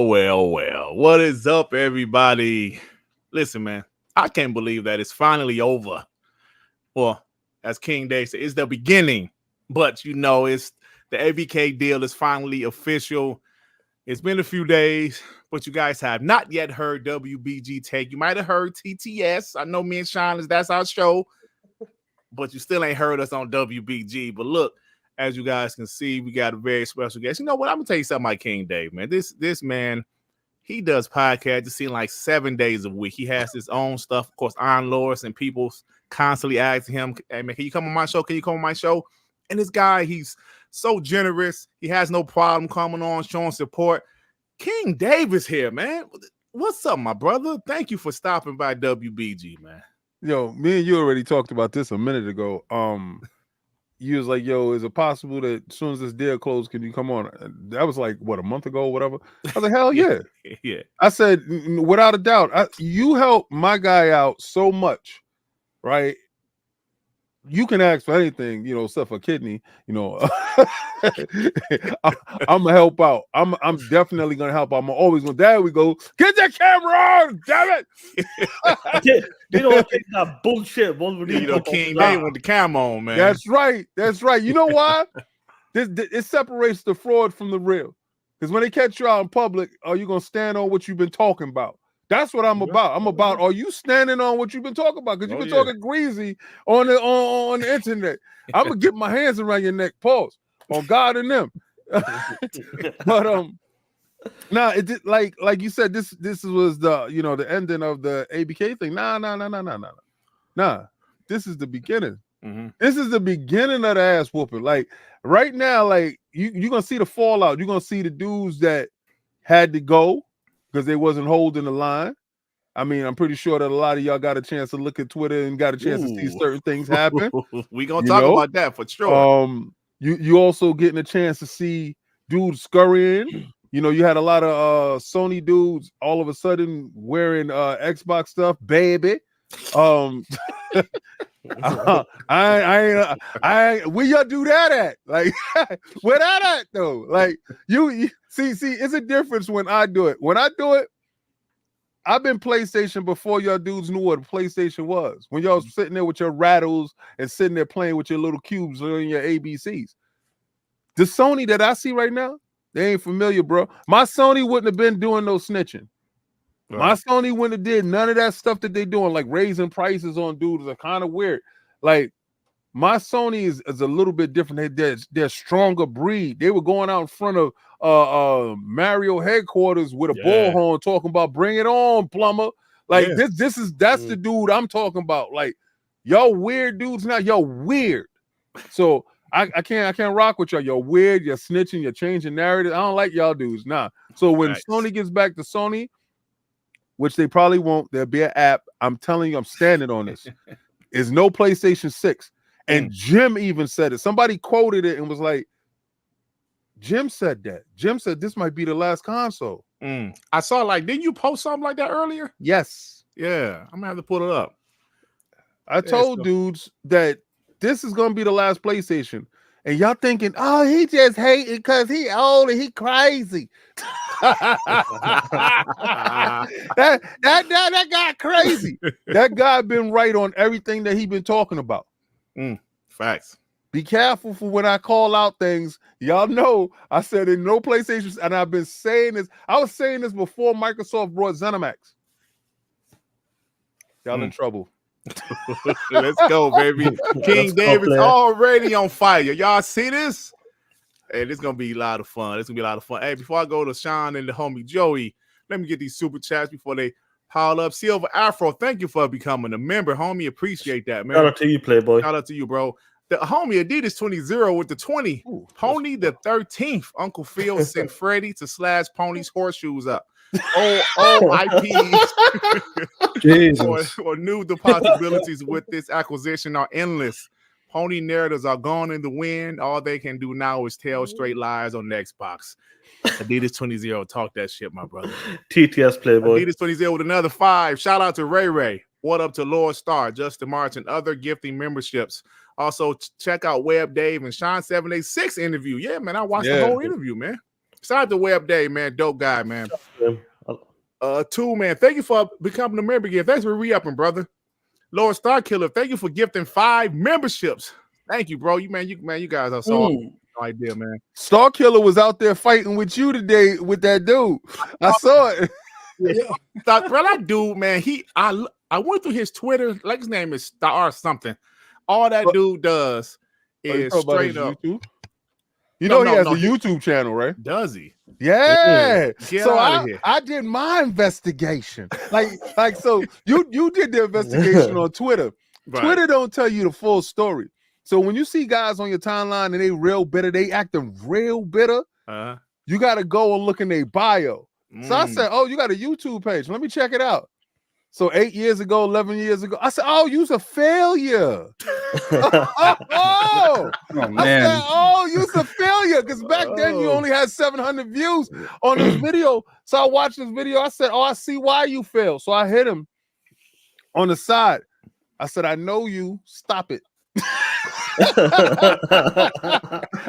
Well. What is up, everybody? Listen, man, I can't believe that it's finally over. Well, as King Dave said, it's the beginning. But, it's the ABK deal is finally official. It's been a few days, but you guys have not yet heard WBG take. You might have heard TTS. I know me and Sean, that's our show. But you still ain't heard us on WBG. But look, as you guys can see, we got a very special guest. You know what? I'm going to tell you something about King Dave, man. This man, he does podcasts. It seems like 7 days a week. He has his own stuff. Of course, Iron Lords and people constantly asking him, hey, man, can you come on my show? Can you come on my show? And this guy, he's so generous. He has no problem coming on, showing support. King Dave is here, man. What's up, my brother? Thank you for stopping by WBG, man. Yo, me and you already talked about this a minute ago. You was like, yo, is it possible that as soon as this deal closed, can you come on? That was like, what, a month ago or whatever? I was like, hell yeah. Yeah. I said, without a doubt, you helped my guy out so much, right? You can ask for anything, except for a kidney, I'm gonna help out. I'm definitely gonna help out. I'm always gonna. There we go. Get that camera on, damn it! You know what? That bullshit. King Dave with the camera on, man. That's right. You know why? It separates the fraud from the real. Because when they catch you out in public, are you gonna stand on what you've been talking about? That's what I'm about. I'm about, are you standing on what you've been talking about? Because you've been talking greasy on the internet. I'm going to get my hands around your neck, pause, on God and them. But, it did, like you said, this was the ending of the ABK thing. Nah. This is the beginning. Mm-hmm. This is the beginning of the ass whooping. Like, right now, like, you're going to see the fallout. You're going to see the dudes that had to go because they wasn't holding the line. I mean, I'm pretty sure that a lot of y'all got a chance to look at Twitter and got a chance to see certain things happen. We gonna talk about that for sure. You also getting a chance to see dudes scurrying. You had a lot of Sony dudes all of a sudden wearing Xbox stuff, baby. Where y'all do that at? Like, where that at though? Like, you see, it's a difference when I do it. When I do it, I've been PlayStation before y'all dudes knew what PlayStation was. When y'all was sitting there with your rattles and sitting there playing with your little cubes and your ABCs. The Sony that I see right now, they ain't familiar, bro. My Sony wouldn't have been doing no snitching. Right. My Sony wouldn't have did none of that stuff that they doing, like raising prices on dudes are kind of weird. Like, my Sony is a little bit different. They're stronger breed. They were going out in front of Mario headquarters with a bullhorn talking about bring it on, plumber. Like, that's the dude I'm talking about. Like, y'all weird dudes now. Y'all weird. So I can't rock with y'all. Y'all weird. You're snitching. You're changing narrative. I don't like y'all dudes. Nah. So when Sony gets back to Sony, which they probably won't, there'll be an app. I'm telling you, I'm standing on this. Is no PlayStation 6. And Jim even said it. Somebody quoted it and was like, Jim said that. Jim said this might be the last console. I saw, like, didn't you post something like that earlier? Yes. Yeah. I'm going to have to pull it up. I told dudes that this is going to be the last PlayStation. And y'all thinking, oh, he just hating because he old and he crazy. that guy crazy. That guy been right on everything that he been talking about. Facts. Be careful for when I call out things. Y'all know I said in no PlayStation, and I've been saying this. I was saying this before Microsoft brought ZeniMax. Y'all in trouble. Let's go, baby. King David's already on fire. Y'all see this? Hey, this is gonna be a lot of fun. Hey, before I go to Sean and the homie Joey, let me get these super chats before they pile up. Silver Afro, thank you for becoming a member, homie. Appreciate that, man. Shout out to you, Playboy. Shout out to you, bro. The homie Adidas 20 with the 20. Ooh, Pony the 13th. Uncle Phil sent Freddie to slash Pony's horseshoes up. IPs or knew the possibilities with this acquisition are endless. Pony narratives are gone in the wind. All they can do now is tell straight lies on the Xbox. Adidas 20 talk that shit, my brother. TTS Playboy. Adidas 20 with another 5. Shout out to Ray. What up to Lord Star, Justin March, and other gifting memberships. Also, check out Web Dave and Sean 786 interview. Yeah, man, I watched the whole interview, man. Shout out to Web Day, man. Dope guy, man. Yeah. Two, man. Thank you for becoming a member again. Thanks for re-upping, brother. Lord Starkiller, thank you for gifting 5 memberships. Thank you, bro. You guys are so awesome. No idea, man. Starkiller was out there fighting with you today with that dude. I saw it. Bro, that dude, man. I went through his Twitter. Like his name is Star something. All that dude does is straight up. YouTube? He has a YouTube channel, right? Does he? Yeah. Get so out of here. I did my investigation. Like so you did the investigation on Twitter. Right. Twitter don't tell you the full story. So when you see guys on your timeline and they real bitter, they acting real bitter, you got to go and look in their bio. So I said, oh, you got a YouTube page. Let me check it out. So 8 years ago, 11 years ago, I said, oh, you's a failure. Oh, man. I said, oh, you's a failure. Because back then you only had 700 views on this video. So I watched this video. I said, oh, I see why you failed. So I hit him on the side. I said, I know you. Stop it.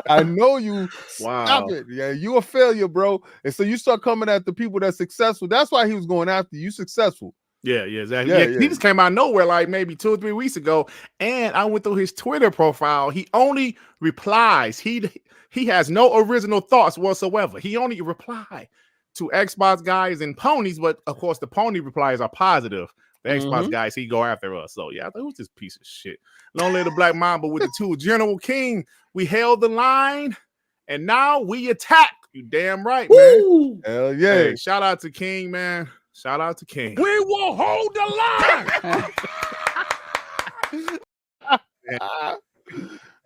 I know you. Stop it. Yeah, you a failure, bro. And so you start coming after people that's successful. That's why he was going after you. Successful. Yeah, exactly. Yeah, he just came out of nowhere like maybe 2 or 3 weeks ago. And I went through his Twitter profile. He only replies. He has no original thoughts whatsoever. He only reply to Xbox guys and ponies, but of course the pony replies are positive. The Xbox guys, he go after us. So yeah, I thought, who's this piece of shit? Long live the Black Mamba with the 2. General King, we held the line, and now we attack. You damn right, man. Woo! Hell yeah. Hey, shout out to King, man. Shout out to King. We will hold the line.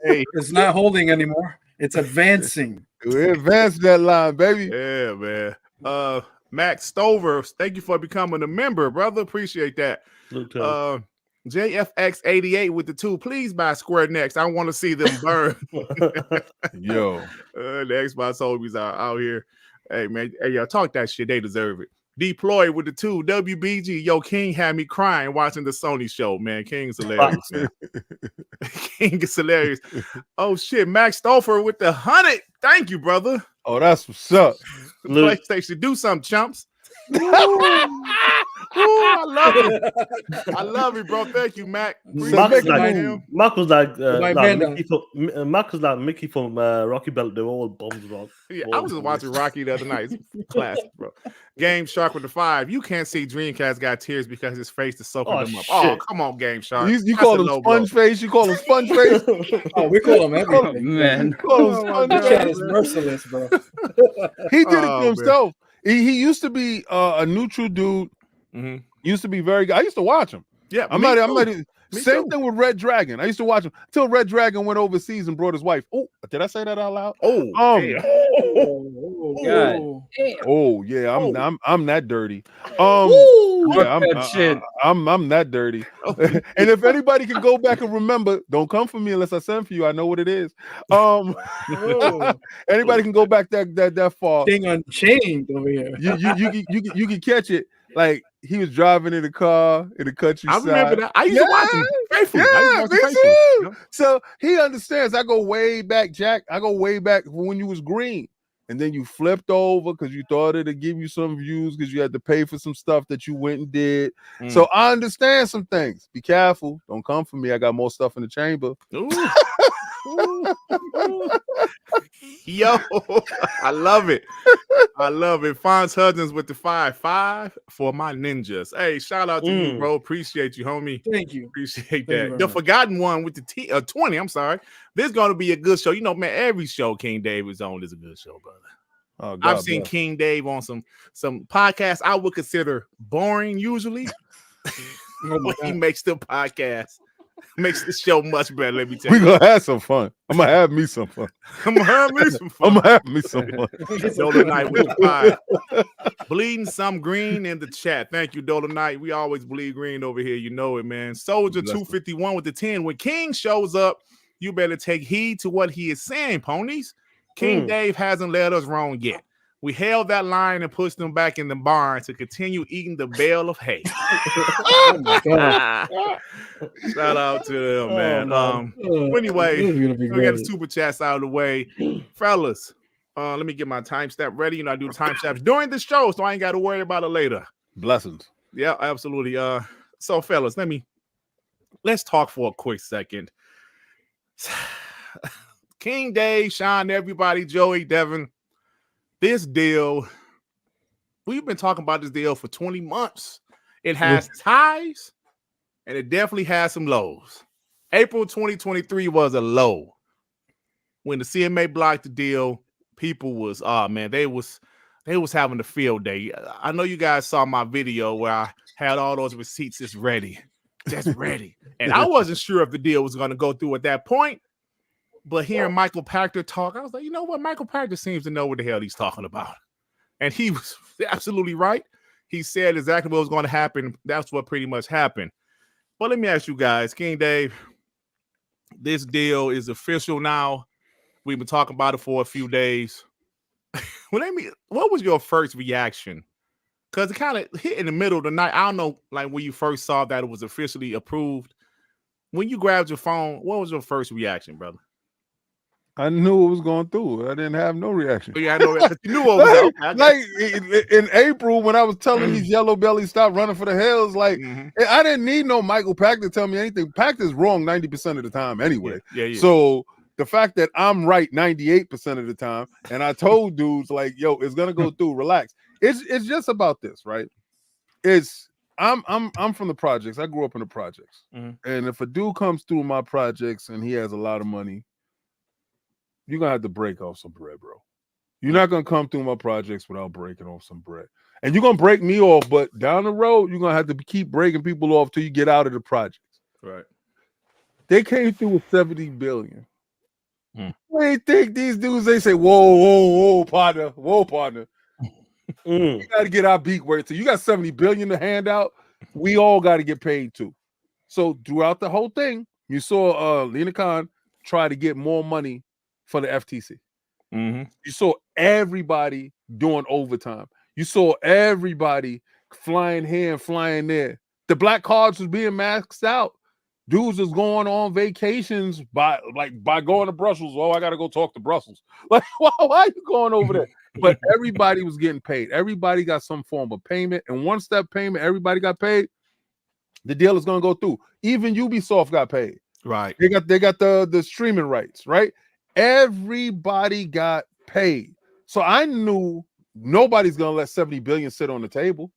Hey, it's not holding anymore. It's advancing. We advanced that line, baby. Yeah, man. Max Stover, thank you for becoming a member, brother. Appreciate that. JFX88 with the 2. Please buy Square next. I want to see them burn. Yo. The Xbox homies are out here. Hey, man. Hey, y'all talk that shit. They deserve it. Deploy with the 2. WBG. Yo, King had me crying watching the Sony show, man. King's hilarious, man. King is hilarious. Oh, shit. Max Stover with the 100. Thank you, brother. Oh, that's what's up. PlayStation, do something, chumps. I love it. I love it, bro. Thank you, Mac. Mac was like Mickey from Rocky Belt. They were all bombs, bro. Yeah, I was just watching Rocky the other night. It's classic, bro. Game Shark with the 5. You can't see Dreamcast got tears because his face is soaking them up. Shit. Oh, come on, Game Shark. You call him sponge face? You call him sponge face? Oh, we call him everything, man. Chat is merciless, bro. He did it to himself. He used to be a neutral dude. Used to be very good. I used to watch him. Yeah, I'm not. Same thing with Red Dragon. I used to watch him till Red Dragon went overseas and brought his wife. Oh, did I say that out loud? I'm that dirty. I'm that dirty. And if anybody can go back and remember, don't come for me unless I send for you. I know what it is. Anybody can go back that far. Thing Unchained over here. You can catch it. Like he was driving in a car in the countryside. I remember that. I used to watch him faithfully. Yeah, me too. So he understands. I go way back, Jack. I go way back when you was green. And then you flipped over because you thought it'd give you some views because you had to pay for some stuff that you went and did. So I understand some things. Be careful. Don't come for me. I got more stuff in the chamber. Yo, I love it. I love it. Fonz Hudgens with the 5 for my ninjas. Hey, shout out to you, bro. Appreciate you, homie. Thank you. Appreciate that. The Forgotten One with the 20. I'm sorry. This is going to be a good show. You know, man, every show King Dave is on is a good show, brother. Oh, God, I've seen King Dave on some podcasts I would consider boring usually. But he makes the podcast. Makes the show much better. Let me tell you. We're gonna have some fun. I'm gonna have me some fun. I'm gonna have me some fun. Dolomite with the 5. Bleeding some green in the chat. Thank you, Dolomite. We always bleed green over here. You know it, man. Soldier 251 with the 10. When King shows up, you better take heed to what he is saying, ponies. King Dave hasn't led us wrong yet. We held that line and pushed them back in the barn to continue eating the bale of hay. Oh my God. Shout out to them, man. Anyway, we got the super chats out of the way. Fellas, Let me get my timestamp ready. I do timestamps during the show, so I ain't got to worry about it later. Blessings. Yeah, absolutely. So fellas, let's talk for a quick second. King Day, Sean, everybody, Joey, Devin. This deal, we've been talking about this deal for 20 months. It has highs, and it definitely has some lows. April 2023 was a low. When the CMA blocked the deal, people was, they was having a field day. I know you guys saw my video where I had all those receipts just ready. And I wasn't sure if the deal was going to go through at that point. But hearing Michael Pachter talk, I was like, you know what? Michael Pachter seems to know what the hell he's talking about. And he was absolutely right. He said exactly what was going to happen. That's what pretty much happened. But let me ask you guys, King Dave, this deal is official now. We've been talking about it for a few days. What was your first reaction? Because it kind of hit in the middle of the night. I don't know, like when you first saw that it was officially approved. When you grabbed your phone, what was your first reaction, brother? I knew it was going through. I didn't have no reaction. Yeah, I know. You knew what was up. Like in April, when I was telling these yellow bellies stop running for the hills, like I didn't need no Michael Pachter to tell me anything. Pacter's wrong 90% of the time anyway. Yeah. So the fact that I'm right 98% of the time, and I told dudes like, yo, it's gonna go through, relax. It's just about this, right? I'm from the projects. I grew up in the projects. And if a dude comes through my projects and he has a lot of money, you're gonna have to break off some bread, bro. You're not gonna come through my projects without breaking off some bread. And you're gonna break me off, but down the road, you're gonna have to keep breaking people off till you get out of the projects. Right. They came through with 70 billion. They think these dudes, they say, whoa, partner. We got to get our beat worth. So you got 70 billion to hand out. We all got to get paid too. So throughout the whole thing, you saw Lena Khan try to get more money for the FTC. You saw everybody doing overtime. You saw everybody flying here and flying there. The black cards was being maxed out. Dudes was going on vacations by going to Brussels. Oh, I got to go talk to Brussels. Like, why are you going over there? But everybody was getting paid. Everybody got some form of payment. And once that payment, everybody got paid, the deal is going to go through. Even Ubisoft got paid. Right. They got the streaming rights, right? Everybody got paid. So I knew nobody's going to let 70 billion sit on the table.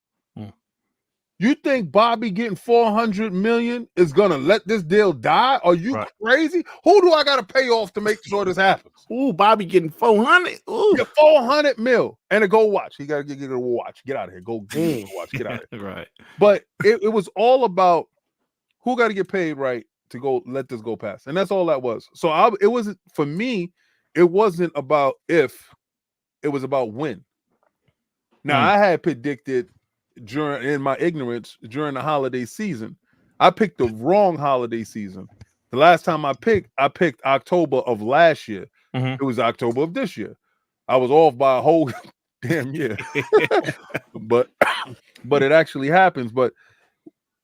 You think Bobby getting 400 million is gonna let this deal die? Are you crazy? Who do I gotta pay off to make sure this happens? Ooh, Bobby getting 400. Ooh, yeah, 400 mil and a gold watch. He gotta get a watch. Get out of here. Go watch. Get out of here. Right. But it was all about who got to get paid right to go let this go past, and that's all that was. So it wasn't for me. It wasn't about if. It was about when. Now I had predicted. In my ignorance during the holiday season, I picked the wrong holiday season. The last time I picked October of last year. It was October of this year. I was off by a whole damn year. but it actually happens. But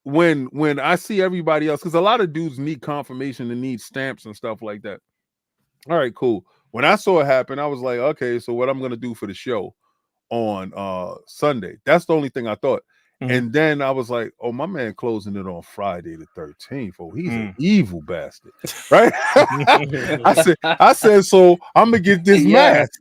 when I see everybody else, because a lot of dudes need confirmation and need stamps and stuff like that. All right, cool. When I saw it happen, I was like, okay, so what I'm gonna do for the show on Sunday. That's the only thing I thought. And then I was like, oh, my man closing it on Friday the 13th. Oh, he's an evil bastard. Right? I said, so I'm gonna get this mask.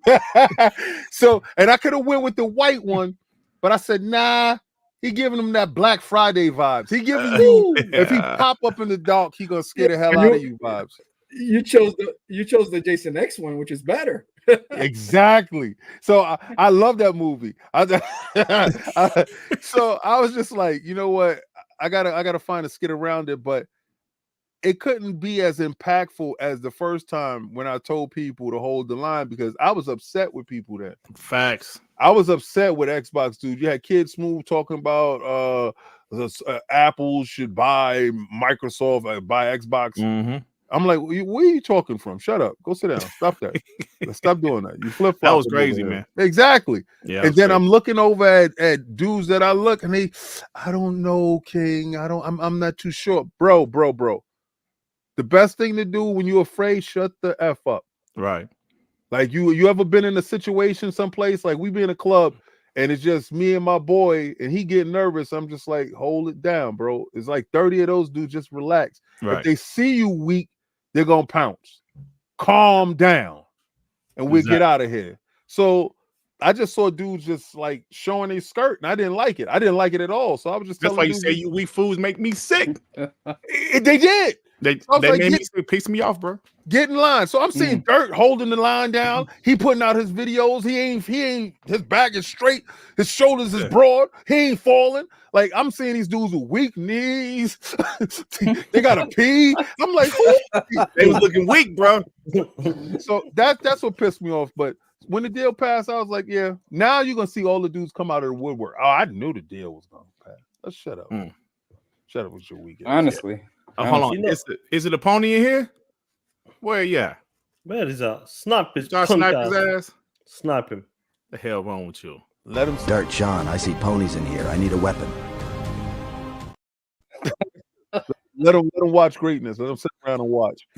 So, and I could have went with the white one, but I said, nah, he giving him that Black Friday vibes. He giving you if he pop up in the dark, he gonna scare the hell out of you vibes. You chose the Jason X one, which is better. Exactly. So I love that movie. So I was just like, you know what? I gotta find a skit around it, but it couldn't be as impactful as the first time when I told people to hold the line because I was upset with people then. Facts. I was upset with Xbox, dude. You had Kid Smooth talking about Apple should buy Microsoft, buy Xbox. I'm like, where are you talking from? Shut up. Go sit down. Stop that. Stop doing that. You flip. That was crazy, man. Exactly. Yeah. And then crazy. I'm looking over at dudes that I look and I don't know, King. I'm not too sure. Bro. The best thing to do when you're afraid, shut the F up. Right. Like you ever been in a situation someplace like we be in a club and it's just me and my boy and he getting nervous. I'm just like, hold it down, bro. It's like 30 of those dudes, just relax. Right. If they see you weak, they're gonna pounce. Calm down, and we'll get out of here. So I just saw dudes just like showing their skirt, and I didn't like it. I didn't like it at all. So I was just That's telling why you say you weak fools make me sick. They did. They like, made me sick, piss me off, bro. Get in line. So I'm seeing Dirt holding the line down. He putting out his videos. He ain't his back is straight, his shoulders is broad, he ain't falling. Like I'm seeing these dudes with weak knees. They gotta pee. I'm like, they was looking weak, bro. So that's what pissed me off. But when the deal passed, I was like, yeah, now you're gonna see all the dudes come out of the woodwork. Oh, I knew the deal was gonna pass. Let's shut up. Shut up with your weekend. Honestly. Hold on. Is it a pony in here? Where yeah? Where is that? Snipe his snipe his ass. Snipe him. The hell wrong with you? Let him Dirt Sean, I see ponies in here. I need a weapon. let him watch greatness. Let him sit around and watch.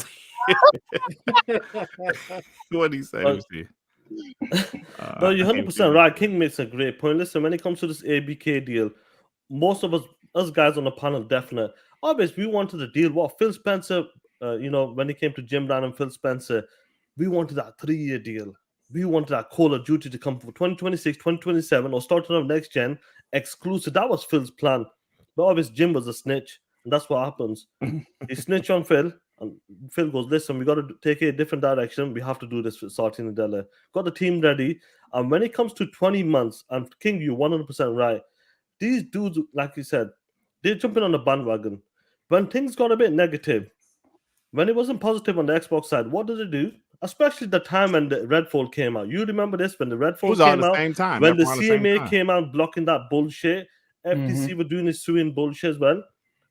What did he say? No, you're 100% right. King makes a great point. Listen, when it comes to this ABK deal, most of us guys on the panel, definite. Obviously, we wanted the deal. What Phil Spencer, when it came to Jim Brown and Phil Spencer, we wanted that 3-year deal. We wanted that Call of Duty to come for 2026, 2027, or starting off next gen, exclusive. That was Phil's plan. But obviously, Jim was a snitch, and that's what happens. He snitched on Phil, and Phil goes, listen, we got to take a different direction. We have to do this with Sarti Nadella. Got the team ready. And when it comes to 20 months, and King, you're 100% right. These dudes, like you said, they're jumping on the bandwagon. When things got a bit negative, when it wasn't positive on the Xbox side, what did they do? Especially the time when the Redfall came out. You remember this when the Redfall came out? Same time. When the CMA came out blocking that bullshit, FTC were doing this suing bullshit as well.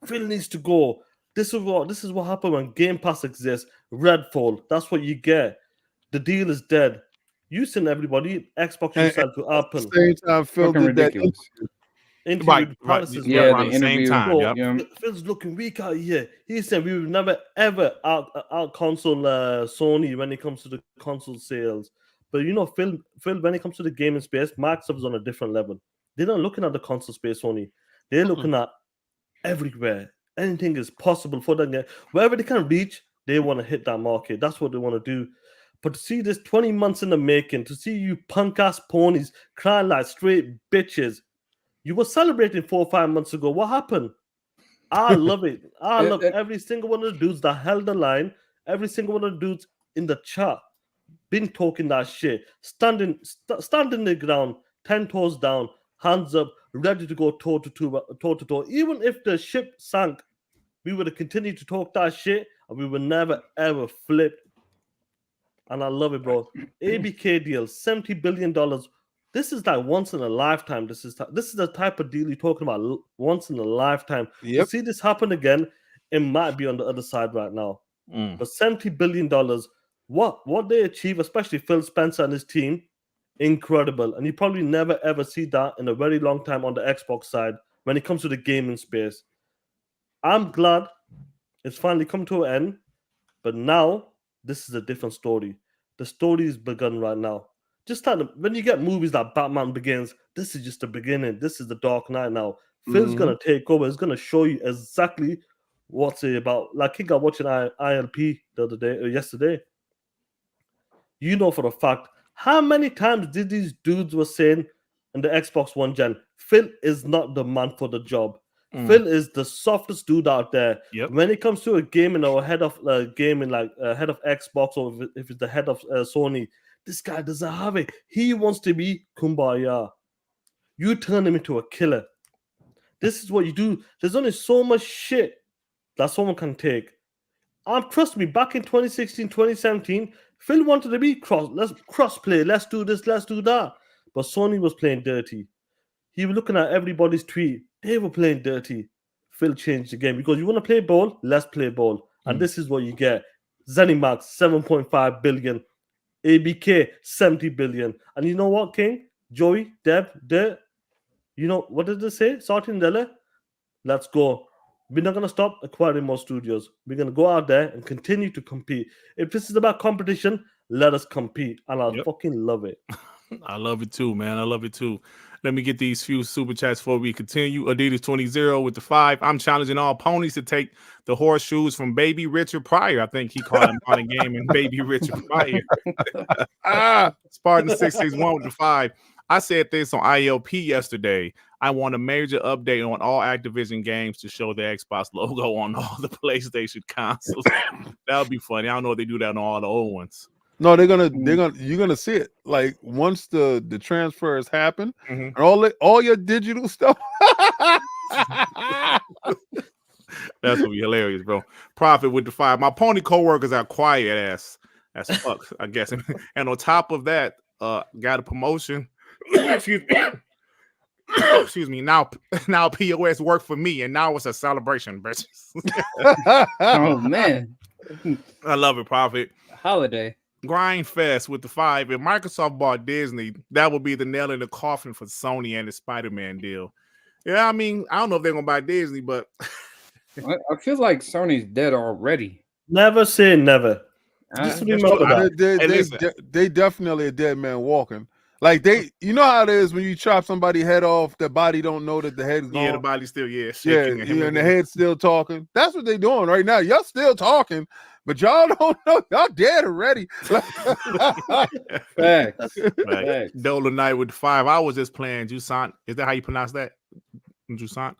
Phil needs to go. This is what happened when Game Pass exists. Redfall, that's what you get. The deal is dead. You send everybody Xbox yourself to Apple. At the same time, Phil did that. The same time. Phil's looking weak out here. He said we would never ever out console Sony when it comes to the console sales. But Phil, when it comes to the gaming space, Microsoft is on a different level. They're not looking at the console space Sony. They're looking at everywhere. Anything is possible for them. Wherever they can reach, they want to hit that market. That's what they want to do. But to see this 20 months in the making, to see you punk ass ponies crying like straight bitches. You were celebrating 4 or 5 months ago. What happened? I love it. I love every single one of the dudes that held the line. Every single one of the dudes in the chat been talking that shit. Standing the ground, 10 toes down, hands up, ready to go toe to toe. Even if the ship sank, we would have continued to talk that shit and we would never ever flip. And I love it, bro. ABK deal, $70 billion. This is like once in a lifetime. This is the type of deal you're talking about. Once in a lifetime. To see this happen again, it might be on the other side right now. But $70 billion, what they achieve, especially Phil Spencer and his team, incredible. And you probably never ever see that in a very long time on the Xbox side when it comes to the gaming space. I'm glad it's finally come to an end. But now, this is a different story. The story is begun right now. Just when you get movies like Batman Begins, this is just the beginning. This is the Dark Knight now. Phil's gonna take over. He's gonna show you exactly what's it about. Like I got watching ILP the other day or yesterday. You know for a fact how many times did these dudes were saying in the Xbox One gen, Phil is not the man for the job. Phil is the softest dude out there. When it comes to a gaming or head of gaming, like head of Xbox, or if it's the head of Sony. This guy doesn't have it. He wants to be kumbaya. You turn him into a killer. This is what you do. There's only so much shit that someone can take. Trust me, back in 2016, 2017, Phil wanted to be cross-play. Let's do this, let's do that. But Sony was playing dirty. He was looking at everybody's tweet. They were playing dirty. Phil changed the game. Because you want to play ball? Let's play ball. And this is what you get. ZeniMax, 7.5 billion. ABK, 70 billion. And you know what, King? Joey, Deb, what did they say? Sarti Nadella? Let's go. We're not going to stop acquiring more studios. We're going to go out there and continue to compete. If this is about competition, let us compete. And I fucking love it. I love it too, man. I love it too. Let me get these few super chats before we continue. Adidas 20 with the 5. I'm challenging all ponies to take the horseshoes from Baby Richard Pryor. I think he called him on a game and Baby Richard Pryor. Spartan 661 with the 5. I said this on ILP yesterday. I want a major update on all Activision games to show the Xbox logo on all the PlayStation consoles. That would be funny. I don't know if they do that on all the old ones. No, you're gonna see it. Like once the transfers happen, and all your digital stuff. That's gonna be hilarious, bro. Profit with the 5. My pony co-workers are quiet as fuck, I guess. And on top of that, got a promotion. Excuse me. Now POS worked for me, and now it's a celebration, bitches. Oh man, I love it, Profit. Holiday. Grind Fest with the 5. If Microsoft bought Disney, that would be the nail in the coffin for Sony and the Spider-Man deal. Yeah, I mean, I don't know if they're gonna buy Disney, but I feel like Sony's dead already. Never say never. Just remember that. They definitely a dead man walking. Like you know how it is when you chop somebody's head off, the body don't know that the head's gone. Yeah, the body's still shaking. And the head's still talking. That's what they doing right now. Y'all still talking, but y'all don't know. Y'all dead already. Facts. Dola Knight with the 5. I was just playing Jusant. Is that how you pronounce that? Jusant.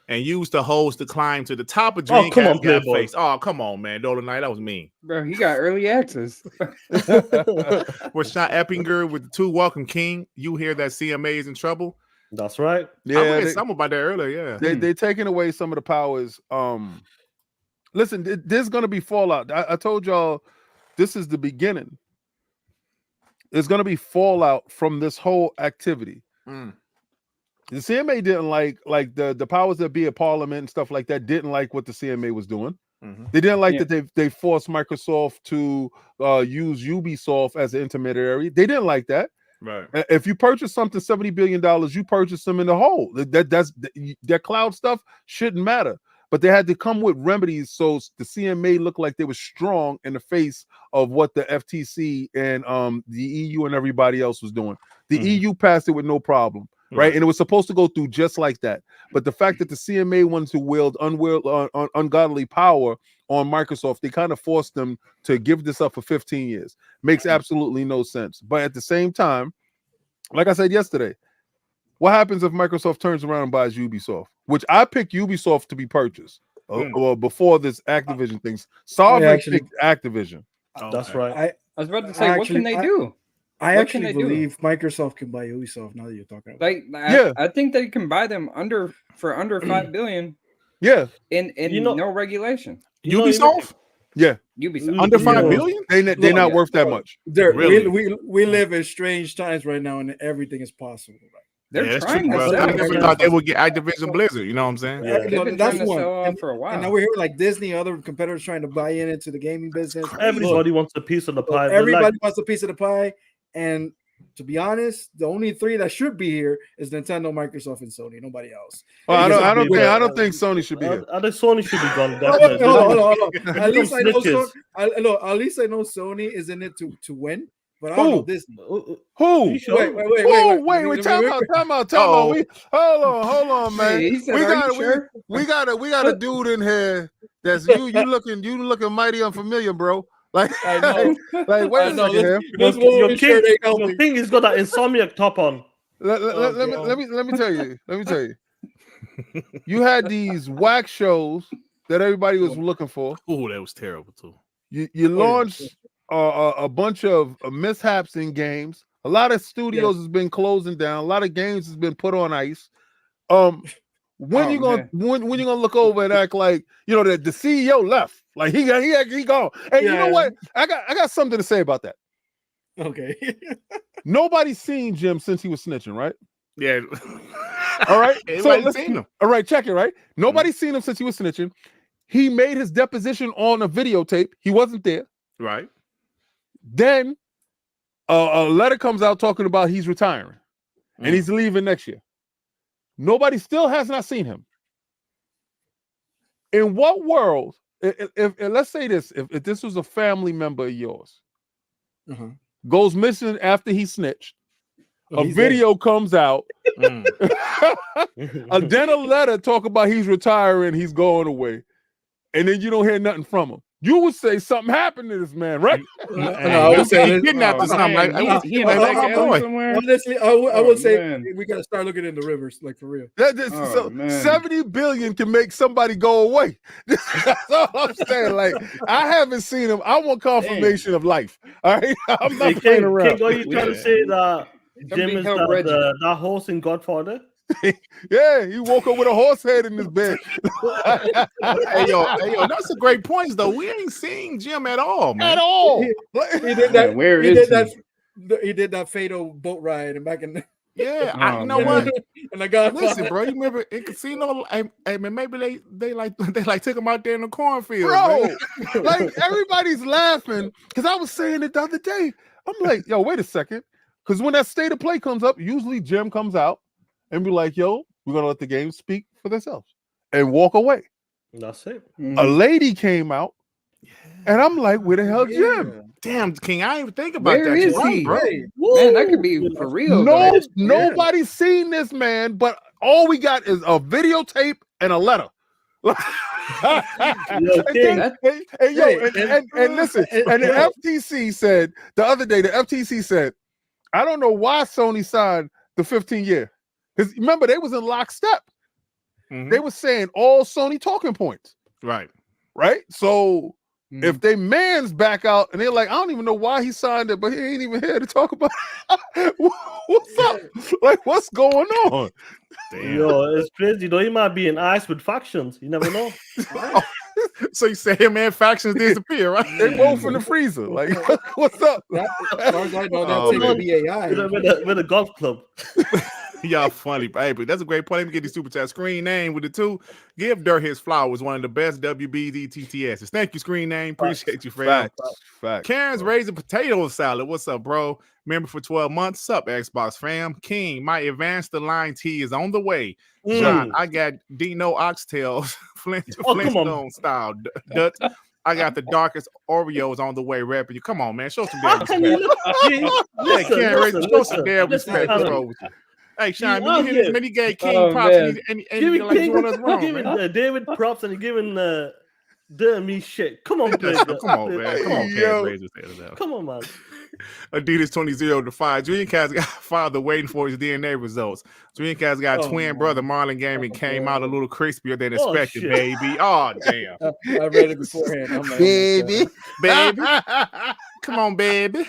And used to host the climb to the top of Dreamcast. Oh, come on, Playboy. Oh, come on, man. Dola Knight, that was mean. Bro, he got early access. Rashad Eppinger with the 2. Welcome, King. You hear that CMA is in trouble? That's right. Yeah, I read something about that earlier. Yeah, they're taking away some of the powers. Listen, there's gonna be fallout. I told y'all this is the beginning. There's gonna be fallout from this whole activity. The CMA didn't like the powers that be at Parliament and stuff like that didn't like what the CMA was doing. They didn't like that they forced Microsoft to use Ubisoft as an intermediary. They didn't like that. Right. If you purchase something $70 billion, you purchase them in the hole. That cloud stuff shouldn't matter. But they had to come with remedies so the CMA looked like they were strong in the face of what the FTC and the EU and everybody else was doing. The EU passed it with no problem. Right. And it was supposed to go through just like that. But the fact that the CMA wanted to wield ungodly power on Microsoft, they kind of forced them to give this up for 15 years. Makes absolutely no sense. But at the same time, like I said yesterday, what happens if Microsoft turns around and buys Ubisoft? Which I picked Ubisoft to be purchased before this Activision things. Starfield picked Activision. That's right. I was about to say, what can they do? I actually believe Microsoft can buy Ubisoft now that you're talking about it. I think they can buy them for under $5 billion. Yeah. In no regulation. Ubisoft? Yeah. Ubisoft. Under $5 billion? They're not worth that much. Really? We live in strange times right now and everything is possible. They're trying to I never thought they would get Activision Blizzard. You know what I'm saying? Yeah. That's one. For a while. And now we're hearing like Disney, other competitors trying to buy into the gaming business. Everybody wants a piece of the pie. Everybody wants a piece of the pie. And to be honest, the only 3 that should be here is Nintendo, Microsoft, and Sony. Nobody else. Oh, I don't think Sony should be here. I think Sony should be gone. Definitely. Hold on. At least I know Sony is in it to win. But I don't know Disney. Who? Wait, time out. Hold on, man. Hey, we got a dude in here that's you looking mighty unfamiliar, bro. Like, I know. Like, wait a second here. Your king has got that Insomniac top on. Let me tell you. You had these whack shows that everybody was looking for. Oh, that was terrible too. You launched a bunch of mishaps in games. A lot of studios has been closing down. A lot of games has been put on ice. When you gonna look over and act like that the CEO left? Like he gone. Hey, you know what? I got something to say about that. Okay. Nobody's seen Jim since he was snitching, right? Yeah. All right. So seen him. All right, check it, right? Nobody's seen him since he was snitching. He made his deposition on a videotape. He wasn't there. Right. Then a letter comes out talking about he's retiring and he's leaving next year. Nobody still has not seen him. In what world, if let's say this, if this was a family member of yours, goes missing after he snitched, a video comes out, then a letter talk about he's retiring, he's going away, and then you don't hear nothing from him. You would say something happened to this man, right? No, I would say he kidnapped or something. Like, he in the back alley somewhere. Honestly, I would say we gotta start looking in the rivers, like for real. So 70 billion can make somebody go away. That's all I'm saying. Like, I haven't seen him. I want confirmation of life. All right, I'm not playing around. King, are you trying to say that Jim is that horse in Godfather? Yeah, he woke up with a horse head in his bed. hey, yo, that's a great point, though. We ain't seeing Jim at all, man. At all. He did that. Where is he? He did that fatal boat ride and back in. Yeah, you know what? And I got listen, bro. You remember in casino? Hey, man, maybe they took him out there in the cornfield, bro. Man. Like everybody's laughing because I was saying it the other day. I'm like, yo, wait a second, because when that state of play comes up, usually Jim comes out and be like, yo, we're gonna let the game speak for themselves and walk away. That's it. A lady came out, and I'm like, where the hell, Jim? Damn, King, I didn't even think about that. Where is he, bro? Man, that could be for real. No, nobody's seen this man, but all we got is a videotape and a letter. And listen, and the FTC said the other day, I don't know why Sony signed the 15-year. Because remember, they was in lockstep. They were saying all Sony talking points. Right. So if they man's back out and they're like, I don't even know why he signed it, but he ain't even here to talk about it. What's up? Like, what's going on? Damn. Yo, it's crazy. Though he might be in ice with factions. You never know. So you say him and factions disappear, right? They both in the freezer. Like, what's up? As far as I know, that's BAI. With a golf club. Y'all funny, baby. That's a great point. Let me get the super chat. Screen name with the 2. Give Dirt his flowers. One of the best WBG TTSs. Thank you, Screen name. Appreciate you, friend. Facts. Karen's raising potato salad. What's up, bro? Member for 12 months. Sup, Xbox fam. King, my advanced line tea is on the way. John, I got Dino Oxtails, Flintstone style. Dut. I got the darkest Oreos on the way, repping you. Come on, man. Show some damn respect. Show some damn respect, bro. Hey, Sean, when you hear this, many gay King props, and like doing us wrong, giving David props and giving me shit. Come on, man. Come on, man. Come on, man. Adidas 20 to 5. Dreamcast got father waiting for his DNA results. Dreamcast got twin brother Marlon Gaming came out a little crispier than expected, baby. Oh, damn. I read it beforehand. I'm like, baby. Come on, baby.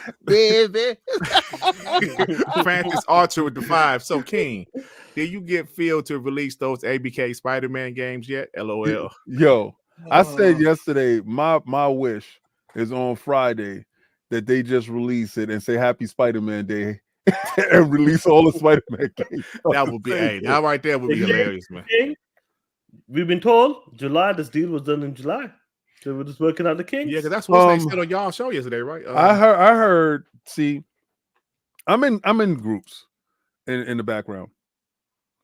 Francis Archer with the 5. So, King, did you get Phil to release those ABK Spider-Man games yet? LOL. Yo, I said yesterday, my wish is on Friday that they just release it and say Happy Spider-Man Day and release all the Spider-Man games. That would be, that right there would be hilarious, man. We've been told July, this deal was done in July. They were just working out the kinks. Yeah, because that's what they said on y'all show yesterday, right? I heard. See, I'm in groups in the background,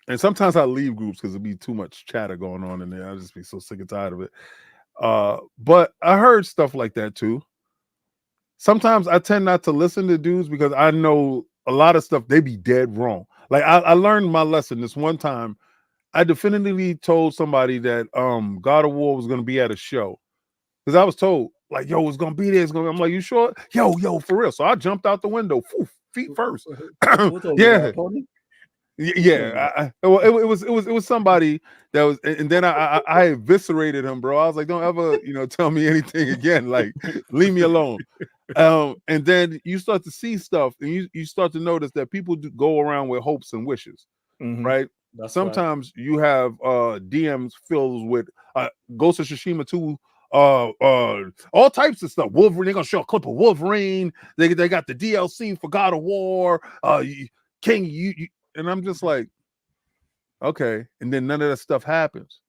and sometimes I leave groups because it'd be too much chatter going on in there. I just be so sick and tired of it. But I heard stuff like that too. Sometimes I tend not to listen to dudes because I know a lot of stuff they be dead wrong. Like I learned my lesson this one time. I definitively told somebody that God of War was going to be at a show. Because I was told, like, yo, it's gonna be there. I'm like, you sure? Yo, for real. So I jumped out the window, feet first. Yeah. It was somebody that was, and then I eviscerated him, bro. I was like, don't ever, tell me anything again. Like, leave me alone. And then you start to see stuff, and you start to notice that people do go around with hopes and wishes, right? Sometimes you have DMs filled with Ghost of Tsushima 2. All types of stuff. Wolverine, they're gonna show a clip of Wolverine. They got the DLC for God of War. King, you and I'm just like, okay. And then none of that stuff happens.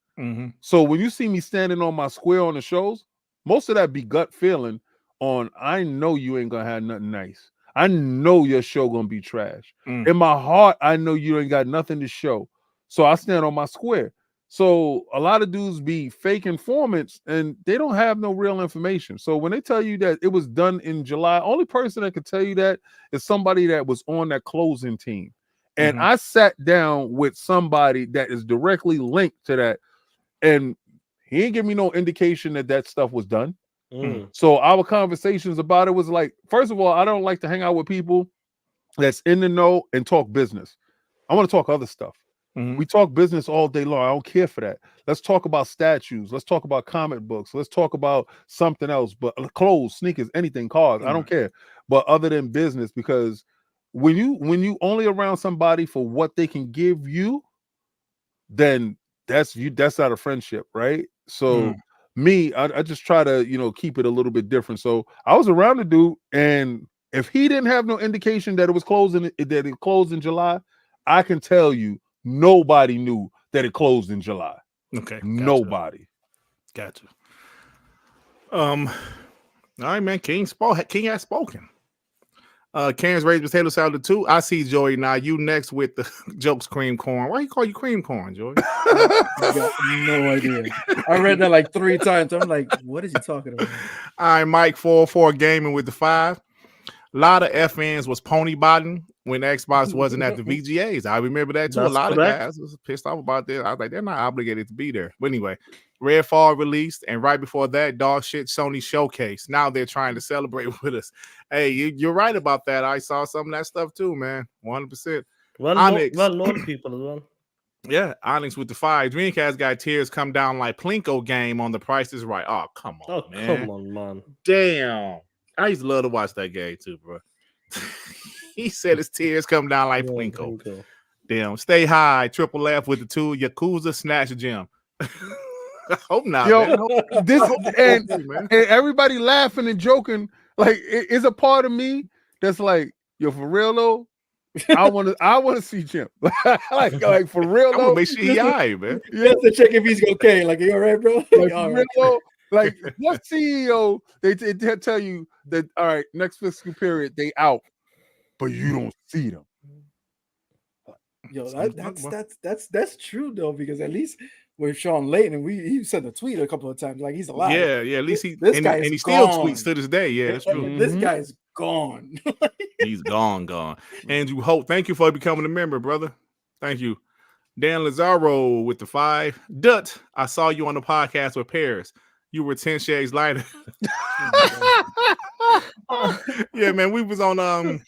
So when you see me standing on my square on the shows, most of that be gut feeling on. I know you ain't gonna have nothing nice. I know your show gonna be trash. In my heart, I know you ain't got nothing to show. So I stand on my square. So a lot of dudes be fake informants and they don't have no real information. So when they tell you that it was done in July, only person that can tell you that is somebody that was on that closing team. And I sat down with somebody that is directly linked to that, and he ain't give me no indication that that stuff was done. So our conversations about it was like, first of all, I don't like to hang out with people that's in the know and talk business. I want to talk other stuff. We talk business all day long. I don't care for that. Let's talk about statues. Let's talk about comic books. Let's talk about something else, but clothes, sneakers, anything, cars. I don't care. But other than business, because when you only around somebody for what they can give you, then that's not a friendship, right? So me, I just try to keep it a little bit different. So I was around the dude, and if he didn't have no indication that it closed in July, I can tell you nobody knew that it closed in July. Okay, gotcha. Nobody. Gotcha. All right, man. King has spoken. Karen's raised potato salad too. I see Joey now. You next with the jokes cream corn. Why you call you cream corn, Joey? I got no idea. I read that like 3 times. I'm like, what is he talking about? All right, Mike 404 gaming with the 5. A lot of FNs was pony botting when Xbox wasn't at the VGAs. I remember that too. That's a lot correct. of guys was pissed off about that. I was like, they're not obligated to be there. But anyway, Redfall released, and right before that, dog shit Sony showcase. Now they're trying to celebrate with us. Hey, you're right about that. I saw some of that stuff too, man. 100%. Well-known people as well. Yeah, Onyx with the 5. Dreamcast got tears come down like Plinko game on The Price is Right. Oh, come on, man. Come on, man. Damn. I used to love to watch that game too, bro. He said his tears come down like Plinko. Damn. Stay high. Triple F with the 2. Yakuza Snatch Gem. I hope not, man. This and everybody laughing and joking. Like, it's a part of me that's like, yo, for real though, I want to see Jim. like for real though. I'm gonna make sure he alright, man. You have to check if he's okay. Like, you all right, bro? Like, all right. Like, what CEO they tell you that, all right, next fiscal period they out, but you don't see them. Yo, that's true though, because at least with Sean Layton, and he sent a tweet a couple of times, like he's alive. Yeah. At least he he still tweets to this day. Yeah, that's true. This guy's gone. He's gone. Andrew Hope, thank you for becoming a member, brother. Thank you. Dan Lazaro with the 5. Dut, I saw you on the podcast with Paris. You were 10 shades lighter. Yeah, man. We was on the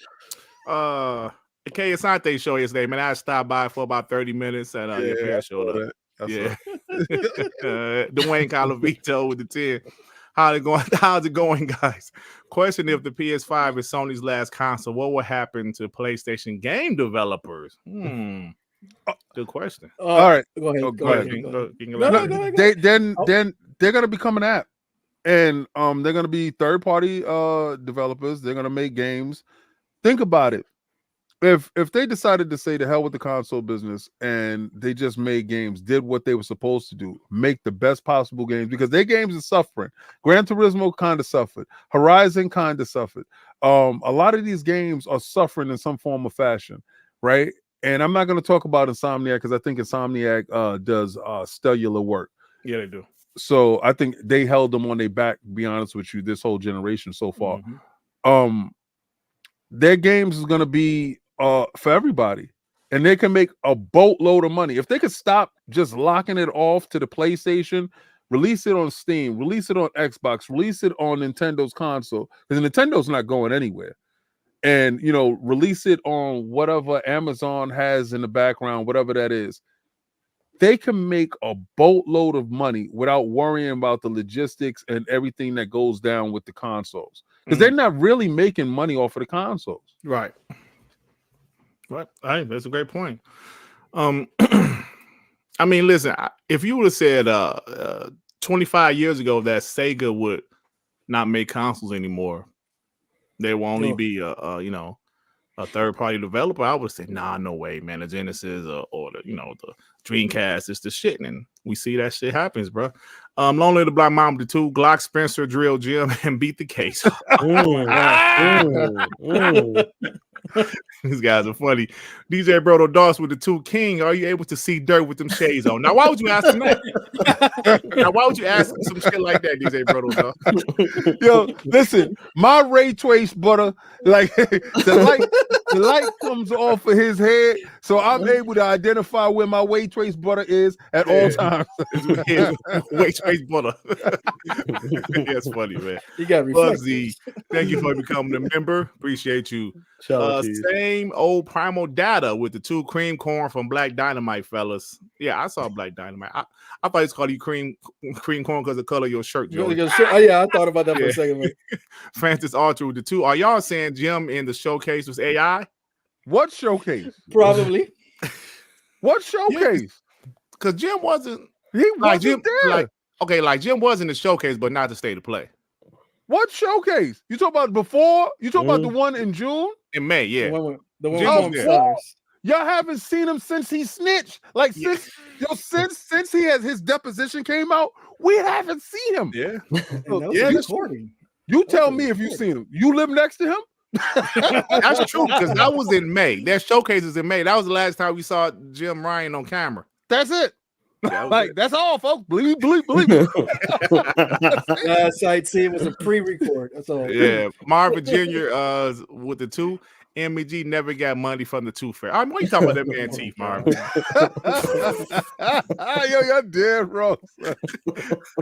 K Asante show yesterday, man. I stopped by for about 30 minutes and your Paris showed up. Yeah. Dwayne Calavito with the 10. How's it going, guys? Question: if the PS5 is Sony's last console, what will happen to PlayStation game developers? Good question. All right. Go ahead. Go ahead. Then they're gonna become an app, and they're gonna be third-party developers. They're gonna make games. Think about it. If they decided to say to hell with the console business and they just made games, did what they were supposed to do, make the best possible games, because their games are suffering. Gran Turismo kind of suffered. Horizon kind of suffered. A lot of these games are suffering in some form or fashion, right? And I'm not going to talk about Insomniac because I think Insomniac does stellar work. Yeah, they do. So I think they held them on their back, to be honest with you, this whole generation so far. Their games is going to be for everybody, and they can make a boatload of money if they could stop just locking it off to the PlayStation, release it on Steam, release it on Xbox, release it on Nintendo's console, because Nintendo's not going anywhere, and release it on whatever Amazon has in the background, whatever that is. They can make a boatload of money without worrying about the logistics and everything that goes down with the consoles, because they're not really making money off of the consoles, right? Right. That's a great point. I mean, listen, if you would have said 25 years ago that Sega would not make consoles anymore, there will only be a third-party developer, I would say, nah, no way, man. The Genesis or the Dreamcast is the shit, and we see that shit happens, bro. Lonely the Black Mamba the 2, Glock, Spencer, Drill Jim, and beat the case. These guys are funny. DJ Brodo Doss with the 2 King. Are you able to see Dirt with them shades on? Now, why would you ask him that? Now, why would you ask some shit like that, DJ Brodo Doss? Yo, listen, my ray trace butter, like the light comes off of his head, so I'm able to identify where my ray trace butter is at all times. Ray trace butter. That's funny, man. You got Bugsy, thank you for becoming a member. Appreciate you. Same old Primal Data with the 2 cream corn from Black Dynamite, fellas. Yeah, I saw Black Dynamite. I thought it's called you cream corn because of the color of your shirt. Oh, yeah, I thought about that for a second. Francis Archer with the 2. Are y'all saying Jim in the showcase was AI? What showcase? Probably. What showcase? Because Jim wasn't. He wasn't there. Like Jim was in the showcase, but not the state of play. What showcase? You talk about before? You talk about the one in June? In May, yeah. The one with stars. Y'all haven't seen him since he snitched. Like since he has his deposition came out, we haven't seen him. Yeah. Recording. You tell me if you've seen him. You live next to him? That's true, because that was in May. Their showcase is in May. That was the last time we saw Jim Ryan on camera. That's it. That's all, folks. Bleep. Sightseeing was a pre-record. That's all. Yeah. Marvin Jr. With the 2. MEG never got money from the Tooth Fairy. What are you talking about that man teeth, Marvin? Yo, y'all dead wrong.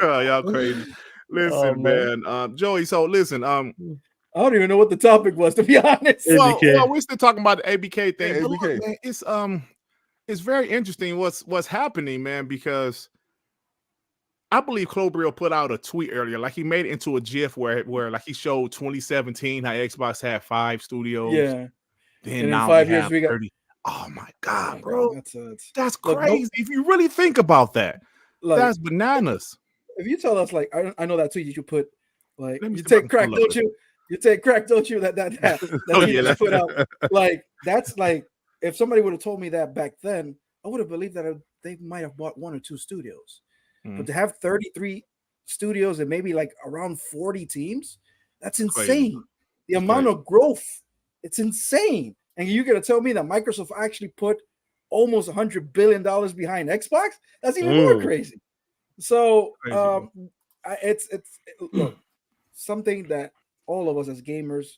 Y'all crazy. Listen, man. Joey, so listen, I don't even know what the topic was, to be honest. Well, we're still talking about the ABK thing. Yeah, look, man, it's very interesting what's happening, man, because I believe Clobriel put out a tweet earlier, like he made it into a GIF where like he showed 2017 how Xbox had 5 studios. Yeah. Then now 5 years we got 30. Oh my God, bro. That's crazy. If you really think about that, that's bananas. If you tell us, like, I know that tweet you put, like, you take crack, don't you? You take crack, don't you? That put out. Like, that's like, if somebody would have told me that back then, I would have believed that they might have bought 1 or 2 studios. But to have 33 studios and maybe like around 40 teams, that's insane. Crazy. The amount of growth, it's insane. And you're going to tell me that Microsoft actually put almost $100 billion behind Xbox? That's even more crazy. So it's look, something that all of us as gamers,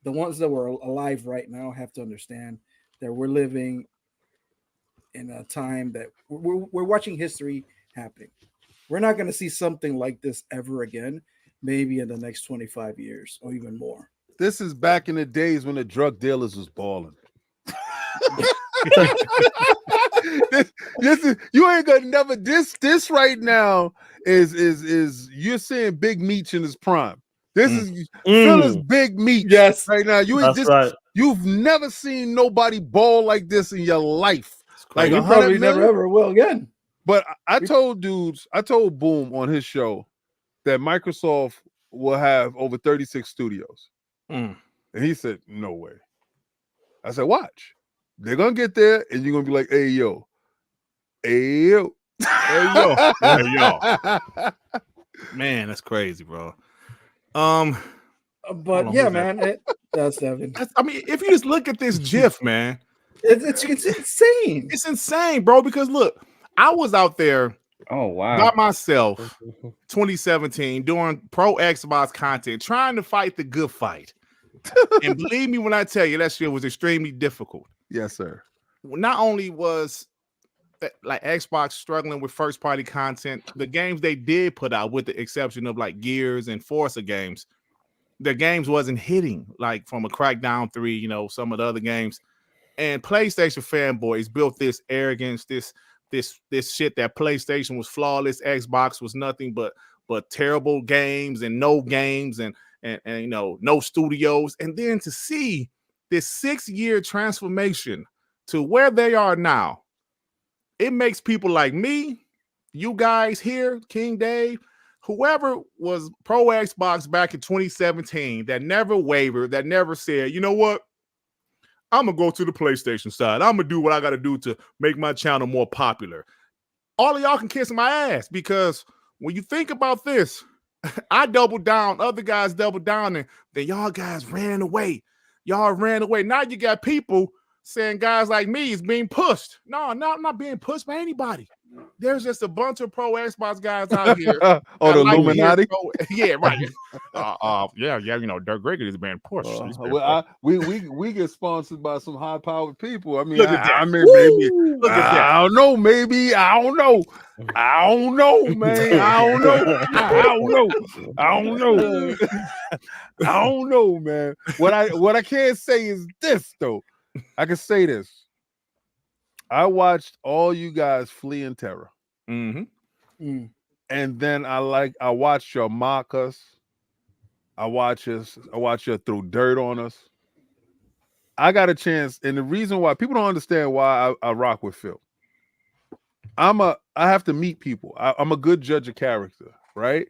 the ones that were alive right now, have to understand that we're living in a time that we're watching history happening. We're not going to see something like this ever again, maybe in the next 25 years or even more. This is back in the days when the drug dealers was balling. this is, you ain't gonna never this right now is you're seeing Big Meech in his prime. This is Phyllis Big Meech. Yes, right now. You've never seen nobody ball like this in your life. Like you probably never ever will again. But I told Boom on his show that Microsoft will have over 36 studios. And he said, no way. I said, watch. They're going to get there, and you're going to be like, hey, yo. Hey, yo. Hey, yo. Hey, yo. Man, that's crazy, bro. But, yeah, man. That's Devin. I mean, if you just look at this GIF, man. It's insane. It's insane, bro, because, look. I was out there by myself 2017 doing pro Xbox content, trying to fight the good fight. And believe me when I tell you, that shit was extremely difficult. Yes, sir. Not only was like Xbox struggling with first party content, the games they did put out, with the exception of like Gears and Forza games, the games wasn't hitting, like from a Crackdown 3, you know, some of the other games. And PlayStation fanboys built this arrogance, this shit that PlayStation was flawless, Xbox was nothing but terrible games and no games and you know, no studios. And then to see this 6-year transformation to where they are now, it makes people like me, you guys here, King Dave, whoever was pro Xbox back in 2017 that never wavered, that never said, you know what, I'm going to go to the PlayStation side. I'm going to do what I got to do to make my channel more popular. All of y'all can kiss my ass, because when you think about this, I doubled down, other guys doubled down, and then y'all guys ran away. Y'all ran away. Now you got people saying guys like me is being pushed. No, I'm not being pushed by anybody. There's just a bunch of pro Xbox guys out here. The Illuminati? Yeah, right. Yeah, you know, Dirt Griggity is being pushed. We get sponsored by some high powered people. I mean, Look at that. I mean, maybe Look at that. I don't know, maybe I don't know, man. I don't know, man. What I can't say is this though. I can say this. I watched all you guys flee in terror. Mm-hmm. And then I watched you mock us. I watch you throw dirt on us. I got a chance, and the reason why people don't understand why I rock with Phil. I have to meet people. I'm a good judge of character, right?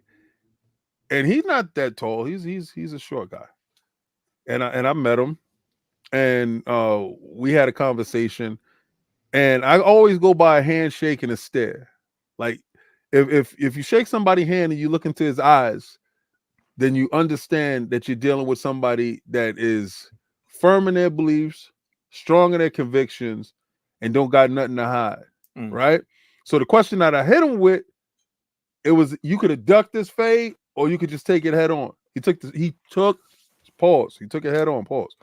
And he's not that tall. He's a short guy. And I met him, and we had a conversation. And I always go by a handshake and a stare. Like if you shake somebody's hand and you look into his eyes, then you understand that you're dealing with somebody that is firm in their beliefs, strong in their convictions, and don't got nothing to hide. Right? So the question that I hit him with, it was you could have ducked this fade or you could just take it head on. He took it head on, pause.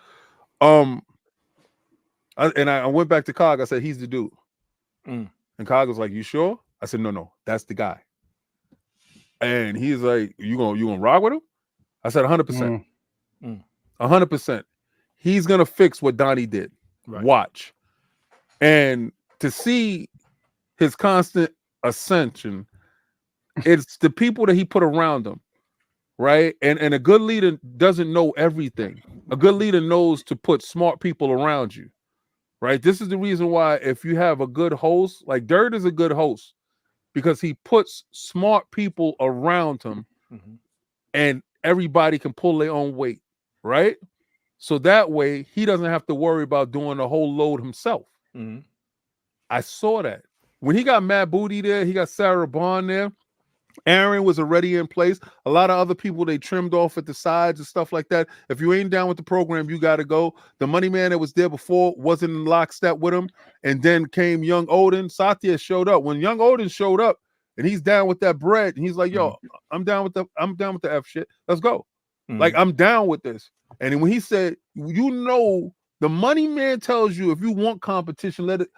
I went back to Cog. I said, he's the dude. And Cog was like, you sure? I said, no, that's the guy. And he's like, you gonna rock with him? I said, 100%. 100%. He's gonna fix what Donnie did. Right. Watch. And to see his constant ascension, it's the people that he put around him, right? And a good leader doesn't know everything. A good leader knows to put smart people around you. Right. This is the reason why if you have a good host, like Dirt is a good host because he puts smart people around him and everybody can pull their own weight. Right. So that way he doesn't have to worry about doing the whole load himself. I saw that when he got Matt Booty there, he got Sarah Bond there. Aaron was already in place. A lot of other people they trimmed off at the sides and stuff like that. If you ain't down with the program, you got to go. The money man that was there before wasn't in lockstep with him. And then came Young Odin. Satya showed up. When Young Odin showed up and he's down with that bread, and he's like, yo, I'm down with the F shit. Let's go. Like, I'm down with this. And when he said, the money man tells you if you want competition, let it.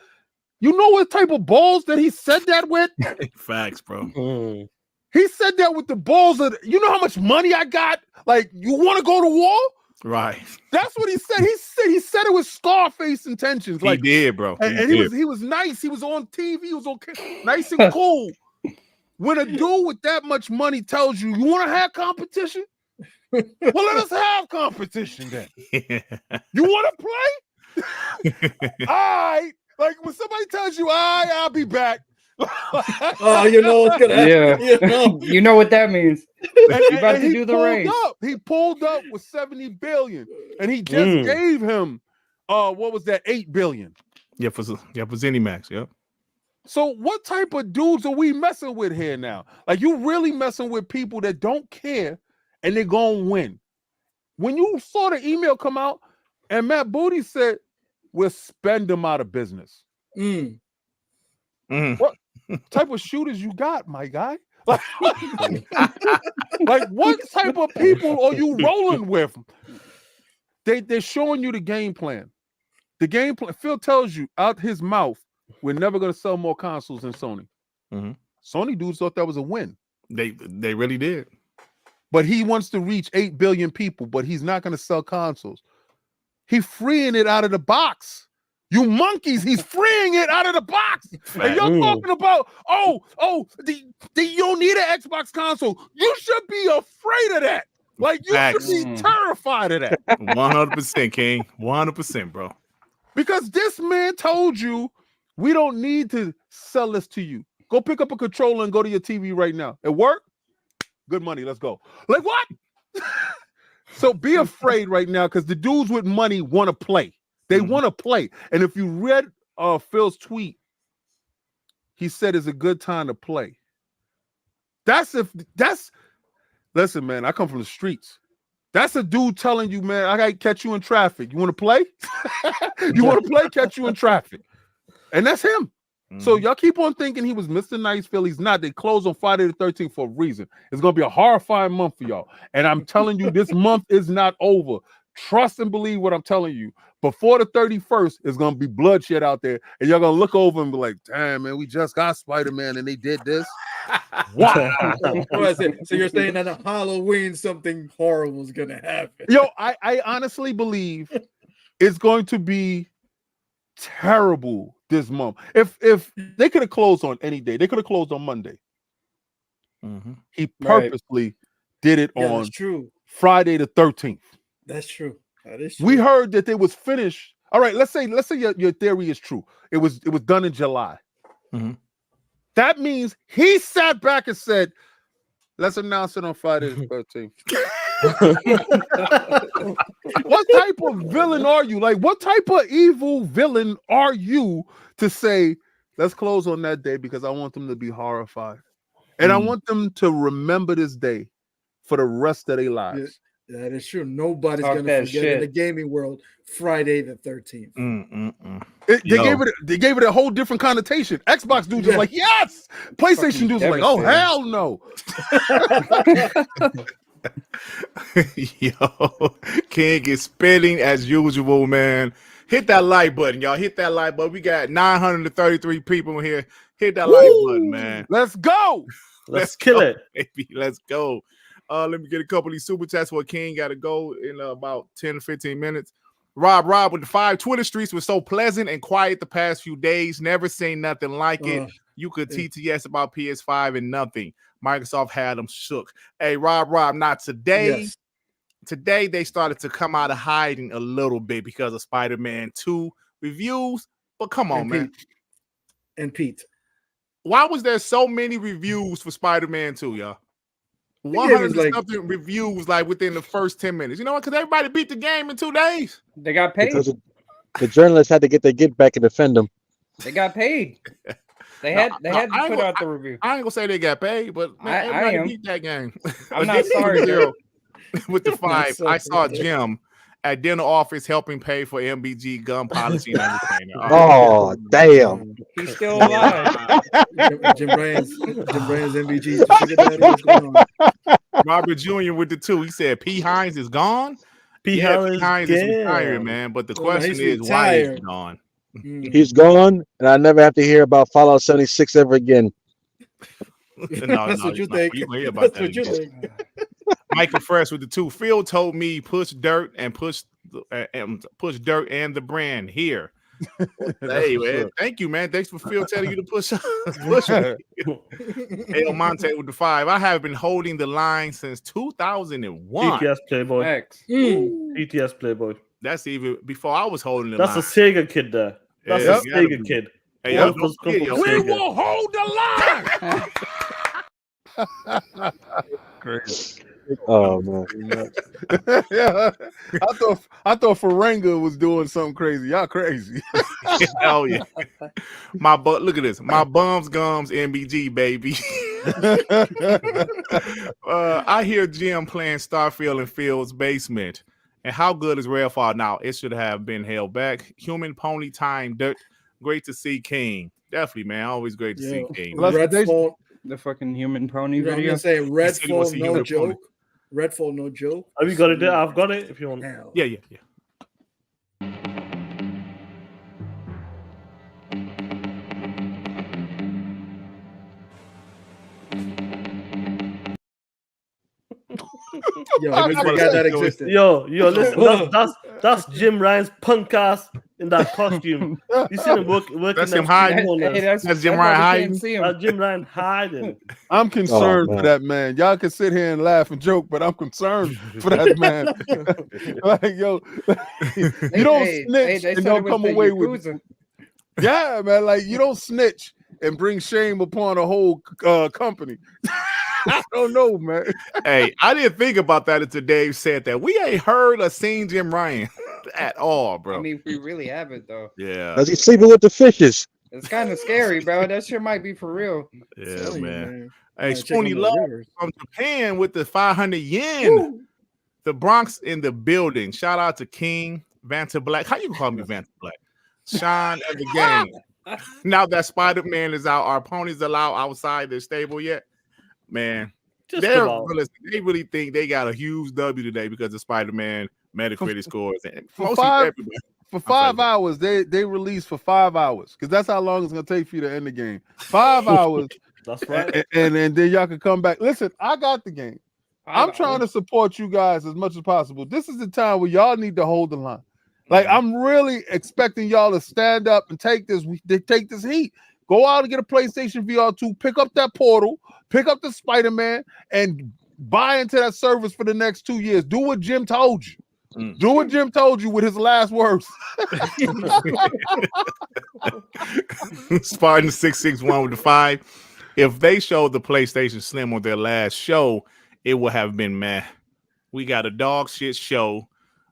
You know what type of balls that he said that with? Facts, bro. He said that with the balls of, you know how much money I got? Like, you want to go to war? Right. That's what he said. He said it with Scarface intentions. Like, he did, bro. He was nice. He was on TV. He was okay, nice and cool. When a dude with that much money tells you, you want to have competition? Well, let us have competition then. You want to play? All right. Like, when somebody tells you, I'll be back. Oh, you know what's gonna happen. Yeah. You know what that means. You're about to do the race. He pulled up with 70 billion, and he just gave him what was that, 8 billion? Yeah, for ZeniMax, yep. So what type of dudes are we messing with here now? Like, you really messing with people that don't care and they're gonna win. When you saw the email come out and Matt Booty said, we'll spend them out of business. What type of shooters you got, my guy? Like what type of people are you rolling with? They're showing you the game plan. The game plan. Phil tells you out his mouth, we're never going to sell more consoles than Sony. Sony dudes thought that was a win. They really did. But he wants to reach 8 billion people, but he's not going to sell consoles. He's freeing it out of the box. You monkeys, he's freeing it out of the box. And you're talking about, you don't need an Xbox console. You should be afraid of that. Like, you should be terrified of that. 100%, King. 100%, bro. Because this man told you, we don't need to sell this to you. Go pick up a controller and go to your TV right now. It worked? Good money, let's go. Like, what? So be afraid right now, because the dudes with money want to play. They want to play. And if you read Phil's tweet, he said it's a good time to play. Listen, man, I come from the streets. That's a dude telling you, man, I gotta catch you in traffic. You want to play? You want to play? Catch you in traffic. And that's him. So y'all keep on thinking he was Mr. Nice Phil. He's not. They closed on Friday the 13th for a reason. It's gonna be a horrifying month for y'all. And I'm telling you, this month is not over. Trust and believe what I'm telling you. Before the 31st, it's gonna be bloodshed out there, and y'all gonna look over and be like, "Damn, man, we just got Spider-Man, and they did this." Wow. So you're saying that on Halloween something horrible is gonna happen? Yo, I honestly believe it's going to be terrible this month. If they could have closed on any day, they could have closed on Monday. He purposely did it on Friday the 13th. That's true. That is true. We heard that they was finished. All right, let's say your theory is true. It was done in July. That means he sat back and said, "Let's announce it on Friday the 13th." What type of villain are you? Like, what type of evil villain are you to say, "Let's close on that day because I want them to be horrified, and I want them to remember this day for the rest of their lives." That is true. Nobody's gonna forget in the gaming world Friday the 13th. They gave it a whole different connotation. Xbox dudes are like, yes. PlayStation dudes are like, oh hell no. Yo, King is spitting as usual, man. Hit that like button, y'all. Hit that like button. We got 933 people in here. Hit that like button, man. Let's go. Let's kill it, baby. Let's go. Let me get a couple of these super chats where King got to go in about 10 to 15 minutes. Rob with the 5 Twitter streets was so pleasant and quiet the past few days. Never seen nothing like it. You could TTS about PS5 and nothing. Microsoft had them shook. Hey, Rob, not today. Yes. Today they started to come out of hiding a little bit because of Spider-Man 2 reviews. But come on, man. Pete. Why was there so many reviews for Spider-Man 2, y'all? 100 something reviews like within the first 10 minutes. You know what? Because everybody beat the game in 2 days. They got paid. Because the journalists had to get their get back and defend them. They got paid. They had to put out the review. I ain't gonna say they got paid, but man, everybody beat that game. I'm not sorry, girl. With the 5, I saw Jim at dinner office helping pay for MBG gun policy and everything. Oh, damn. He's still alive. Jim Brand's MBG. Robert Jr. with the 2. He said P. Hines is gone. P. Hines is retired, man. But the question is, why is he gone? He's gone, and I never have to hear about Fallout 76 ever again. That's what you think. That's what you think. Michael Fresh with the 2. Phil told me push Dirt and push Dirt and the brand here. Hey, man. Thank you, man. Thanks for Phil telling you to push. El Monte with the 5. I have been holding the line since 2001. ETS Playboy. ETS Playboy. That's even before I was holding the line. That's a Sega kid there. That's a Sega kid. Hey, we will hold the line. Crazy. Oh man. Yeah. I thought Ferenga was doing something crazy. Y'all crazy. Hell yeah. My butt, look at this. My bums gums MBG, baby. I hear Jim playing Starfield in Phil's basement. And how good is Redfall now? It should have been held back. Human Pony Time Dirt. Great to see King. Definitely, man. Always great to see King. Redfall, the fucking Human Pony video. I'm gonna say Redfall, no joke. Redfall, no joke. Have you got it there? I've got it if you want. Yeah. Yo, I forgot that existed. Yo, listen, that's Jim Ryan's punk ass in that costume. You see him working. That's him hiding. That's Jim Ryan hiding. That's Jim Ryan hiding. I'm concerned for that man. Y'all can sit here and laugh and joke, but I'm concerned for that man. Like, yo, you don't snitch and don't come away with it. Yeah, man. Like, you don't snitch and bring shame upon a whole company. I don't know, man. Hey, I didn't think about that until Dave said that. We ain't heard or seen Jim Ryan at all, bro. I mean, we really haven't, though. Yeah. Is he sleeping with the fishes? It's kind of scary, bro. That shit might be for real. Yeah, man. Hey, Spoony Love from Japan with the 500 yen. Woo. The Bronx in the building. Shout out to King, Vanta Black. How you call me Vanta Black? Sean of the game. Now that Spider-Man is out, our ponies allowed outside their stable yet? Man, they really think they got a huge W today because of Spider-Man Metacritic scores. And for 5 hours, they released for 5 hours because that's how long it's gonna take for you to end the game. 5 hours. That's right. And then y'all can come back. Listen, I got the game. I'm trying to support you guys as much as possible. This is the time where y'all need to hold the line. Like, I'm really expecting y'all to stand up and take this heat. Go out and get a PlayStation VR 2, pick up that Portal, pick up the Spider-Man, and buy into that service for the next 2 years. Do what Jim told you. Do what Jim told you with his last words. Spartan 661 with the 5. If they showed the PlayStation Slim on their last show, it would have been meh. We got a dog shit show.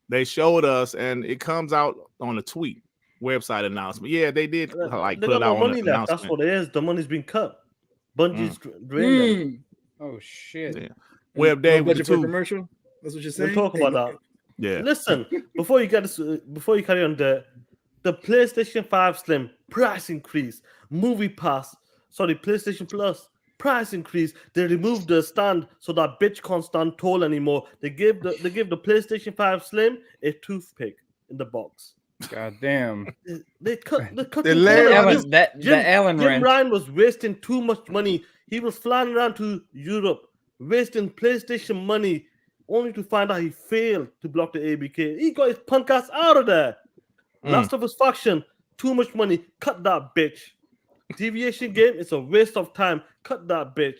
They showed us, and it comes out on a tweet website announcement. Yeah, they did put it out on the announcement. That's what it is. The money's been cut. Bungie's drained them. Oh shit. Yeah. Web Dave with the commercial. That's what you're saying. We'll talk about that. Yeah. Listen, before you carry on, the PlayStation 5 Slim price increase, PlayStation Plus price increase. They removed the stand so that bitch can't stand tall anymore. They give the PlayStation 5 Slim a toothpick in the box. God damn. They cut Allen Jim Ryan was wasting too much money. He was flying around to Europe, wasting PlayStation money, only to find out he failed to block the ABK. He got his punk ass out of there. Last of Us faction, too much money. Cut that bitch. Deviation game, it's a waste of time. Cut that bitch.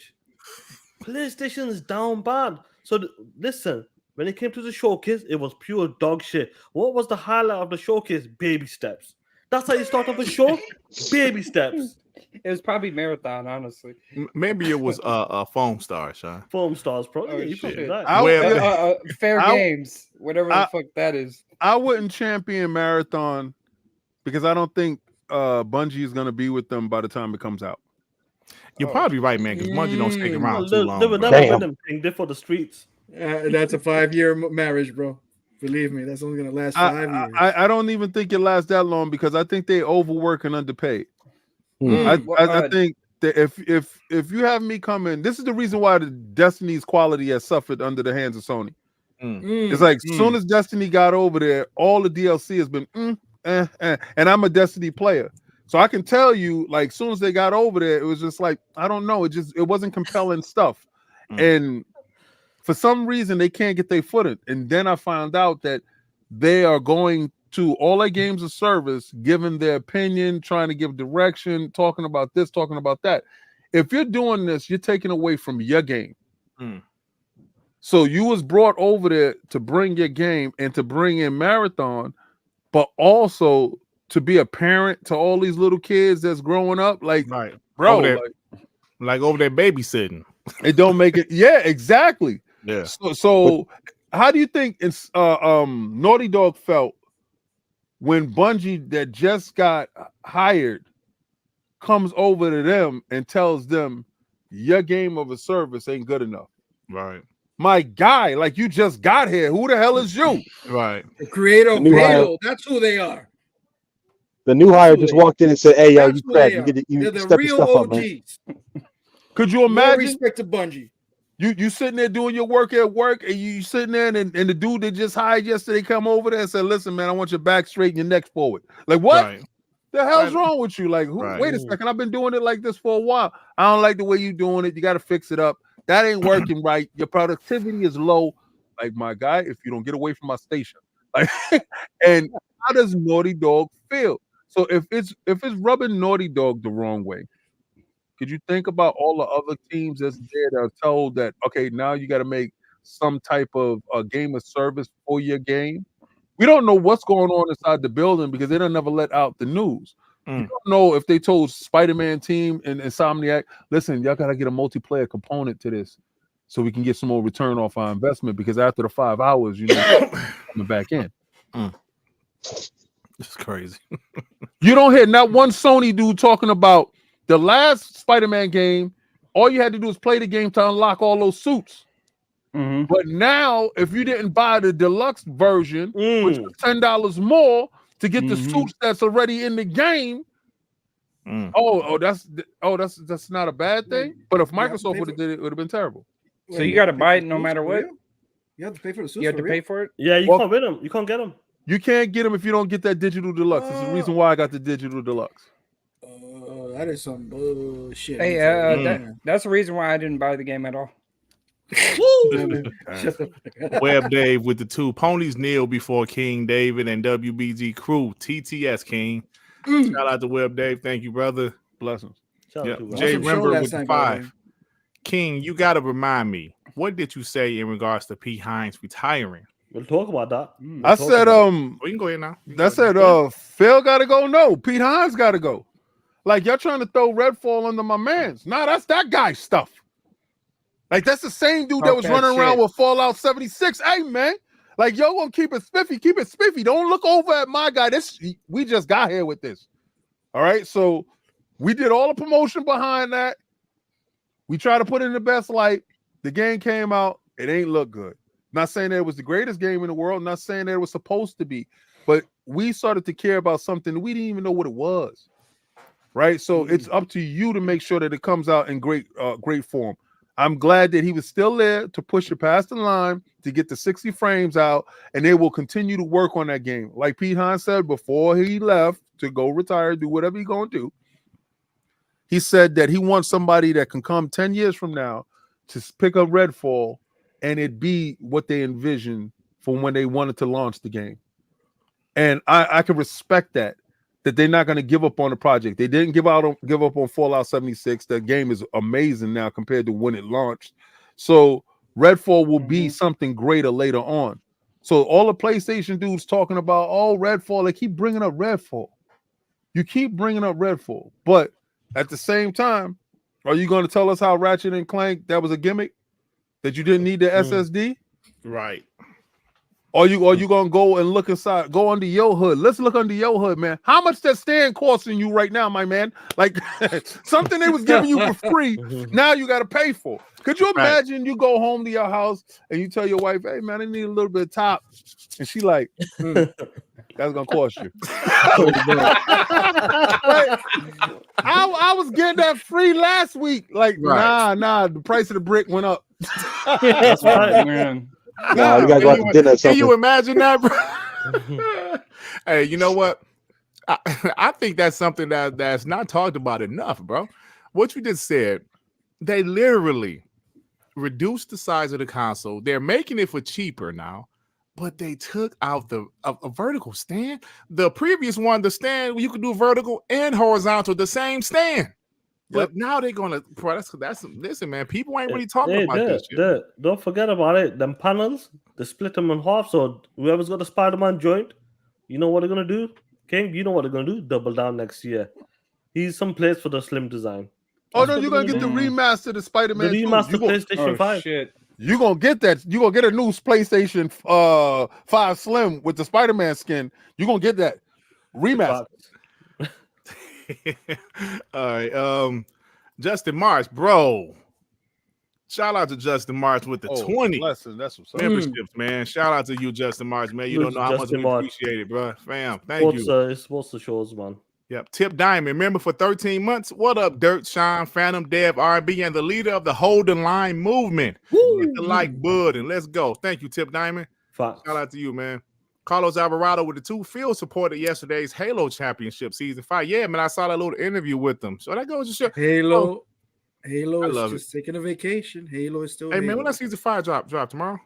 PlayStation is down bad. So listen, when it came to the showcase, it was pure dog shit. What was the highlight of the showcase? Baby steps. That's how you start off a show? Baby steps. It was probably Marathon, honestly. Maybe it was Foam Stars, Sean. Foam Stars, probably. You probably right. Fair Games, whatever the fuck that is. I wouldn't champion Marathon because I don't think Bungie is going to be with them by the time it comes out. You're probably right, man, because Bungie don't stick around too long. They were never with them. They're for the streets. That's a 5-year marriage, bro. Believe me, that's only going to last 5 years. I don't even think it lasts that long because I think they overwork and underpaid. I think that if you have me come in, this is the reason why the Destiny's quality has suffered under the hands of Sony. It's like as soon as Destiny got over there, all the DLC has been and I'm a Destiny player. So I can tell you, like, as soon as they got over there, it was just like, I don't know, it wasn't compelling stuff. And for some reason they can't get their foot in. And then I found out that they are going to all their games of service, giving their opinion, trying to give direction, talking about this, talking about that. If you're doing this, you're taking away from your game. So you was brought over there to bring your game and to bring in Marathon, but also to be a parent to all these little kids that's growing up. Like, right, bro, over there babysitting. It don't make it. Yeah, exactly. Yeah. So how do you think it's Naughty Dog felt when Bungie that just got hired comes over to them and tells them your game of a service ain't good enough? Right. My guy, like, you just got here. Who the hell is you? Right. The creator of Halo. That's who they are. The new hire just walked in and said, "Hey, yo, you crack. You They're step the your real stuff up, man." OGs. Could you imagine? No respect to Bungie. You sitting there doing your work at work, and you sitting there, and the dude that just hired yesterday come over there and said, "Listen, man, I want your back straight and your neck forward." Like, what? Right. The hell's wrong with you? Like, wait a second, I've been doing it like this for a while. I don't like the way you doing it. You got to fix it up. That ain't working right. Your productivity is low. Like, my guy, if you don't get away from my station. Like, and how does Naughty Dog feel? So if it's rubbing Naughty Dog the wrong way, could you think about all the other teams that's there that are told that, okay, now you got to make some type of a game of service for your game? We don't know what's going on inside the building because they don't never let out the news. You don't know if they told Spider-Man team and Insomniac, listen, y'all got to get a multiplayer component to this so we can get some more return off our investment, because after the 5 hours, you know, coming back in. It's crazy. You don't hear not one Sony dude talking about the last Spider-Man game. All you had to do is play the game to unlock all those suits. But now, if you didn't buy the deluxe version, which was $10 more to get the suits that's already in the game, that's not a bad thing. But if Microsoft would have did it, it would have been terrible. So you got to buy it no matter what. You have to pay for the suits. You have to pay for it. Yeah, you can't win them. You can't get them. You can't get them if you don't get that digital deluxe. That's the reason why I got the digital deluxe. That is some bullshit. Hey, that's the reason why I didn't buy the game at all. Web Dave with the 2 ponies kneel before King David and WBG crew. TTS King. Shout out to Web Dave. Thank you, brother. Blessings. Jay Rember with the 5. King, you got to remind me. What did you say in regards to P. Hines retiring? We'll talk about that. I said, we can go ahead now. I said, Phil got to go. No, Pete Hines got to go. Like, y'all trying to throw Redfall under my mans. Nah, that's that guy's stuff. Like, that's the same dude that was running around with Fallout 76. Hey, man. Like, y'all gonna keep it spiffy. Keep it spiffy. Don't look over at my guy. We just got here with this. All right. So we did all the promotion behind that. We try to put it in the best light. The game came out. It ain't look good. Not saying that it was the greatest game in the world. Not saying that it was supposed to be. But we started to care about something we didn't even know what it was. Right? So it's up to you to make sure that it comes out in great form. I'm glad that he was still there to push it past the line to get the 60 frames out, and they will continue to work on that game. Like Pete Hines said before he left to go retire, do whatever he's going to do. He said that he wants somebody that can come 10 years from now to pick up Redfall and it be what they envisioned from when they wanted to launch the game. And I can respect that they're not going to give up on the project. They didn't give up on Fallout 76. That game is amazing now compared to when it launched. So Redfall will be something greater later on. So all the PlayStation dudes talking about, Redfall, they keep bringing up Redfall. You keep bringing up Redfall. But at the same time, are you going to tell us how Ratchet and Clank, that was a gimmick? That you didn't need the SSD? Right. Or you gonna go and look inside, go under your hood. Let's look under your hood, man. How much that stand costing you right now, my man? Like something they was giving you for free, now you gotta pay for. Could you imagine you go home to your house and you tell your wife, hey man, I need a little bit of top, and she like, that's gonna cost you. I was getting that free last week. Like, nah, the price of the brick went up. That's right, man. No, you guys want to dinner. Can you imagine that, bro? Hey, you know what? I think that's something that's not talked about enough, bro. What you just said, they literally reduced the size of the console. They're making it for cheaper now, but they took out a vertical stand. The previous one, the stand, you could do vertical and horizontal, the same stand. But now they're gonna. Listen, man. People ain't really talking about this shit. Don't forget about it. Them panels, they split them in half. So whoever's got a Spider-Man joint, you know what they're gonna do, King. You know what they're gonna do? Double down next year. He's someplace for the slim design. Oh no, you're gonna get the remaster of the Spider-Man. The remaster PlayStation 5. Shit. You're gonna get that. You're gonna get a new PlayStation 5 Slim with the Spider-Man skin. You're gonna get that remaster. All right, Justin March, bro. Shout out to Justin March with the 20 blessing. That's what's up. memberships, man. Shout out to you, Justin March, man. You don't know how much we appreciate it, bro. Fam, thank you. It's supposed to show us, man. Yep, Tip Diamond, member for 13 months. What up, Dirt, Sean, Phantom, Dev, R&B, and the leader of the Hold the Line movement. Hit the like button. Let's go. Thank you, Tip Diamond. Facts. Shout out to you, man. Carlos Alvarado with the 2 field supported yesterday's Halo Championship Season 5. Yeah, man, I saw that little interview with them. So that goes to show. Halo is just taking a vacation. Halo is still. Hey, man, when that Season 5 drop tomorrow?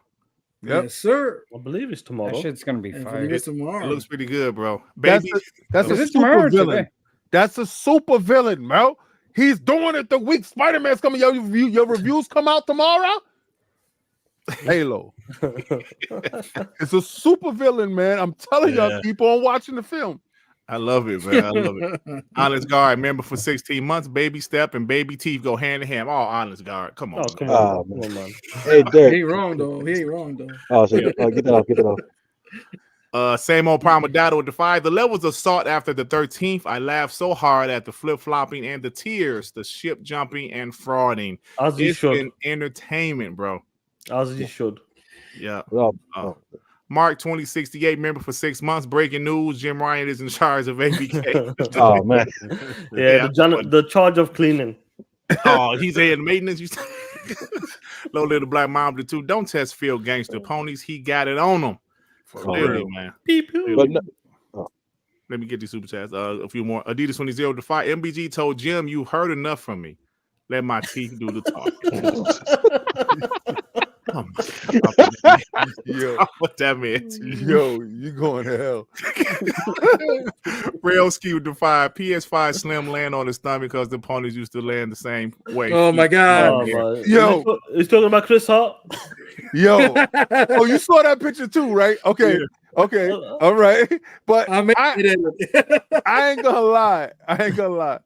Yep. Yes, sir. I believe it's tomorrow. That shit's gonna be fire. It's tomorrow. It looks pretty good, bro. Baby, that's a super villain. That's a super villain, bro. He's doing it the week Spider-Man's coming. Your reviews come out tomorrow. Halo. It's a super villain, man. I'm telling y'all, keep on watching the film. I love it, man. I love it. Honest Guard, member for 16 months. Baby Step and Baby Teeth go hand in hand. Oh, Honest Guard. Come on. Come on, man. Hey, Dirt. He ain't wrong, though. Oh, so, get that off. Same old problem with Dado with the 5. The levels of sought after the 13th. I laughed so hard at the flip-flopping and the tears, the ship jumping and frauding. As you it's should. been entertainment, bro. As you should. Yeah. Oh, Mark 2068 member for 6 months. Breaking news: Jim Ryan is in charge of ABK. oh man. Yeah, the charge of cleaning. Oh, he's head maintenance. You Low Little Black Mom the two. Don't test Field Gangster Ponies. He got it on him. Clearly, man. But no, Let me get these super chats. A few more. Adidas 20 to 5. MBG told Jim, "You heard enough from me. Let my teeth do the talking." Oh my God. Yo, What that meant. yo, you going to hell? Rail Ski Defy. PS5 Slim land on his stomach because the ponies used to land the same way. Oh my God. Yo, he's talking about Chris Hart. Yo, oh, you saw that picture too, right? Okay, yeah. Okay, all right. But I ain't gonna lie.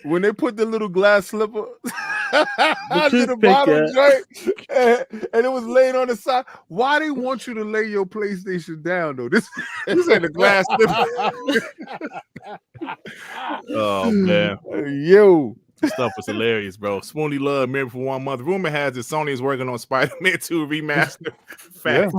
When they put the little glass slipper to the bottom, right? And it was laying on the side. Why they want you to lay your PlayStation down though? This ain't the glass slipper. Oh man, yo. This stuff was hilarious, bro. Spoony Love, member for 1 month. Rumor has it Sony is working on Spider-Man 2 remaster. Fact.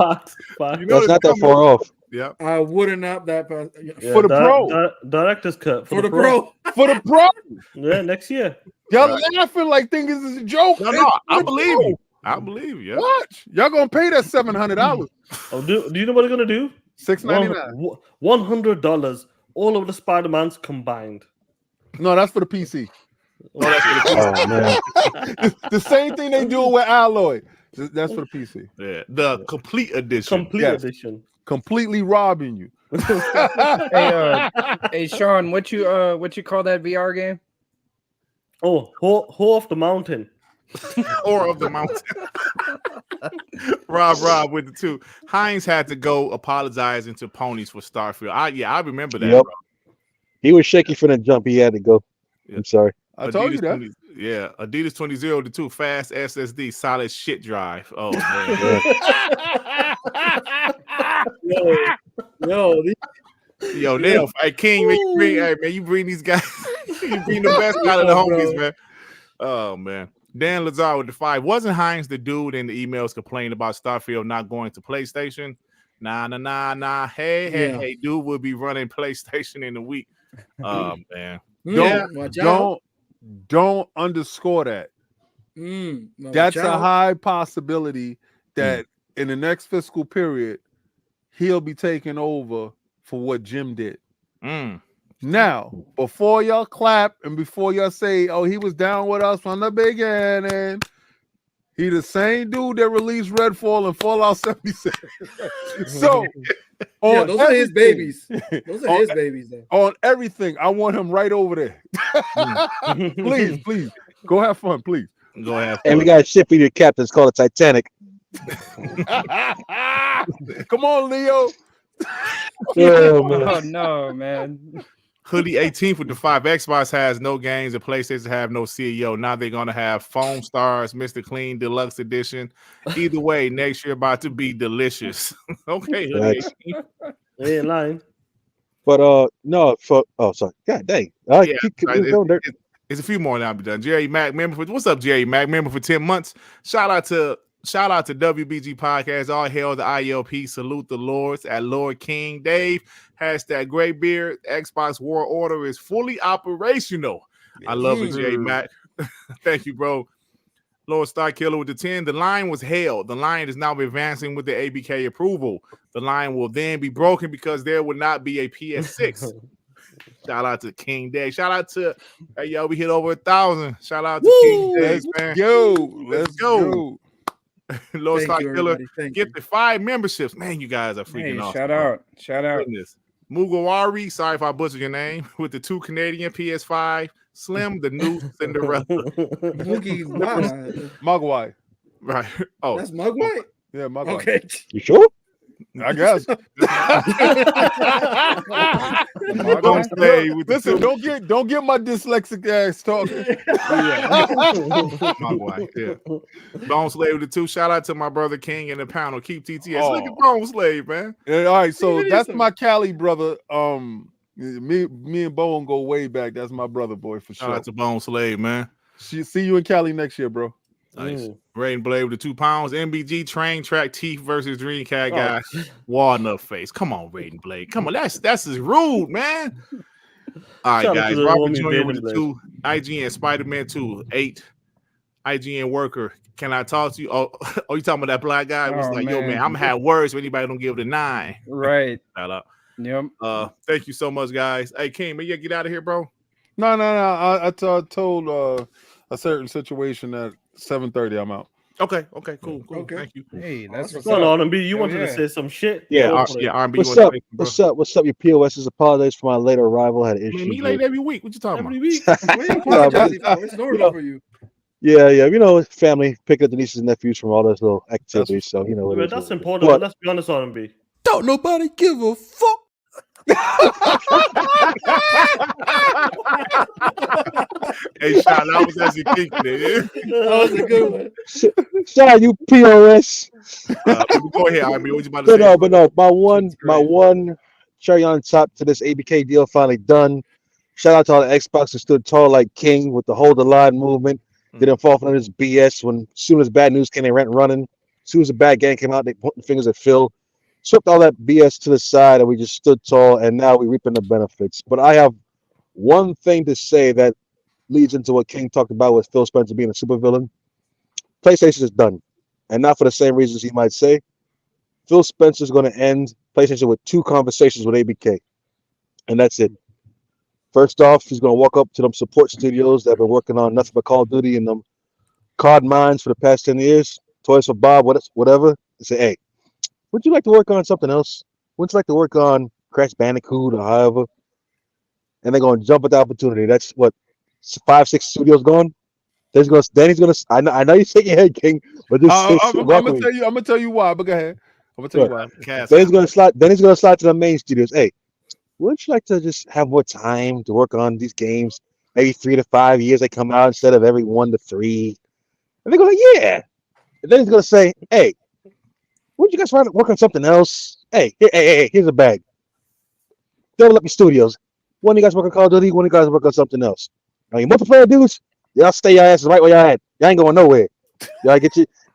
You know that's not that far off. Yeah. I wouldn't up that for the pro. Director's cut for the pro. For the pro. Yeah, next year. Y'all laughing like things is a joke. No, I believe you. I believe you. Watch. Y'all gonna pay that $700. Oh, do you know what they're gonna do? $699. $100. All of the Spider-Mans combined. No, that's for the PC. Oh, man. The same thing they do with Alloy. That's for the PC. Yeah, the complete edition. Edition. Completely robbing you. Hey, Sean, what you call that VR game? Oh, Whore of the Mountain. Or of the Mountain. Rob with the two. Hines had to go apologizing to ponies for Starfield. I remember that. Yep. Bro. He was shaky for the jump. He had to go. I'm sorry. I told you that. Adidas 20 to 2 fast SSD solid shit drive. Oh man. Yo, Dale, hey King, you bring these guys, you bring the best out of the homies, man. Oh man. Dan Lazar with the 5. Wasn't Hines the dude in the emails complaining about Starfield not going to PlayStation? Nah. Hey, dude will be running PlayStation in a week. Oh man. Don't underscore that. That's a high possibility that in the next fiscal period, he'll be taking over for what Jim did. Now, before y'all clap and before y'all say, oh, he was down with us from the beginning, he the same dude that released Redfall and Fallout 76. So, those are his babies. Those are his babies. Though. On everything, I want him right over there. Please, go have fun, please. Go have fun. And we got a ship for your captain. It's called a Titanic. Come on, Leo. Oh no, man. Hoodie 18th with the 5. Xbox has no games and PlayStation have no CEO. Now they're gonna have Foam Stars, Mr. Clean Deluxe Edition. Either way, next year about to be delicious. Okay, Hoodie 18th. They ain't lying. But no, sorry. God dang. It's a few more now. Be done. Jerry Mack, member for what's up, Jerry Mack, member for 10 months. Shout out to WBG Podcast. All hail the ILP. Salute the Lords at Lord King Dave. Hashtag Great Beard. Xbox War Order is fully operational. I love it, Jerry Mack. Thank you, bro. Lord Star Killer with the 10. The line was held. The line is now advancing with the ABK approval. The line will then be broken because there will not be a PS6. Shout out to King Day. Shout out to we hit over 1,000. Shout out to King Day, man. Let's go. Lord Star Killer, get the 5 memberships. Man, you guys are freaking awesome. Shout out. Goodness. Mugawari, sorry if I butchered your name, with the 2 Canadian PS5. Slim, the new Cinderella. Mugwai. Right. Oh, that's Mugwai? Yeah, Mugwai. Okay. You sure? I guess. Listen, don't get my dyslexic ass talking. Bone Slave with the 2. Shout out to my brother King and the panel. Keep TTS. Look at Bone Slave, man. Yeah, all right, so that's my Cali brother. Me and Bone go way back. That's my brother boy for sure. Shout out to Bone Slave, man. See you in Cali next year, bro. Nice. Rain Blade with the 2 pounds. MBG train track teeth versus Dreamcat guy. Walnut face. Come on, Raiden Blade. Come on, that's just rude, man. All right, guys. Robert Jr. with the 2. IGN Spider-Man 2 8. IGN worker. Can I talk to you? Oh, you talking about that black guy? It was like, yo, man, I'm gonna have words if anybody don't give it a 9. Right. Shout out. Yep. Thank you so much, guys. Hey, King, maybe you get out of here, bro. No. I told a certain situation at 7:30. I'm out. Okay, cool. Okay. Thank you. Hey, that's what's going on, B. You wanted to say some shit? Yeah, R&B. What's up? Your POSs? Apologize for my late arrival. Had an issue. Me late every week. What you talking Every about? week. It's normal for you. Yeah. You know, family picking up the nieces and nephews from all those little activities. So you know, that's important. But let's be honest, R&B. Don't nobody give a fuck. Hey, Sean, that was actually kicking it. That was a good one. Shout out you POS. Go ahead, R&B. What you about to say? But no. My one cherry on top to this ABK deal finally done. Shout out to all the Xbox who stood tall like King with the hold the line movement. Didn't fall for this BS. When as soon as bad news came, they went running. As soon as a bad game came out, they pointed fingers at Phil. Swept all that BS to the side, and we just stood tall, and now we're reaping the benefits. But I have one thing to say that leads into what King talked about with Phil Spencer being a supervillain. PlayStation is done, and not for the same reasons he might say. Phil Spencer is going to end PlayStation with 2 conversations with ABK, and that's it. First off, he's going to walk up to them support studios that have been working on nothing but Call of Duty and them COD mines for the past 10 years, Toys for Bob, whatever, and say, hey, would you like to work on something else? Wouldn't you like to work on Crash Bandicoot or however? And they're going to jump at the opportunity. That's what 5-6 studios gone. Then he's gonna. I know you're shaking your head, King, but this. I'm gonna tell you why. But go ahead. I'm gonna tell you why. Then he's gonna slide. Then he's gonna slide to the main studios. Hey, wouldn't you like to just have more time to work on these games? Maybe 3 to 5 years they come out instead of every 1 to 3. And they're going, yeah. And then he's gonna say, hey, wouldn't you guys try to work on something else? Hey, here's a bag. Double up your studios. One of you guys work on Call of Duty, one of you guys work on something else. Now, you multiplayer dudes, y'all stay your asses right where y'all at. Y'all ain't going nowhere. Y'all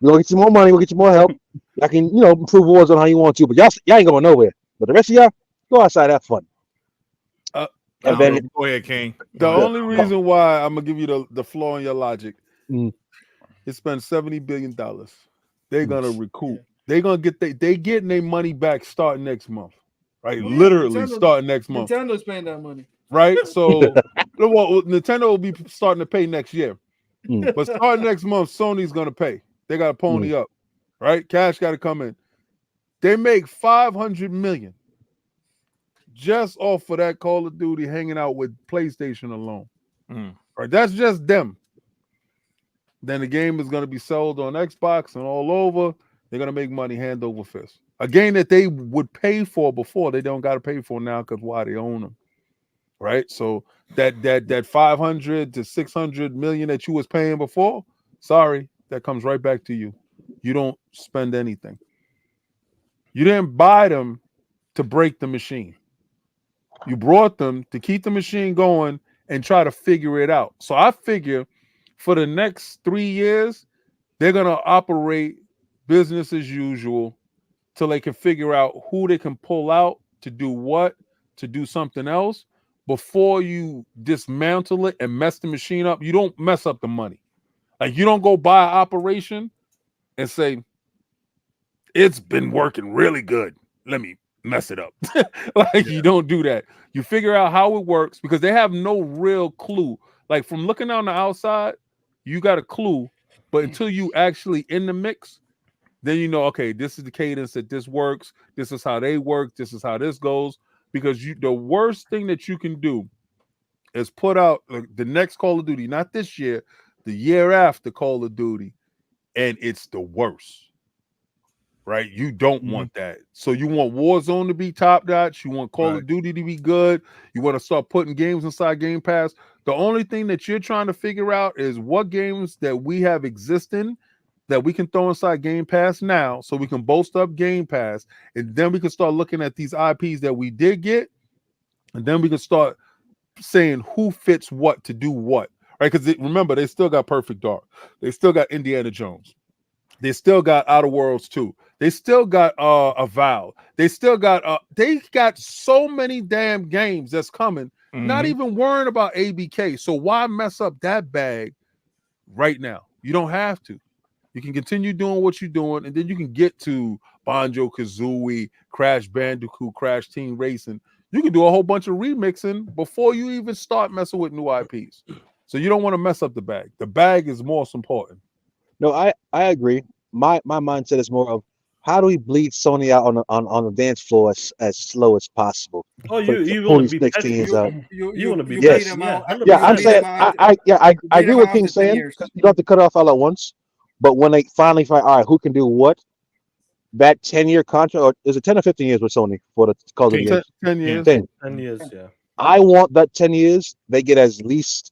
we're gonna get you more money, we'll get you more help. Y'all can, improve wars on how you want to, but y'all ain't going nowhere. But the rest of y'all, go outside, have fun. And then go ahead, King. The only reason why I'm gonna give you the flaw in your logic, it spent $70 billion. They're gonna recoup. They're gonna get they getting their money back starting next month, right? Yeah, Literally starting next month. Nintendo's paying that money, right? So, well, Nintendo will be starting to pay next year, but starting next month, Sony's gonna pay. They got to pony up, right? Cash got to come in. They make $500 million just off of that Call of Duty hanging out with PlayStation alone. Right? That's just them. Then the game is going to be sold on Xbox and all over. They're going to make money hand over fist. A game that they would pay for before, they don't got to pay for now because why they own them. Right? So that 500 to 600 million that you was paying before, sorry, that comes right back to you. You don't spend anything. You didn't buy them to break the machine. You brought them to keep the machine going and try to figure it out. So I figure for the next 3 years, they're going to operate business as usual till they can figure out who they can pull out to do what, to do something else. Before you dismantle it and mess the machine up, you don't mess up the money. Like, you don't go buy an operation and say, it's been working really good. Let me mess it up. You don't do that. You figure out how it works because they have no real clue. Like, from looking on the outside, you got a clue, but until you actually in the mix, then you know, okay, this is the cadence that this works. This is how they work. This is how this goes. Because the worst thing that you can do is put out the next Call of Duty, not this year, the year after Call of Duty, and it's the worst. Right? You don't want that. So you want Warzone to be top notch. You want Call of Duty to be good. You want to start putting games inside Game Pass. The only thing that you're trying to figure out is what games that we have existing that we can throw inside Game Pass now so we can bolster up Game Pass. And then we can start looking at these IPs that we did get. And then we can start saying who fits what to do what. right? Because remember, they still got Perfect Dark. They still got Indiana Jones. They still got Outer Worlds 2. They still got Avowed. They still got they got so many damn games that's coming. Not even worrying about ABK. So why mess up that bag right now? You don't have to. You can continue doing what you're doing, and then you can get to Banjo-Kazooie, Crash Bandicoot, Crash Team Racing. You can do a whole bunch of remixing before you even start messing with new IPs. So you don't want to mess up the bag. The bag is most important. No, I agree. My mindset is more of how do we bleed Sony out on the dance floor as slow as possible? Oh, you want to be 16 years out. You want to be yes. Yeah, I'm saying I agree with King saying you don't have to cut it off all at once. But when they finally find, all right, who can do what? That 10-year contract, or is it 10 or 15 years with Sony for the Call of Duty? 10 years. 10 years, yeah. I want that 10 years. They get as least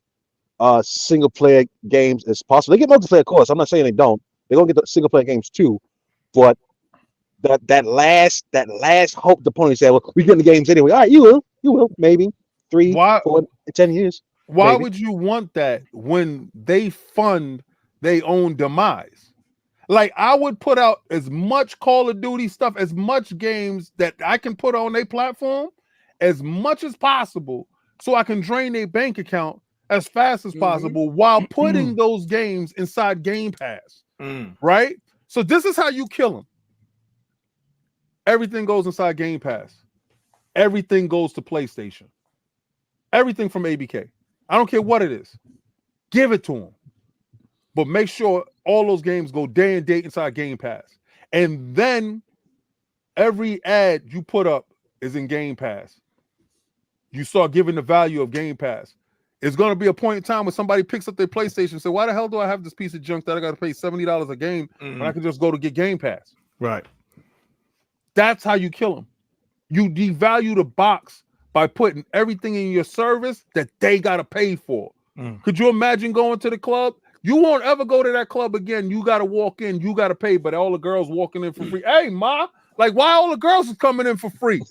single player games as possible. They get multiplayer, of course. I'm not saying they don't. They're gonna get the single player games too. But that last hope the pony said, well, we get the games anyway. All right, you will, maybe 3, 4, 10 years. Why maybe. would you want that when they fund their own demise? Like, I would put out as much Call of Duty stuff, as much games that I can put on their platform as much as possible so I can drain their bank account as fast as possible while putting those games inside Game Pass, right? So this is how you kill them. Everything goes inside Game Pass. Everything goes to PlayStation. Everything from ABK. I don't care what it is. Give it to them. But make sure all those games go day and date inside Game Pass. And then every ad you put up is in Game Pass. You start giving the value of Game Pass. It's going to be a point in time when somebody picks up their PlayStation and say, why the hell do I have this piece of junk that I got to pay $70 a game when I can just go to get Game Pass? Right. That's how you kill them. You devalue the box by putting everything in your service that they got to pay for. Could you imagine going to the club? You won't ever go to that club again. You got to walk in. You got to pay, but all the girls walking in for free. Hey, ma, like, why all the girls is coming in for free?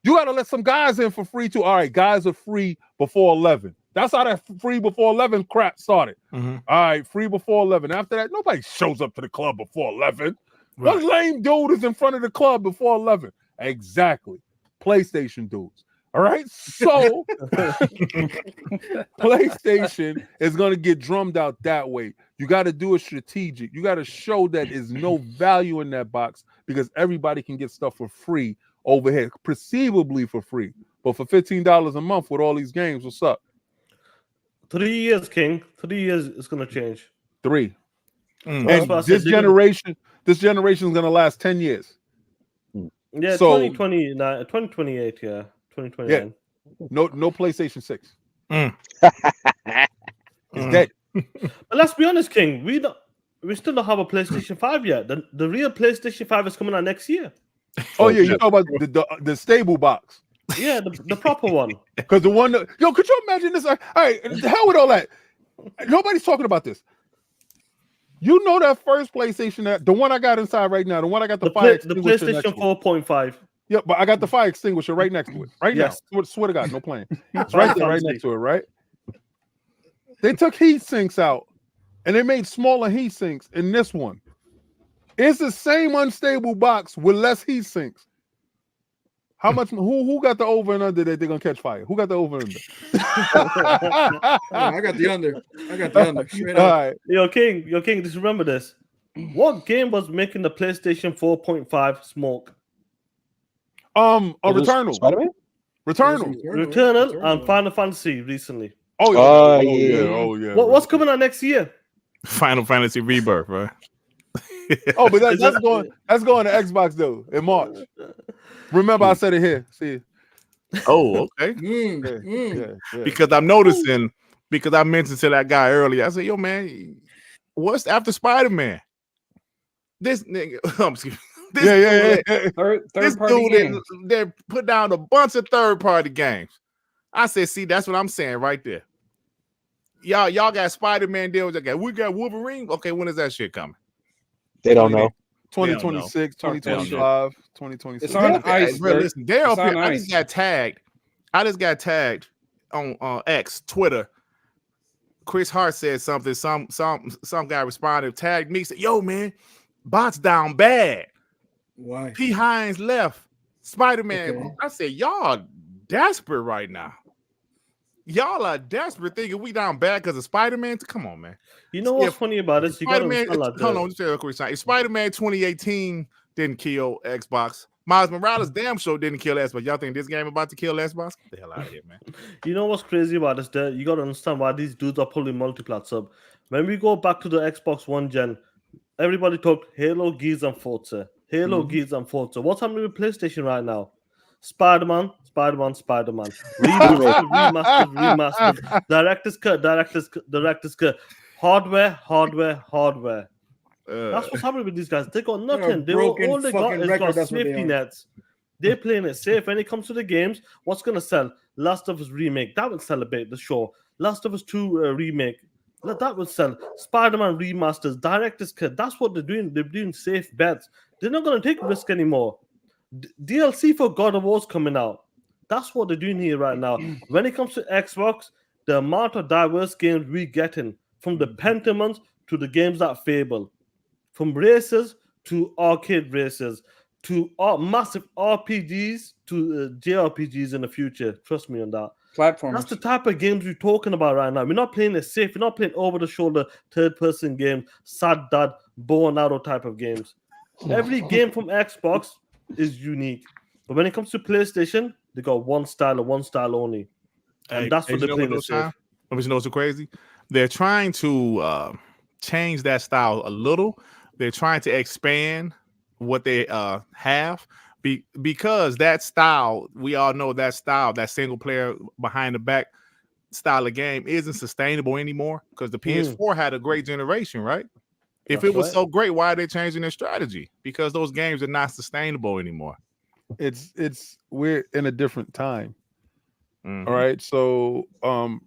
You got to let some guys in for free, too. All right, guys are free before 11. That's how that free before 11 crap started. All right, free before 11. After that, nobody shows up to the club before 11. Right. What lame dude is in front of the club before 11? Exactly. PlayStation dudes. All right, so PlayStation is going to get drummed out that way. You got to do it strategic. You got to show that there's no value in that box because everybody can get stuff for free over here, perceivably for free. But for $15 a month with all these games, what's up? 3 years, King. 3 years is going to change. 3. And this generation is going to last 10 years. Yeah, so, 2028, yeah. 2029. Yeah. No PlayStation 6. It's dead. But let's be honest, King. We still don't have a PlayStation 5 yet. The real PlayStation 5 is coming out next year. Oh yeah, you talk about the stable box. Yeah, the proper one. Because the one that, could you imagine this? All right, the hell with all that. Nobody's talking about this. You know that first PlayStation, the one I got inside right now, the one I got the fire extinguisher. The PlayStation 4.5. Yeah, but I got the fire extinguisher right next to it. Right now. Swear to God, no playing. It's right there, right next to it, right? They took heat sinks out and they made smaller heat sinks in this one. It's the same unstable box with less heat sinks. How much? Who got the over and under that they're gonna catch fire? Who got the over and under? I got the under. Straight up. Right. Yo, King, just remember this. What game was making the PlayStation 4.5 smoke? Returnal. Spider-Man? Returnal and Final Fantasy recently. Oh yeah. What's coming out next year? Final Fantasy Rebirth, right? Oh, but that's going to Xbox though in March. Remember, I said it here. See. Oh, okay. Yeah. Because I'm noticing, because I mentioned to that guy earlier, I said, "Yo, man, what's after Spider-Man?" This nigga, this dude, they put down a bunch of third-party games. I said, "See, that's what I'm saying right there. Y'all got Spider-Man deals. Okay, we got Wolverine. Okay, when is that shit coming? They don't know. 2026, 2025, 2026. It's on ice. Listen, they're up here. I just got tagged on X, Twitter. Chris Hart said something. Some guy responded, tagged me, said, "Yo, man, bots down bad." Why? P. Hines left. Spider-Man. Okay. I said, y'all desperate right now. Y'all are desperate thinking we down bad because of Spider-Man. Come on, man. You know what's funny about this? You got Spider-Man. Hold on, just say a quick sign. If Spider-Man 2018 didn't kill Xbox, Miles Morales damn sure didn't kill Xbox. Y'all think this game about to kill Xbox? Get the hell out of here, man. You know what's crazy about this? You got to understand why these dudes are pulling multi-plat sub. When we go back to the Xbox One gen, everybody talked Halo, Gears, and Forza. Halo, Gears, and Forza. What's happening with PlayStation right now? Spider-Man. Remastered. Director's cut. Hardware. That's what's happening with these guys. They got nothing. All they got is safety nets. They're playing it safe. When it comes to the games, what's going to sell? Last of Us Remake. That will celebrate the show. Last of Us 2 Remake. That will sell. Spider-Man remasters, director's cut. That's what they're doing. They're doing safe bets. They're not going to take risk anymore. DLC for God of War's coming out. That's what they're doing here right now. When it comes to Xbox, the amount of diverse games we're getting, from the Pentamons to the games like Fable, from races to arcade races, to massive RPGs to JRPGs in the future. Trust me on that. Platforms. That's the type of games we're talking about right now. We're not playing it safe. We're not playing over-the-shoulder third-person games, sad dad, bow and arrow type of games. Every game from Xbox is unique. But when it comes to PlayStation, they got one style and one style only. And that's what they're playing it safe. You know what's so crazy? They're trying to change that style a little. They're trying to expand what they have. Because that style, we all know that style, that single player behind the back style of game isn't sustainable anymore because the PS4 had a great generation, right? If it was so great, why are they changing their strategy? Because those games are not sustainable anymore. We're in a different time. All right. So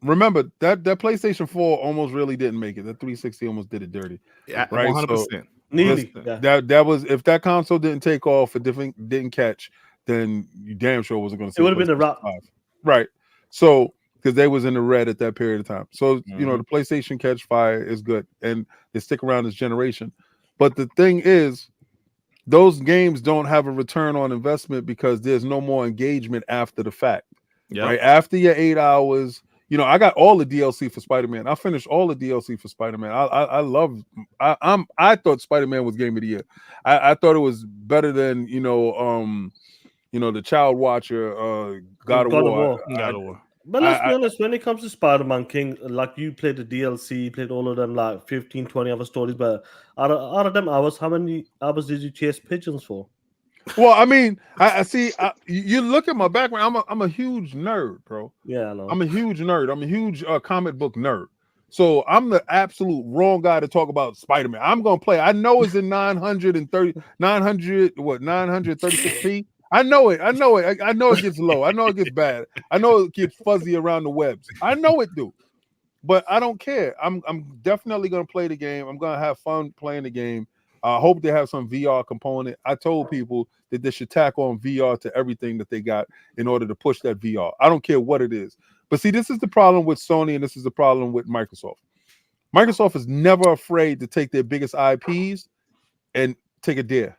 remember that PlayStation 4 almost really didn't make it. The 360 almost did it dirty. Yeah, right. 100%. So, Nearly. That was, if that console didn't take off, it didn't catch, then you damn sure wasn't going to see it. Would have been a wrap. Right. So because they was in the red at that period of time. So you know the PlayStation catch fire is good and they stick around this generation. But the thing is, those games don't have a return on investment because there's no more engagement after the fact. Right after your 8 hours. You know, I got all the DLC for Spider-Man. I finished all the DLC for Spider-Man. I thought Spider-Man was game of the year. I thought it was better than the Child Watcher, God of War. But let's be honest, when it comes to Spider-Man King, like you played the DLC, you played all of them like 15, 20 other stories, but out of them hours, how many hours did you chase pigeons for? Well, I mean, I see. You look at my background. I'm a huge nerd, bro. Yeah, I know. I'm a huge nerd. I'm a huge comic book nerd. So I'm the absolute wrong guy to talk about Spider-Man. I'm gonna play. I know it's in 936p. I know it. I know it gets low. I know it gets bad. I know it gets fuzzy around the webs. I know it do. But I don't care. I'm definitely gonna play the game. I'm gonna have fun playing the game. I hope they have some VR component. I told people that they should tack on VR to everything that they got in order to push that VR. I don't care what it is. But see, this is the problem with Sony and this is the problem with Microsoft. Microsoft is never afraid to take their biggest IPs and take a dare.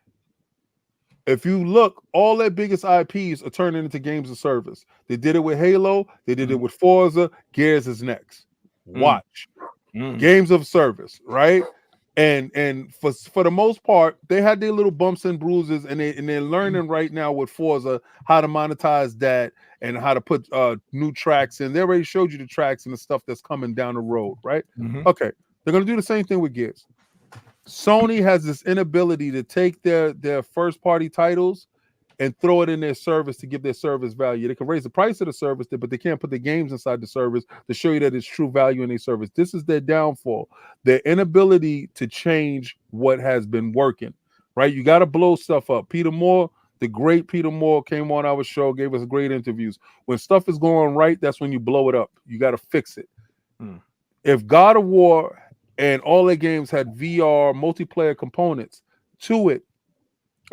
If you look, all their biggest IPs are turning into games of service. They did it with Halo. They did it with Forza. Gears is next. Watch. Games of service, right? And for the most part, they had their little bumps and bruises, and they're learning right now with Forza how to monetize that and how to put new tracks in. They already showed you the tracks and the stuff that's coming down the road, right? Okay, they're gonna do the same thing with Gears. Sony has this inability to take their first party titles and throw it in their service to give their service value. They can raise the price of the service, but they can't put the games inside the service to show you that it's true value in their service. This is their downfall. Their inability to change what has been working, right? You got to blow stuff up. Peter Moore, the great Peter Moore, came on our show, gave us great interviews. When stuff is going right, that's when you blow it up. You got to fix it. If God of War and all their games had VR multiplayer components to it,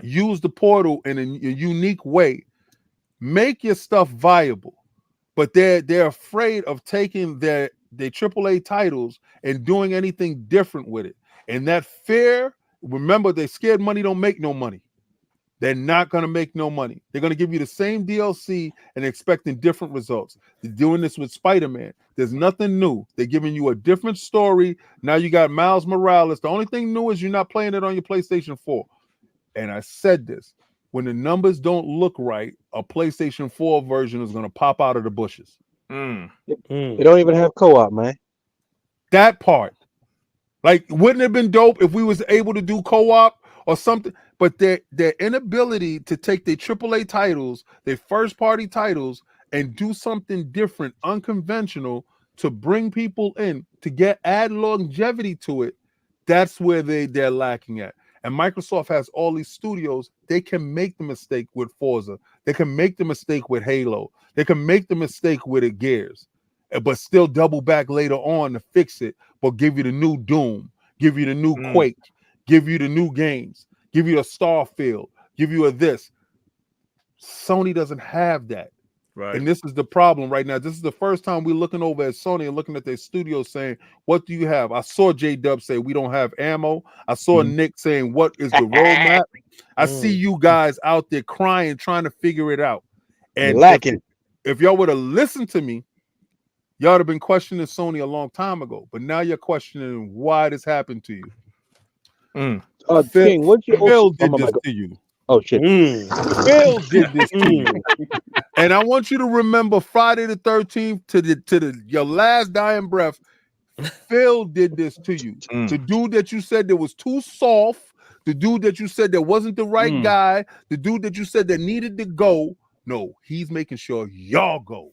use the portal in a unique way, make your stuff viable, but they're afraid of taking their their AAA titles and doing anything different with it. And that fear, remember, they scared money don't make no money. They're not going to make no money. They're going to give you the same DLC and expecting different results. They're doing this with Spider-Man. There's nothing new. They're giving you a different story. Now you got Miles Morales. The only thing new is you're not playing it on your PlayStation 4. And I said this, when the numbers don't look right, a PlayStation 4 version is going to pop out of the bushes. They don't even have co-op, man. That part. Like, wouldn't it have been dope if we was able to do co-op or something? But their inability to take their AAA titles, their first-party titles, and do something different, unconventional, to bring people in, to add longevity to it, that's where they're lacking at. And Microsoft has all these studios. They can make the mistake with Forza. They can make the mistake with Halo. They can make the mistake with it Gears, but still double back later on to fix it, but give you the new Doom, give you the new Quake, give you the new games, give you a Starfield, give you a this. Sony doesn't have that. Right. And this is the problem right now. This is the first time we're looking over at Sony and looking at their studio saying, what do you have? I saw J-Dub say, we don't have ammo. I saw Nick saying, what is the roadmap? I see you guys out there crying, trying to figure it out. And lacking. If y'all would have listened to me, y'all would have been questioning Sony a long time ago. But now you're questioning why this happened to you. King, Phil did this to you. Oh shit. Phil did this to you. And I want you to remember Friday the 13th to your last dying breath. Phil did this to you. The dude that you said that was too soft, the dude that you said that wasn't the right guy, the dude that you said that needed to go. No, he's making sure y'all go.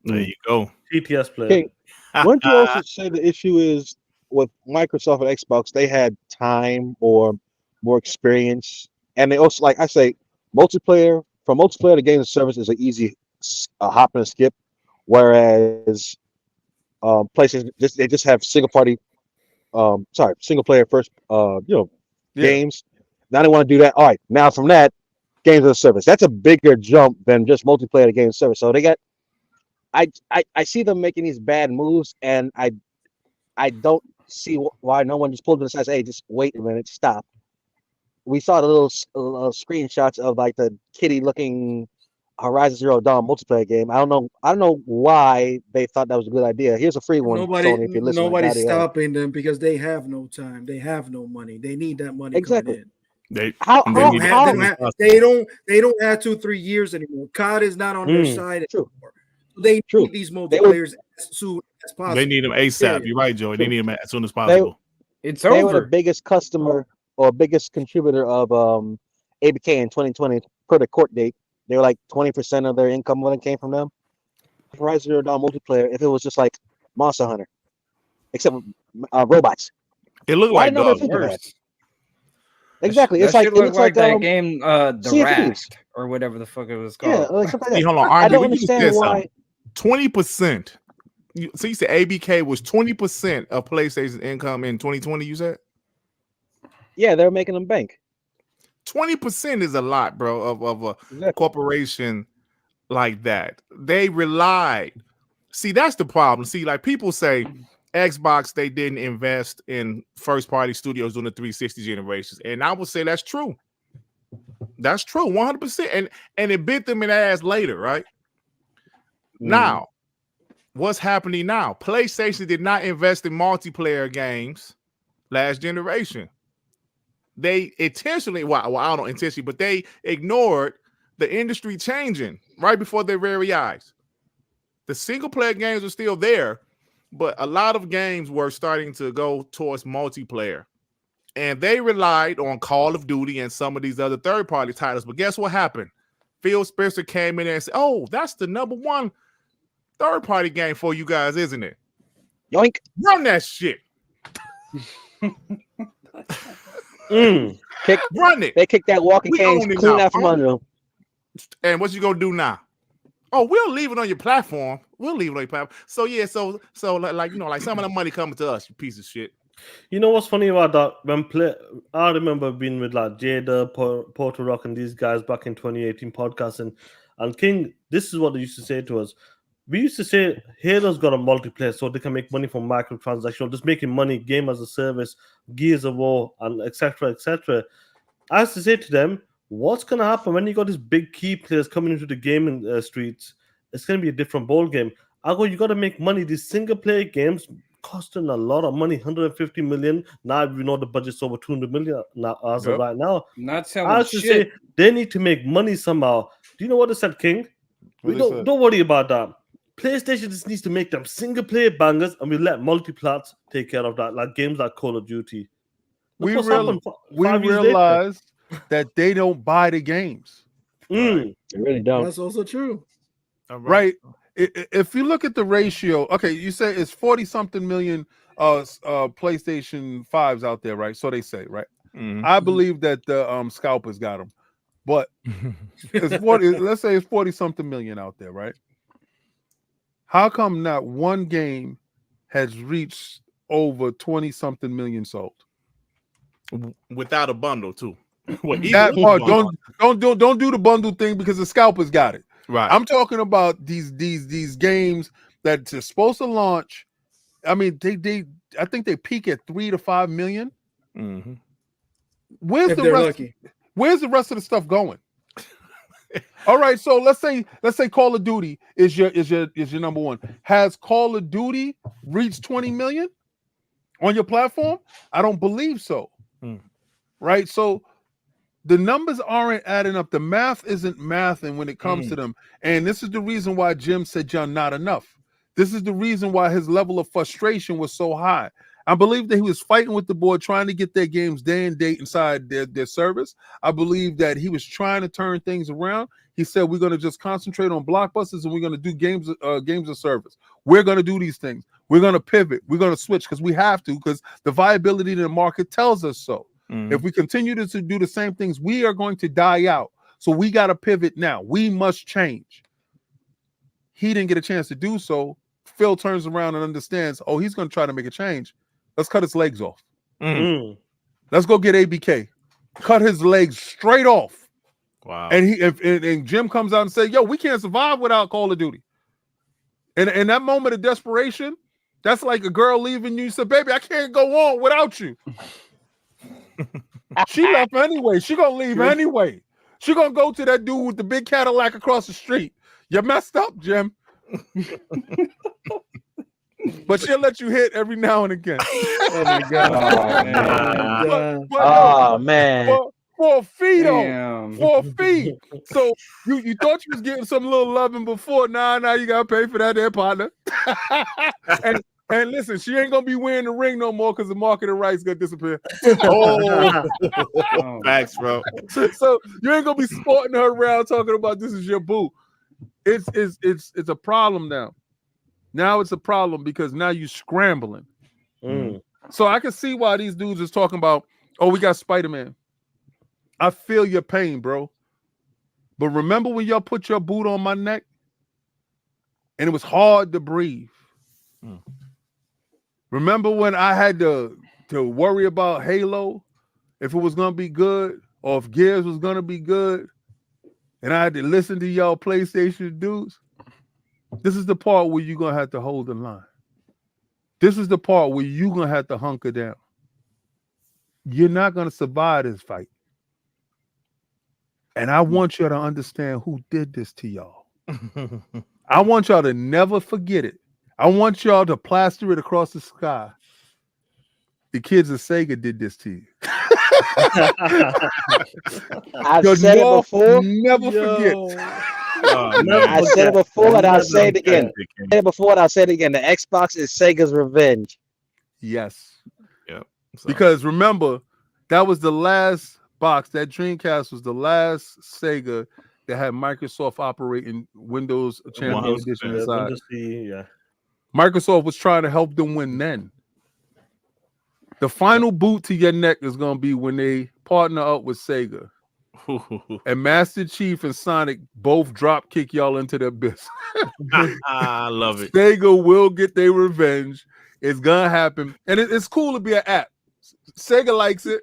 There you go. TPS player. King, wouldn't you also say the issue is with Microsoft and Xbox, they had time or more experience? And they also, like I say, multiplayer to games and service is an easy hop and skip, whereas PlayStation they just have single player first games. Now they want to do that. All right, now from that, games as a service. That's a bigger jump than just multiplayer to games as a service. So they got I see them making these bad moves, and I don't see why no one just pulled them aside and says, hey, just wait a minute, stop. We saw the little screenshots of like the kitty-looking Horizon Zero Dawn multiplayer game. I don't know why they thought that was a good idea. Here's a free one. Sony, if you're listening, nobody's stopping them because they have no time. They have no money. They need that money. Exactly. Coming in. They don't have 2-3 years anymore. COD is not on their side anymore. They need these multiplayers as soon as possible. They need them ASAP. You're right, Joey. They need them as soon as possible. They were the biggest customer or biggest contributor of ABK in 2020 per the court date. They were like 20% of their income when it came from them. Horizon Zero Dawn multiplayer, if it was just like Monster Hunter, except robots. It looked like worse. Exactly. That it looks like that game, The Raft, or whatever the fuck it was called. Yeah, like something like that. Hold on. I don't understand why. 20%. So you said ABK was 20% of PlayStation's income in 2020, you said? Yeah, they're making them bank. 20% is a lot, bro, of a corporation like that. They relied. See, that's the problem. See, like people say Xbox, they didn't invest in first-party studios during the 360 generations. And I would say that's true. That's true, 100%. And it bit them in the ass later, right? Now, what's happening now? PlayStation did not invest in multiplayer games last generation. They intentionally, well, I don't intentionally, but they ignored the industry changing right before their very eyes. The single player games were still there, but a lot of games were starting to go towards multiplayer. And they relied on Call of Duty and some of these other third-party titles. But guess what happened? Phil Spencer came in there and said, oh, that's the number 1 third-party game for you guys, isn't it? Yoink. Run that shit. Run it. They kicked that walking cane clean out from under them. And what you gonna do now? Oh, we'll leave it on your platform. We'll leave it on your platform. So yeah, so like you know, like some of the money coming to us, you piece of shit. You know what's funny about that? I remember being with like Jada, Porter Rock, and these guys back in 2018 podcast, and King. This is what they used to say to us: we used to say Halo's got a multiplayer so they can make money from microtransactions, just making money, game as a service, Gears of War, and etc. etc. I used to say to them, what's going to happen when you got these big key players coming into the gaming streets? It's going to be a different ball game. I go, you got to make money. These single player games costing a lot of money, 150 million. Now we know the budget's over 200 million now, as of right now. Not I selling used to shit. say they need to make money somehow. Do you know what they said, King? Don't worry about that. PlayStation just needs to make them single player bangers, and we let multiplats take care of that, like games like Call of Duty. We realize that they don't buy the games. They really don't. That's also true. Right. If you look at the ratio, okay, you say it's 40 something million PlayStation 5s out there, right? So they say, right? I believe that the scalpers got them, but it's 40. Let's say it's 40 something million out there, right? How come not one game has reached over 20 something million sold without a bundle too? That part, don't do the bundle thing because the scalpers got it. Right. I'm talking about these games that are supposed to launch. I mean, I think they peak at 3 to 5 million. Mm-hmm. Where's the rest of the stuff going? All right, so let's say Call of Duty is your number one. Has Call of Duty reached 20 million on your platform? I don't believe so. Right? So the numbers aren't adding up. The math isn't mathing when it comes to them. And this is the reason why Jim said, John, not enough. This is the reason why his level of frustration was so high. I believe that he was fighting with the board, trying to get their games day and date inside their service. I believe that he was trying to turn things around. He said, we're going to just concentrate on blockbusters and we're going to do games of service. We're going to do these things. We're going to pivot. We're going to switch because we have to, because the viability in the market tells us so. If we continue to do the same things, we are going to die out. So we got to pivot now. We must change. He didn't get a chance to do so. Phil turns around and understands, oh, he's going to try to make a change. Let's cut his legs off. Let's go get ABK. Cut his legs straight off. Wow. And and Jim comes out and says, yo, we can't survive without Call of Duty. And in that moment of desperation, that's like a girl leaving you. Said, baby, I can't go on without you. She left anyway. She gonna leave anyway. She gonna go to that dude with the big Cadillac across the street. You messed up, Jim. But she'll let you hit every now and again. Oh my god! Oh man! For a fee, though. For a fee. So you thought you was getting some little loving before. Now you gotta pay for that, there, partner. And listen, she ain't gonna be wearing the ring no more because the marketing rights gonna disappear. Facts, bro. So you ain't gonna be sporting her around talking about this is your boo. It's a problem now. Now it's a problem because now you scrambling. So I can see why these dudes is talking about, oh, we got Spider-Man. I feel your pain, bro. But remember when y'all put your boot on my neck and it was hard to breathe? Remember when I had to worry about Halo, if it was going to be good or if Gears was going to be good, and I had to listen to y'all PlayStation dudes? This is the part where you're going to have to hold the line. This is the part where you're going to have to hunker down. You're not going to survive this fight. And I want y'all to understand who did this to y'all. I want y'all to never forget it. I want y'all to plaster it across the sky. The kids of Sega did this to you. I've said it before. Never forget. I said it before and I'll say it again. I said it before and I'll say it again. The Xbox is Sega's revenge. Yes. Yep. So. Because remember, that was the last box. That Dreamcast was the last Sega that had Microsoft operating Windows Champion Edition inside. Microsoft was trying to help them win then. The final boot to your neck is going to be when they partner up with Sega. And Master Chief and Sonic both drop kick y'all into the abyss. I love it. Sega will get their revenge. It's going to happen. And it's cool to be an app. Sega likes it.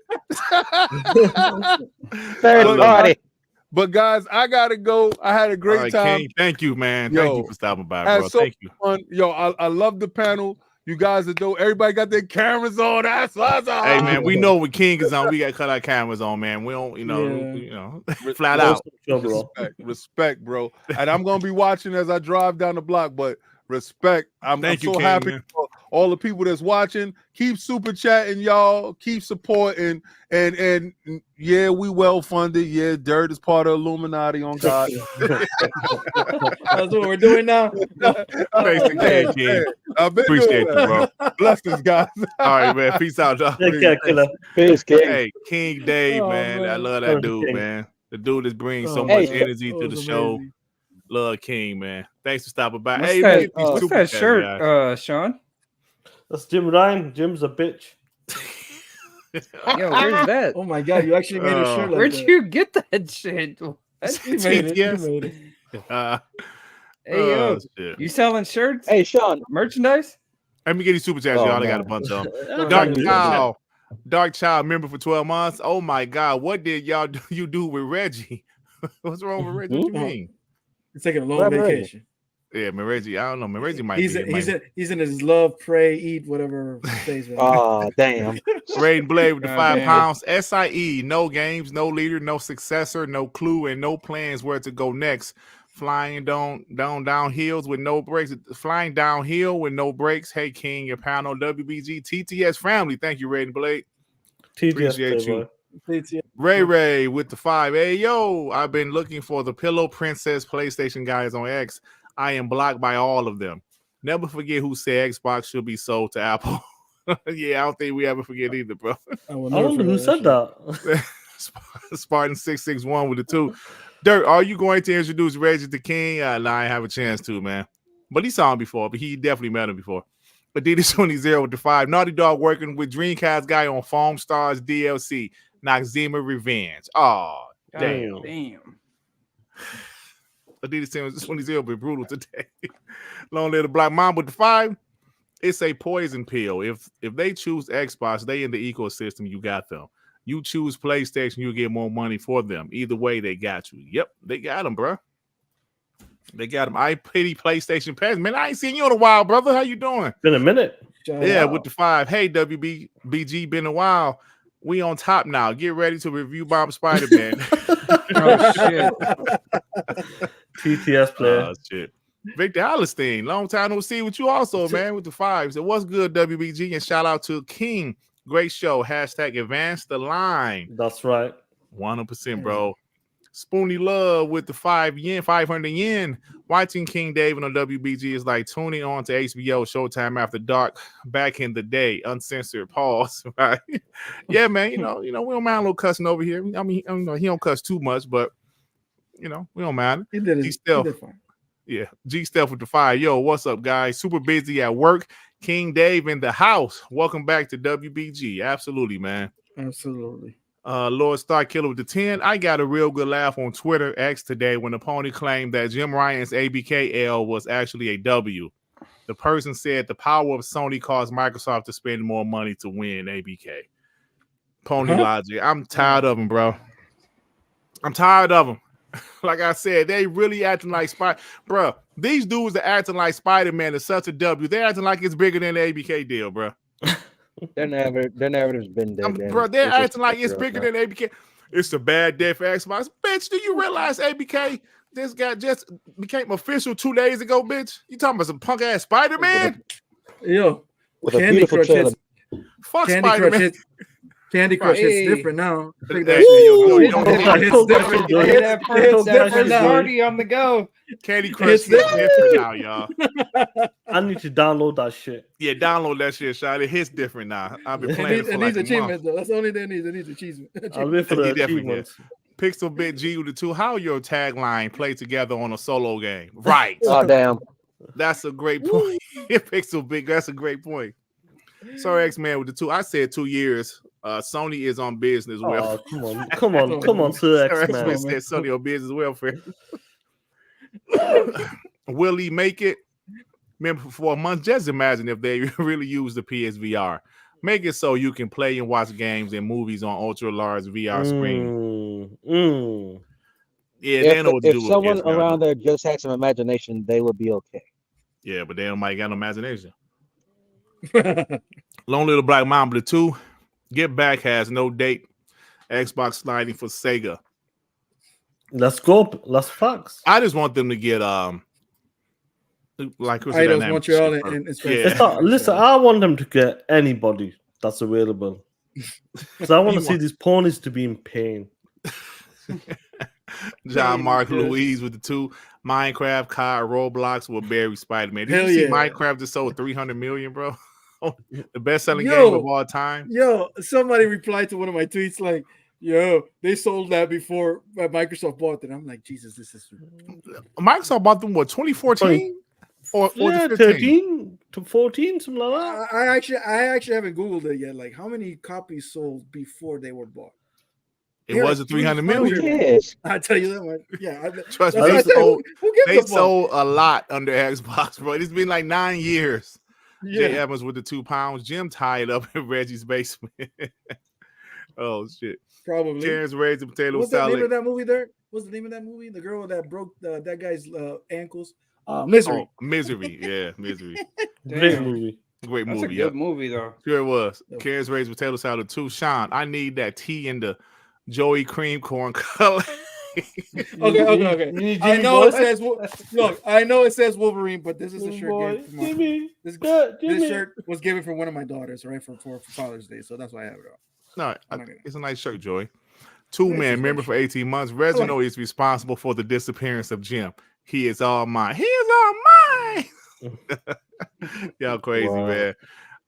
Third party. But guys, I gotta go. I had a great time. King, thank you, man. Thank you for stopping by, bro. So thank you. Fun. Yo, I love the panel. You guys are dope. Everybody got their cameras on. That's awesome. Hey man, we know when King is on, we got to cut our cameras on, man. We don't, flat out. Respect, bro. And I'm gonna be watching as I drive down the block. But respect. I'm so happy for all the people that's watching. Keep super chatting, y'all. Keep supporting. And yeah, we well funded. Yeah, Dirt is part of Illuminati on God. That's what we're doing now. King. Appreciate you, bro. Blessings, guys. All right, man. Peace out, dog. Peace, King. Hey, King Dave, man. I love that dude, man. The dude is bringing so much energy to the show. Love King, man. Thanks for stopping by. What's that shirt, Sean? That's Jim Ryan. Jim's a bitch. Yo, where's that? Oh my god, you actually made a shirt like where'd that. you get that shit? You made it. Hey, yo, you selling shirts? Hey, Sean. Merchandise? Let me get these super chats, y'all. I got a bunch of them. Dark Child member for 12 months. Oh my God, what did you do with Reggie? What's wrong with Reggie? What you mean? He's taking a long vacation. Yeah, Reggie. I don't know. Reggie might he's in his love, pray, eat, whatever phase. Oh, damn. Raiden Blade with the 5 pounds. SIE, no games, no leader, no successor, no clue, and no plans where to go next. Flying down hills with no brakes. Flying downhill with no brakes. Hey, King, your panel, WBG, TTS family. Thank you, Raiden Blade. Appreciate you. Ray with the 5. Hey, yo, I've been looking for the Pillow Princess PlayStation guys on X. I am blocked by all of them. Never forget who said Xbox should be sold to Apple. Yeah, I don't think we ever forget either, bro. I don't know who said that. Spartan 661 with the 2. Dirt, are you going to introduce Reggie to King? Nah, I have a chance to, man. But he saw him before, but he definitely met him before. Adidas 20 with the 5. Naughty Dog working with Dreamcast guy on Foam Stars DLC. Noxzema Revenge. Oh, damn. Adidas 20 been brutal today. Long live the Black Mom with the 5. It's a poison pill. If they choose Xbox, they in the ecosystem, you got them. You choose PlayStation, you get more money for them. Either way, they got you. Yep, they got them, bro. They got them. I pity PlayStation Pass. Man, I ain't seen you in a while, brother. How you doing? Been a minute. With the 5. Hey, WBG, been a while. We on top now. Get ready to review Bomb Spider-Man. Oh, shit. TTS player. Oh, shit. Victor Hallerstein, long time no see with you also, man, with the 5s. So what's good, WBG? And shout out to King. Great show. Hashtag advance the line. That's right. 100%, bro. Spoony Love with the 500 yen. Watching King David on WBG is like tuning on to HBO Showtime After Dark back in the day. Uncensored pause. Right? Yeah, man. You know, we don't mind a little cussing over here. I mean, he don't cuss too much, but we don't mind. He did fine. Yeah, G Steph with the 5. Yo, what's up, guys? Super busy at work. King Dave in the house. Welcome back to WBG. Absolutely, man. Absolutely. Lord Star Killer with the 10. I got a real good laugh on Twitter X today when the pony claimed that Jim Ryan's ABKL was actually a W. The person said the power of Sony caused Microsoft to spend more money to win ABK. Pony logic. I'm tired of them, bro. I'm tired of them. Like I said, they really acting like bro. These dudes are acting like Spider-Man is such a W. They're acting like it's bigger than the ABK deal, bro. Their narrative's been dead. Bro, they're acting like it's bigger than ABK. It's a bad day for Xbox. Bitch, do you realize ABK this guy just became official 2 days ago, bitch? You talking about some punk ass Spider-Man? Yo, with a beautiful trailer. Fuck Spider-Man. Candy Crush hits different now. It's different now. Party on the go. Candy Crush hits different now, y'all. I need to download that shit. Yeah, download that shit, Shot. It hits different now. I've been playing it for like a achievements, though. That's the only thing it needs. It needs achievement. I'll wait for the achievements. Pixel Bit G with the 2. How your tagline play together on a solo game? Right. Oh, damn. That's a great point. Pixel Big, that's a great point. Sorry, X-Man with the 2. I said 2 years. Sony is on business welfare. Come on, Sir X-Man. Said Sony on business welfare. Will he make it? Remember, for a month, just imagine if they really use the PSVR. Make it so you can play and watch games and movies on ultra large VR screen. Yeah, they know what to do. If someone with kids around now. there just had some imagination, they would be okay. Yeah, but they don't might got no imagination. Lone Little Black Mamba 2, Get Back has no date. Xbox sliding for Sega. Let's go. Let's facts. I just want them to get like Chris Idols Montreal and listen, I want them to get anybody that's available. Because I want to see these ponies to be in pain. John Mark Louise with the 2, Minecraft, COD, Roblox will bury Spider-Man. Did Hell you see yeah. Minecraft just sold 300 million, bro? The best-selling game of all time. Yo, somebody replied to one of my tweets like, yo, they sold that before Microsoft bought it. I'm like, Jesus, this is Microsoft bought them what 2014 or 13 to 14, something like that. I actually haven't Googled it yet. Like, how many copies sold before they were bought? It wasn't 300 million. Yes. I tell you that much. Yeah, Trust me, they sold a lot under Xbox, bro. It's been like 9 years. Yeah. Jay Evans with the 2 pounds. Jim tied up in Reggie's basement. Oh shit! Probably. Terrence raised the potato What's salad. the name of that movie there? What's the name of that movie? The girl that broke that guy's ankles. Misery. Oh, Misery. Yeah, Misery. Great movie. Great That's movie. a good movie, though. Sure it was. Karen's raised potato salad 2. Sean, I need that tea in the Joey cream corn color. Okay. I know it says look. I know it says Wolverine, but this is a shirt. This shirt was given from one of my daughters, right, for Father's Day, so that's why I have it on. No, it's a nice shirt, Joey. 2-man member for 18 months. Reginald is responsible for the disappearance of Jim. He is all mine. He is all mine. Y'all crazy, man.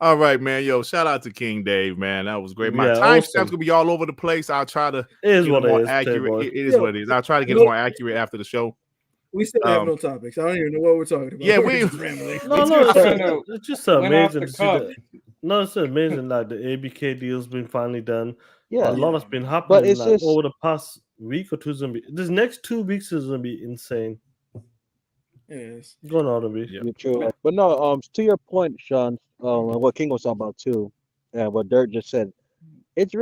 All right, man. Yo, shout out to King Dave, man. That was great. My timestamp's gonna be all over the place. I'll try to get more accurate. It is what it is. I'll try to get it more accurate after the show. We still have no topics. I don't even know what we're talking about. Yeah, we're just rambling. It's just amazing to see that. No, it's amazing. Like the ABK deal's been finally done. Yeah, a lot has been happening. But it's like, just over the past week or two. This next 2 weeks is gonna be insane. Yes. Going on to be. You're true. But no, to your point, Sean, and what King was talking about too, and what Dirt just said, it's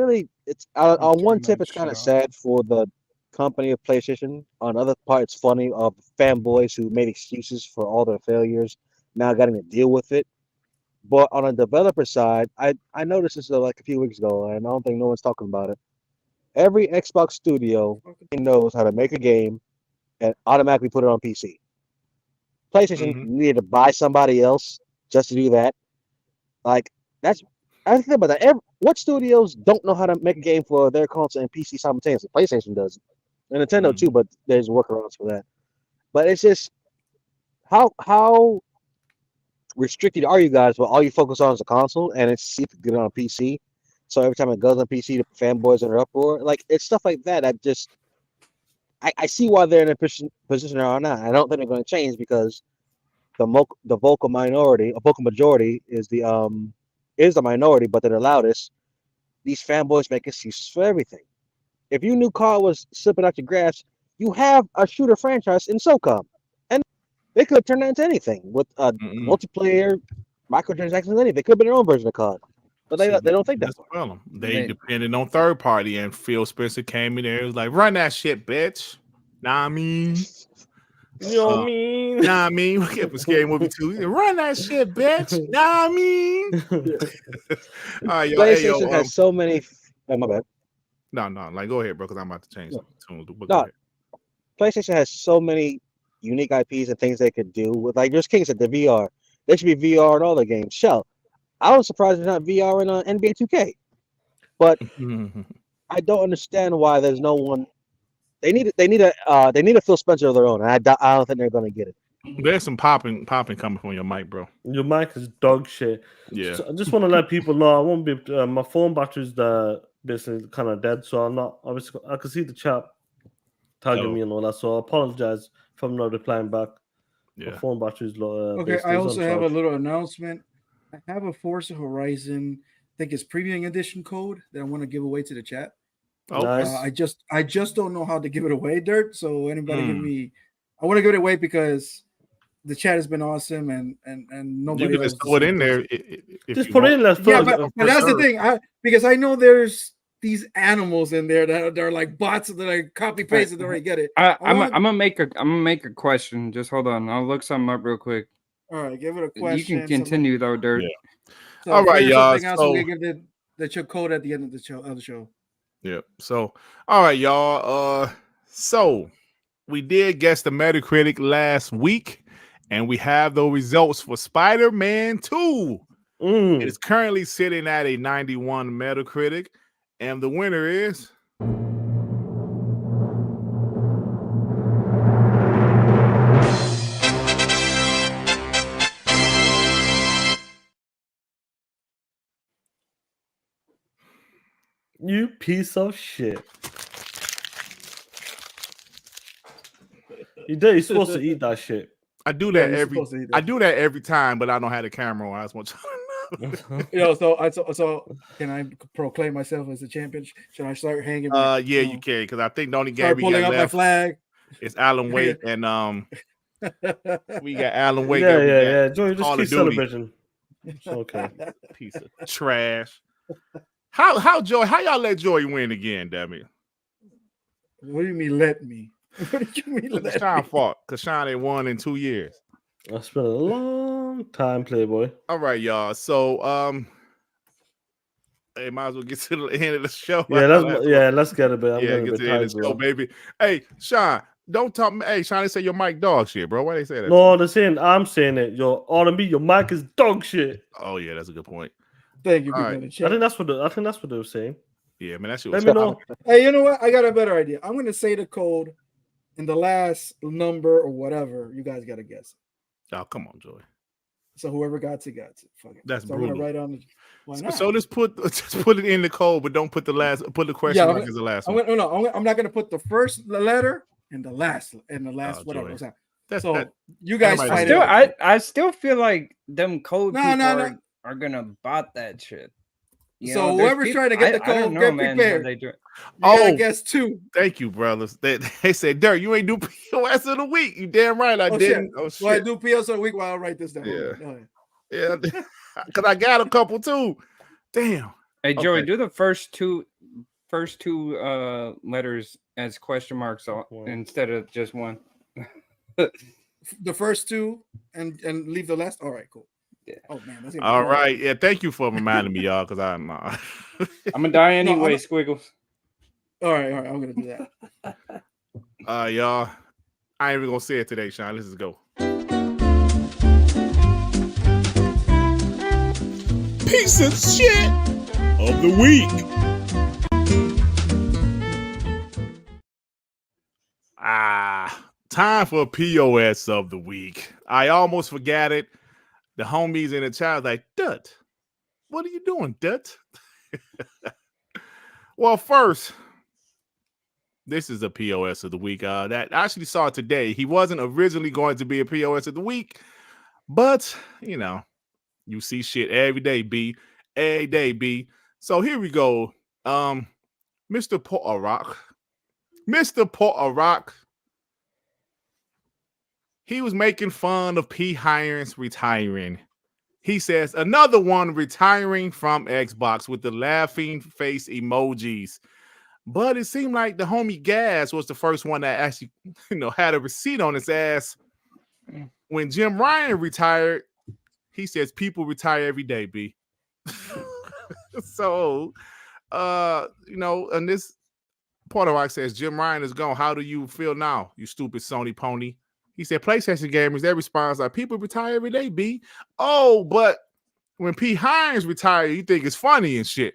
on one tip, it's kind of sad for the company of PlayStation. On the other part, it's funny of fanboys who made excuses for all their failures now getting to deal with it. But on a developer side, I noticed this like a few weeks ago, and I don't think no one's talking about it. Every Xbox studio knows how to make a game and automatically put it on PC. PlayStation needed to buy somebody else just to do that. Like I think about that. What studios don't know how to make a game for their console and PC simultaneously? PlayStation does, and Nintendo too. But there's workarounds for that. But it's just how restricted are you guys? Well, all you focus on is the console, and it's see if you get it on PC. So every time it goes on PC, the fanboys are in uproar. Like it's stuff like that. That just I see why they're in a position they're on now. I don't think they're going to change because the vocal majority is the minority, but they're the loudest. These fanboys make excuses for everything. If you knew COD was slipping out your grasp, you have a shooter franchise in SOCOM, and they could have turned that into anything with multiplayer, microtransactions, anything. They could have been their own version of COD. But they don't think that. Well, they depended on third party, and Phil Spencer came in there and was like, "Run that shit, bitch." Nah, I mean, you know what I mean? Nah, I mean, we kept a scary movie too. Run that shit, bitch. Nah, I mean. All right, yo, PlayStation has so many. Oh, my bad. No, like go ahead, bro, because I'm about to change. No, PlayStation has so many unique IPs and things they could do with. Like, there's King said the VR. There should be VR in all the games. Shell. I was surprised there's not VR in NBA 2K, but I don't understand why there's no one. They need a Phil Spencer of their own, and I don't think they're going to get it. There's some popping coming from your mic, bro. Your mic is dog shit. Yeah. So I just want to let people know I won't be. My phone battery's basically kind of dead, so I'm not. Obviously, I can see the chat tagging me and all that, so I apologize if I'm not replying back. Yeah. My phone battery's low. Okay, I also have a little announcement. I have a Forza Horizon, I think it's Premium Edition code that I want to give away to the chat. Oh, nice. I just don't know how to give it away, Dirt. So anybody give me, I want to give it away because the chat has been awesome and nobody. You can just put it in there. Just put it in there. Yeah, but that's the thing. Because I know there's these animals in there that are like bots that I copy paste and already get it. I'm gonna make a question. Just hold on. I'll look something up real quick. All right, give it a question. You can continue though, Dirt. Yeah. So all right, y'all. So we give the code at the end of the show. Yeah. So, all right, y'all. So we did guess the Metacritic last week, and we have the results for Spider-Man 2. It is currently sitting at a 91 Metacritic, and the winner is you piece of shit. You're supposed to eat that shit. I do that every time, but I don't have the camera on. I just want you so can I proclaim myself as a champion? Should I start hanging? You can, because I think the only game we pulling got up left my flag. It's Alan Wake and we got Alan Wake. Yeah. Joey, just keep celebrating. It's okay. Piece of trash. How Joey? How y'all let Joey win again? Damn it! What do you mean let me? What do you mean let me? Sean's fault because Sean ain't won in 2 years. That's been a long time, Playboy. All right, y'all. So hey, might as well get to the end of the show. Let's get it, man. Get to the end of the show, baby. Hey, Sean, don't talk. Hey, Sean, they say your mic dog shit, bro. Why they say that? No, they're saying I'm saying it. Your R&B, your mic is dog shit. Oh yeah, that's a good point. Thank you. Right. I think that's what they were saying. Yeah, man, that shit was. Let me know. Hey, you know what? I got a better idea. I'm gonna say the code, and the last number or whatever, you guys gotta guess. Oh, come on, Joey. So whoever got it. Fuck it. That's so brutal. I'm gonna write on the. Why not? So just put it in the code, but don't put the question mark as the last one. I'm not gonna put the first letter and the last whatever. Joey. You guys fight it. I still feel like them code people are gonna bot that shit. So whoever's trying to get the code, get prepared. You gotta guess 2. Thank you, brothers. They said, Dirt, you ain't do POS of the week. You damn right I didn't. Shit. Oh shit. Well, I do POS of the week while I write this down. Yeah. Because I got a couple too. Damn. Hey Joey, do the first two letters as question marks instead of just one. The first 2 and leave the last. All right, cool. Yeah. Oh man, that's all right. Yeah, thank you for reminding me, y'all, because I'm gonna die anyway, Squiggles. All right, I'm gonna do that. Y'all, I ain't even gonna say it today, Sean. Let's just go. Piece of shit of the week. Time for POS of the week. I almost forgot it. The homies in the chat like, Dut, what are you doing, Dut? Well, first, this is a POS of the week. That I actually saw today. He wasn't originally going to be a POS of the week, but you see shit every day, B. Every day, B. So here we go. Mr. Port-a-Rock. He was making fun of P. Hines retiring. He says, another one retiring from Xbox with the laughing face emojis. But it seemed like the homie Gas was the first one that actually, had a receipt on his ass. When Jim Ryan retired, he says people retire every day, B. So, and this Port-a-Rock says, Jim Ryan is gone. How do you feel now, you stupid Sony pony? He said, PlayStation gamers, their response like, people retire every day, B. Oh, but when P. Hines retired, you think it's funny and shit.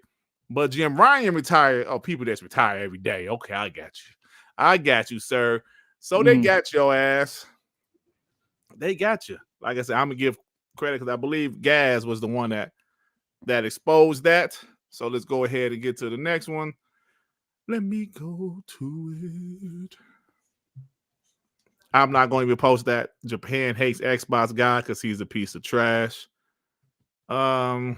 But Jim Ryan retired, people that's retire every day. Okay, I got you, sir. So they got your ass. They got you. Like I said, I'm going to give credit because I believe Gaz was the one that exposed that. So let's go ahead and get to the next one. Let me go to it. I'm not going to post that. Japan hates Xbox guy because he's a piece of trash. Once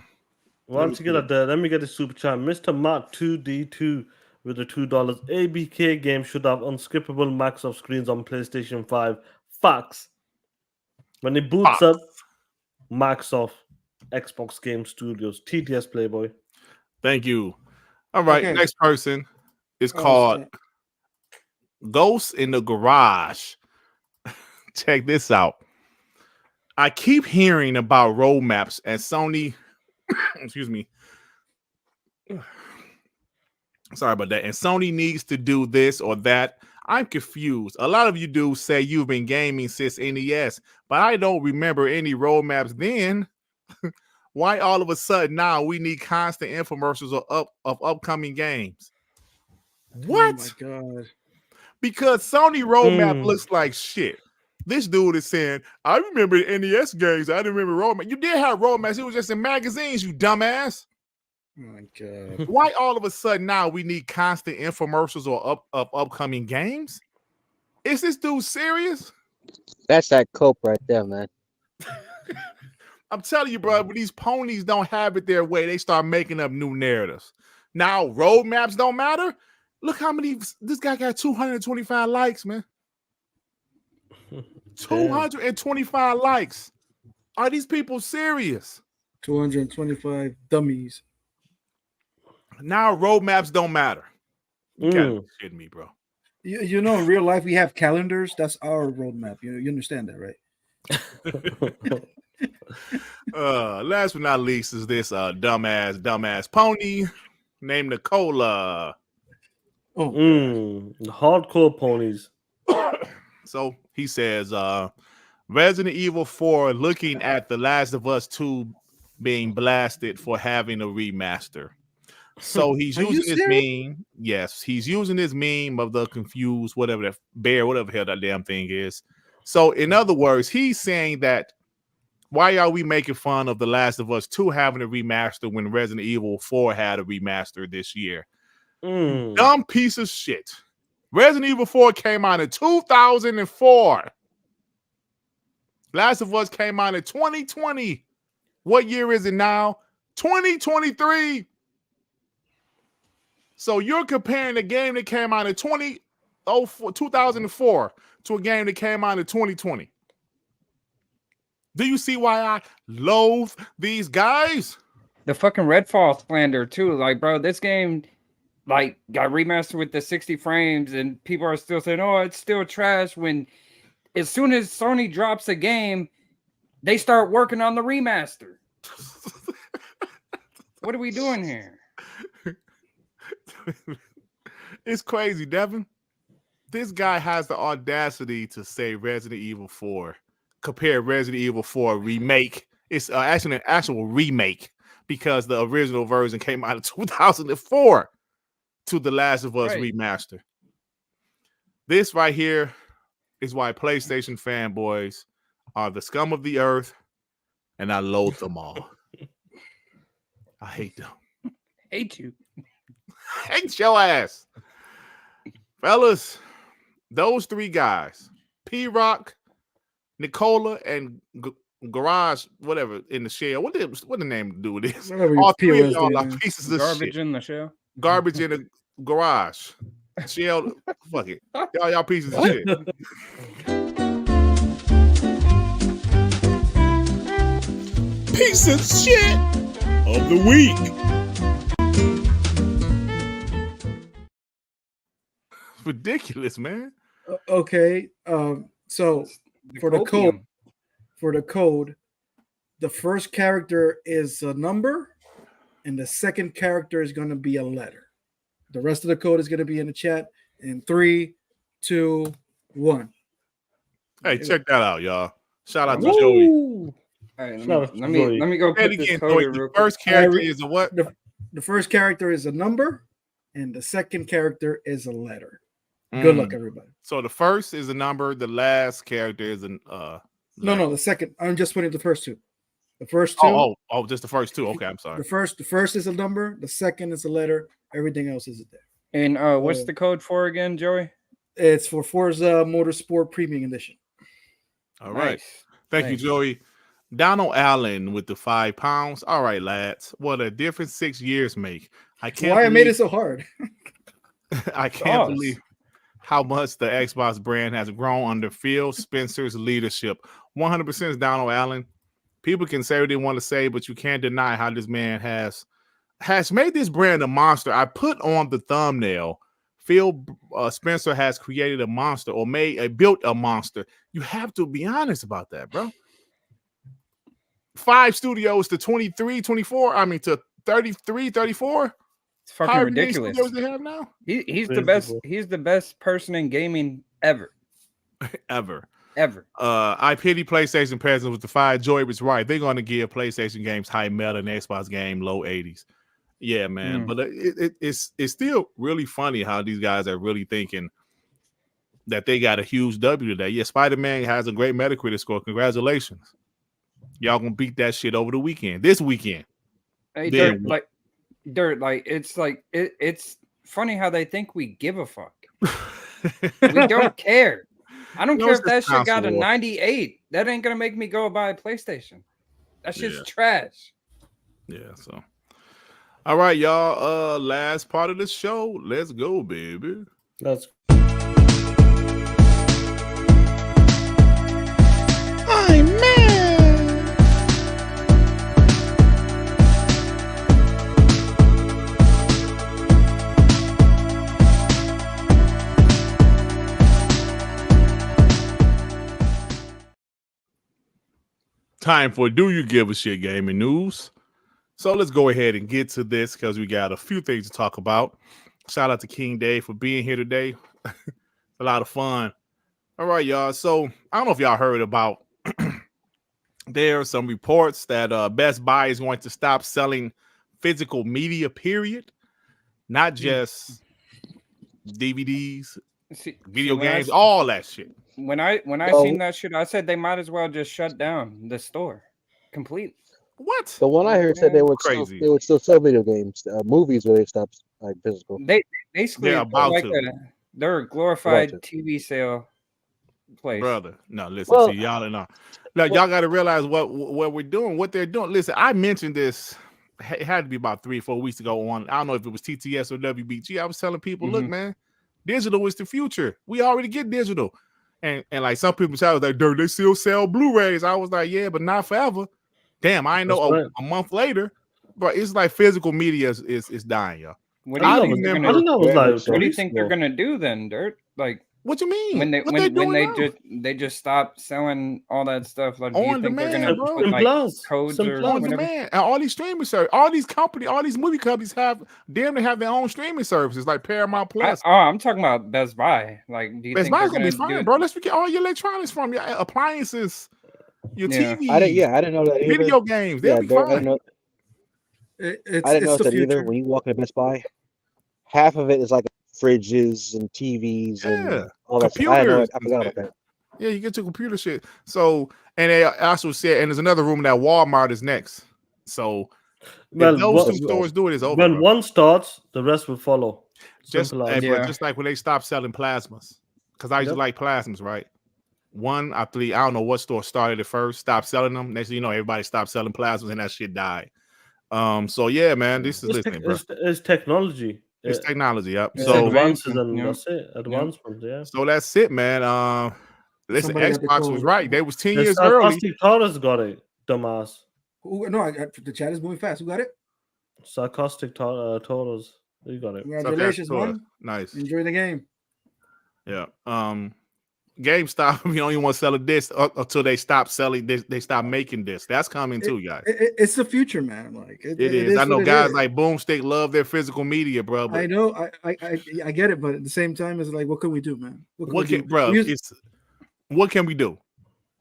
you get up there, let me get the super chat. Mr. Mark 2D2 with the $2. ABK game should have unskippable Microsoft screens on PlayStation 5. Facts. When it boots up, Microsoft Xbox Game Studios. TTS Playboy. Thank you. All right, Okay. next person is called Ghost in the Garage. Check this out. I keep hearing about roadmaps and Sony, excuse me. Sorry about that. And Sony needs to do this or that. I'm confused. A lot of you do say you've been gaming since NES, but I don't remember any roadmaps then. Why all of a sudden now we need constant infomercials of upcoming games? What? Oh my God. Because Sony roadmap looks like shit. This dude is saying, I remember the NES games. I didn't remember roadmaps. You did have roadmaps. It was just in magazines, you dumbass. Oh my God. Why all of a sudden now we need constant infomercials or upcoming games? Is this dude serious? That's that cope right there, man. I'm telling you, bro, when these ponies don't have it their way, they start making up new narratives. Now, roadmaps don't matter. Look how many, this guy got 225 likes, man. 225 likes. Are these people serious? 225 dummies. Now, roadmaps don't matter. You gotta be kidding me, bro. You know, in real life, we have calendars. That's our roadmap. You understand that, right? Last but not least is this dumbass pony named Nicola. Hardcore ponies. So he says, Resident Evil 4 looking at The Last of Us 2 being blasted for having a remaster. So he's using this meme. Yes, he's using this meme of the confused, whatever that bear, whatever the hell that damn thing is. So in other words, he's saying that why are we making fun of The Last of Us 2 having a remaster when Resident Evil 4 had a remaster this year? Dumb piece of shit. Resident Evil 4 came out in 2004. Last of Us came out in 2020. What year is it now? 2023. So you're comparing a game that came out in 2004 to a game that came out in 2020. Do you see why I loathe these guys? The fucking Redfall slander too. Like, bro, this game like got remastered with the 60 frames, and people are still saying, "Oh, it's still trash." When as soon as Sony drops a game, they start working on the remaster. What are we doing here? It's crazy, Devin. This guy has the audacity to say Resident Evil 4. Compare Resident Evil 4 remake. It's actually an actual remake because the original version came out in 2004 to The Last of Us remaster. This right here is why PlayStation fanboys are the scum of the earth, and I loathe them all. I hate them. Hate you. Hate your ass. Fellas, those three guys, P-Rock, Nicola, and Garage, whatever, in the shell. What the name to do with this? All three of y'all are pieces of garbage shit. in the shell. Garbage in the garage. Shell, fuck it. Y'all pieces of shit. Piece of shit of the week. Ridiculous, man. Okay. So for the code, the first character is a number, and the second character is going to be a letter. The rest of the code is going to be in the chat in 3, 2, 1. Hey, check that out, y'all. Shout out to Joey. All right, let me go put this code in real quick. First character is a what? The first character is a number, and the second character is a letter. Good luck, everybody. So the first is a number. The last character is an No, the second. I'm just putting the first two. The first two. Oh, just the first two. Okay, I'm sorry. The first is a number. The second is a letter. Everything else is there. And what's the code for again, Joey? It's for Forza Motorsport Premium Edition. All right. Thank you, Joey. Donald Allen with the £5. All right, lads. What a difference 6 years make. I can't. Why I made it so hard? I can't believe how much the Xbox brand has grown under Phil Spencer's leadership. 100% is Donald Allen. People can say what they want to say, but you can't deny how this man has has made this brand a monster. I put on the thumbnail. Phil Spencer has created a monster or built a monster. You have to be honest about that, bro. 5 studios to 23, 24. I mean, to 33, 34. It's fucking ridiculous. Studios they have now. He's the best. He's the best person in gaming ever. Ever. I pity PlayStation presidents with the 5. Joy was right. They're going to give PlayStation games high meta and Xbox game low 80s. Yeah, man. But it's still really funny how these guys are really thinking that they got a huge W today. Yeah, Spider-Man has a great Metacritic score. Congratulations. Y'all gonna beat that shit over the weekend. This weekend. Hey, Dirt, it's funny how they think we give a fuck. We don't care. I don't care if that shit got a 98. That ain't gonna make me go buy a PlayStation. That shit's trash. Yeah, so all right, y'all. Last part of the show. Let's go, baby. Let's go. Time for Do You Give a Shit Gaming News. So let's go ahead and get to this because we got a few things to talk about. Shout out to King Dave for being here today. A lot of fun. All right, y'all. So I don't know if y'all heard about there are some reports that Best Buy is going to stop selling physical media, period. Not just DVDs, video games, all that shit. When I seen that shit, I said they might as well just shut down the store completely. What? The one I heard said they would crazy. They would still sell video games, movies where they stop like physical. They basically they're a glorified About TV sale place, brother. No, listen, see y'all know. Look, y'all got to realize what we're doing, what they're doing. Listen, I mentioned this. It had to be about 3 or 4 weeks ago. I don't know if it was TTS or WBG. I was telling people, look, man, digital is the future. We already get digital. And like some people say, I was like, Dirt, they still sell Blu-rays. I was like, yeah, but not forever. Damn, I know a month later, but it's like physical media is dying, y'all. What do you think they're gonna do then, Dirt? Like, what you mean? When they just stop selling all that stuff, like, do you think they're gonna put like codes or on demand? And all these streaming services, all these movie companies have they have their own streaming services like Paramount Plus. I'm talking about Best Buy. Like, do you Best think Buy's gonna be fine, bro? Let's get all your electronics from your appliances, your TV. I didn't know that either. Video games, they'll be fine. I didn't know that either. When you walk into Best Buy, half of it is like fridges and TVs and all that stuff. I forgot about that. Yeah, you get your computer shit. So, and they also said, and there's another room that Walmart is next. So, those two stores do it, it's over. When one starts, the rest will follow. Just like when they stopped selling plasmas, because I used to like plasmas, right? I don't know what store started it first, stopped selling them. Next thing you know, everybody stopped selling plasmas, and that shit died. So yeah, man, this is it's technology. It's technology, yep. So advances and that's it. Advancements, yeah. So that's it, man. Listen, Xbox was right. They was 10 years early. Sarcastic Taurus got it, dumbass. The chat is moving fast. Who got it? Sarcastic Taurus. You got it. Congratulations, man. Nice. Enjoy the game. Yeah. GameStop, you don't even want to sell a disc until they stop selling this. They stop making discs. That's coming too, guys. It's the future, man. Like it is. I know guys like Boomstick love their physical media, bro. I know. I get it, but at the same time, it's like, what can we do, man? What can we do?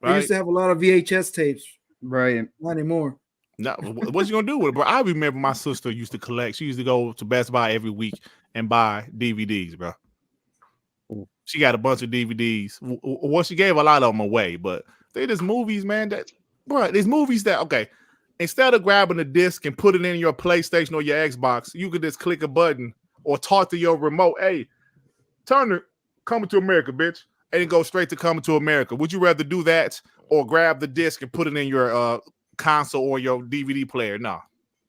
Right? We used to have a lot of VHS tapes, right? Not anymore. No, what you gonna do with it, bro? I remember my sister used to collect. She used to go to Best Buy every week and buy DVDs, bro. She got a bunch of DVDs. Well, she gave a lot of them away, but they just movies, man. There's movies that, okay, instead of grabbing a disc and put it in your PlayStation or your Xbox, you could just click a button or talk to your remote. Hey, Turner, Coming to America, bitch. And it goes straight to Coming to America. Would you rather do that or grab the disc and put it in your console or your DVD player? No.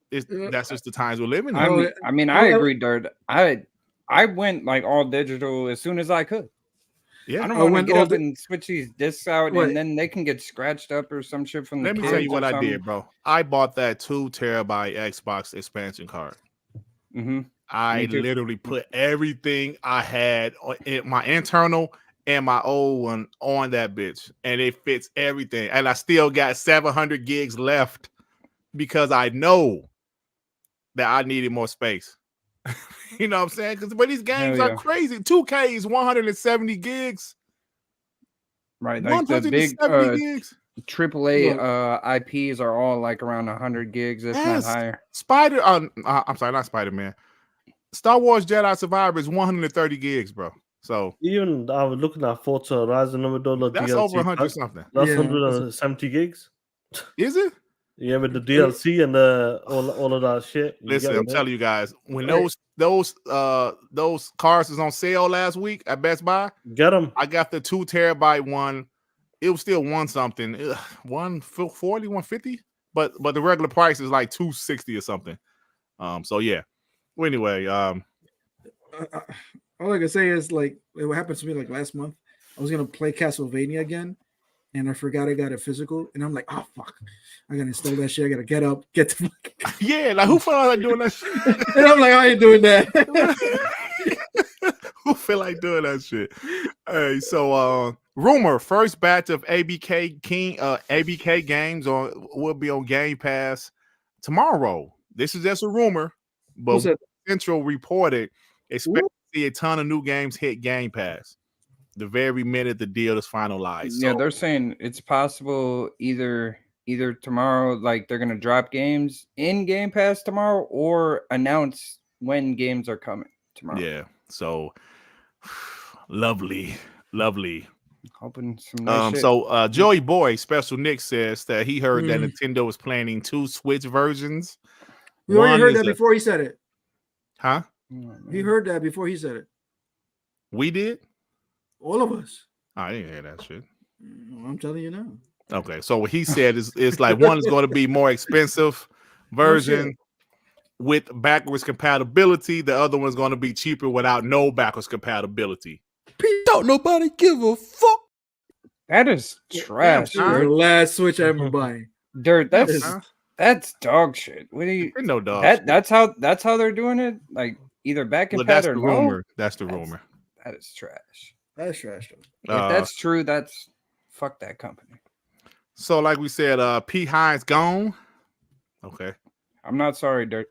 That's just the times we're living in. I agree, Dirt. I went like all digital as soon as I could. Yeah, I don't want to when get all up and switch these discs out, Wait. and then they can get scratched up or some shit from the. let me kids tell you or what I something. did, bro. I bought that 2 terabyte Xbox expansion card. Mm-hmm. I literally put everything I had in my internal and my old one on that bitch, and it fits everything. And I still got 700 gigs left because I know that I needed more space. You know what I'm saying? But these games are crazy. 2K is 170 gigs. Right, like the big gigs. AAA IPs are all like around 100 gigs, if not higher. I'm sorry, not Spider-Man. Star Wars Jedi Survivor is 130 gigs, bro. So even I was looking at Forza Horizon $100 that's DLC. over 100 something. That's 170 gigs. Is it? Yeah, with the DLC and all of that shit. Listen, I'm telling you guys, when those cars was on sale last week at Best Buy, get them. I got the 2 terabyte one. It was still 140, 150, but the regular price is like 260 or something. So yeah. Well, anyway, all I can say is like what happened to me like last month. I was gonna play Castlevania again, and I forgot I got a physical, and I'm like, oh fuck, I gotta install that shit. I gotta get up, get to yeah, like who felt like doing that shit? And I'm like, I ain't doing that. Who feel like doing that shit? Hey, so rumor first batch of ABK games will be on Game Pass tomorrow. This is just a rumor, but Central reported expect to see a ton of new games hit Game Pass the very minute the deal is finalized. Yeah, they're saying it's possible either tomorrow, like they're gonna drop games in Game Pass tomorrow, or announce when games are coming tomorrow. Yeah, so lovely. Hoping some nice shit. So Joey Boy Special Nick says that he heard that Nintendo was planning 2 Switch versions. We already heard that before he said it. Huh? He heard that before he said it. We did? All of us. I didn't hear that shit. I'm telling you now. Okay, so what he said is like one is going to be more expensive version with backwards compatibility. The other one's going to be cheaper without no backwards compatibility. Don't nobody give a fuck. That is trash. The last Switch I ever buy. Dirt, that's dog shit. What do you? No dog. That's how they're doing it. Like either back and that's the rumor. That's the rumor. That is trash. That's trash. If that's true, that's fuck that company. So, like we said, P. Hines gone. Okay. I'm not sorry, Dirt.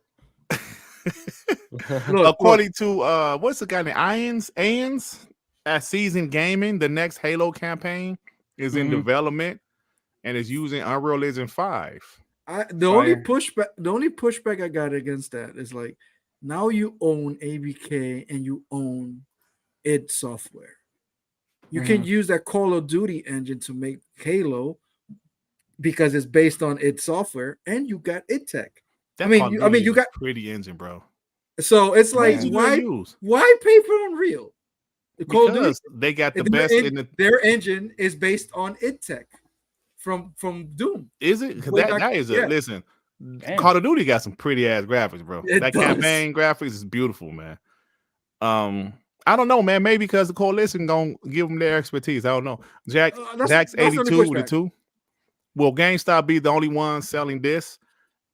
According to what's the guy named Ains at Season Gaming, the next Halo campaign is in development and is using Unreal Engine 5. The only pushback I got against that is like, now you own ABK and you own id Software. You can use that Call of Duty engine to make Halo because it's based on id Software, and you got id Tech. You got pretty engine, bro. So it's like, why pay for Unreal? Because they got the best their engine is based on id Tech from Doom. Is it? Because that is listen. Damn. Call of Duty got some pretty ass graphics, bro. That campaign graphics is beautiful, man. I don't know, man. Maybe because the coalition gonna give them their expertise. I don't know. Jack's 82 with the 2. Will GameStop be the only one selling this?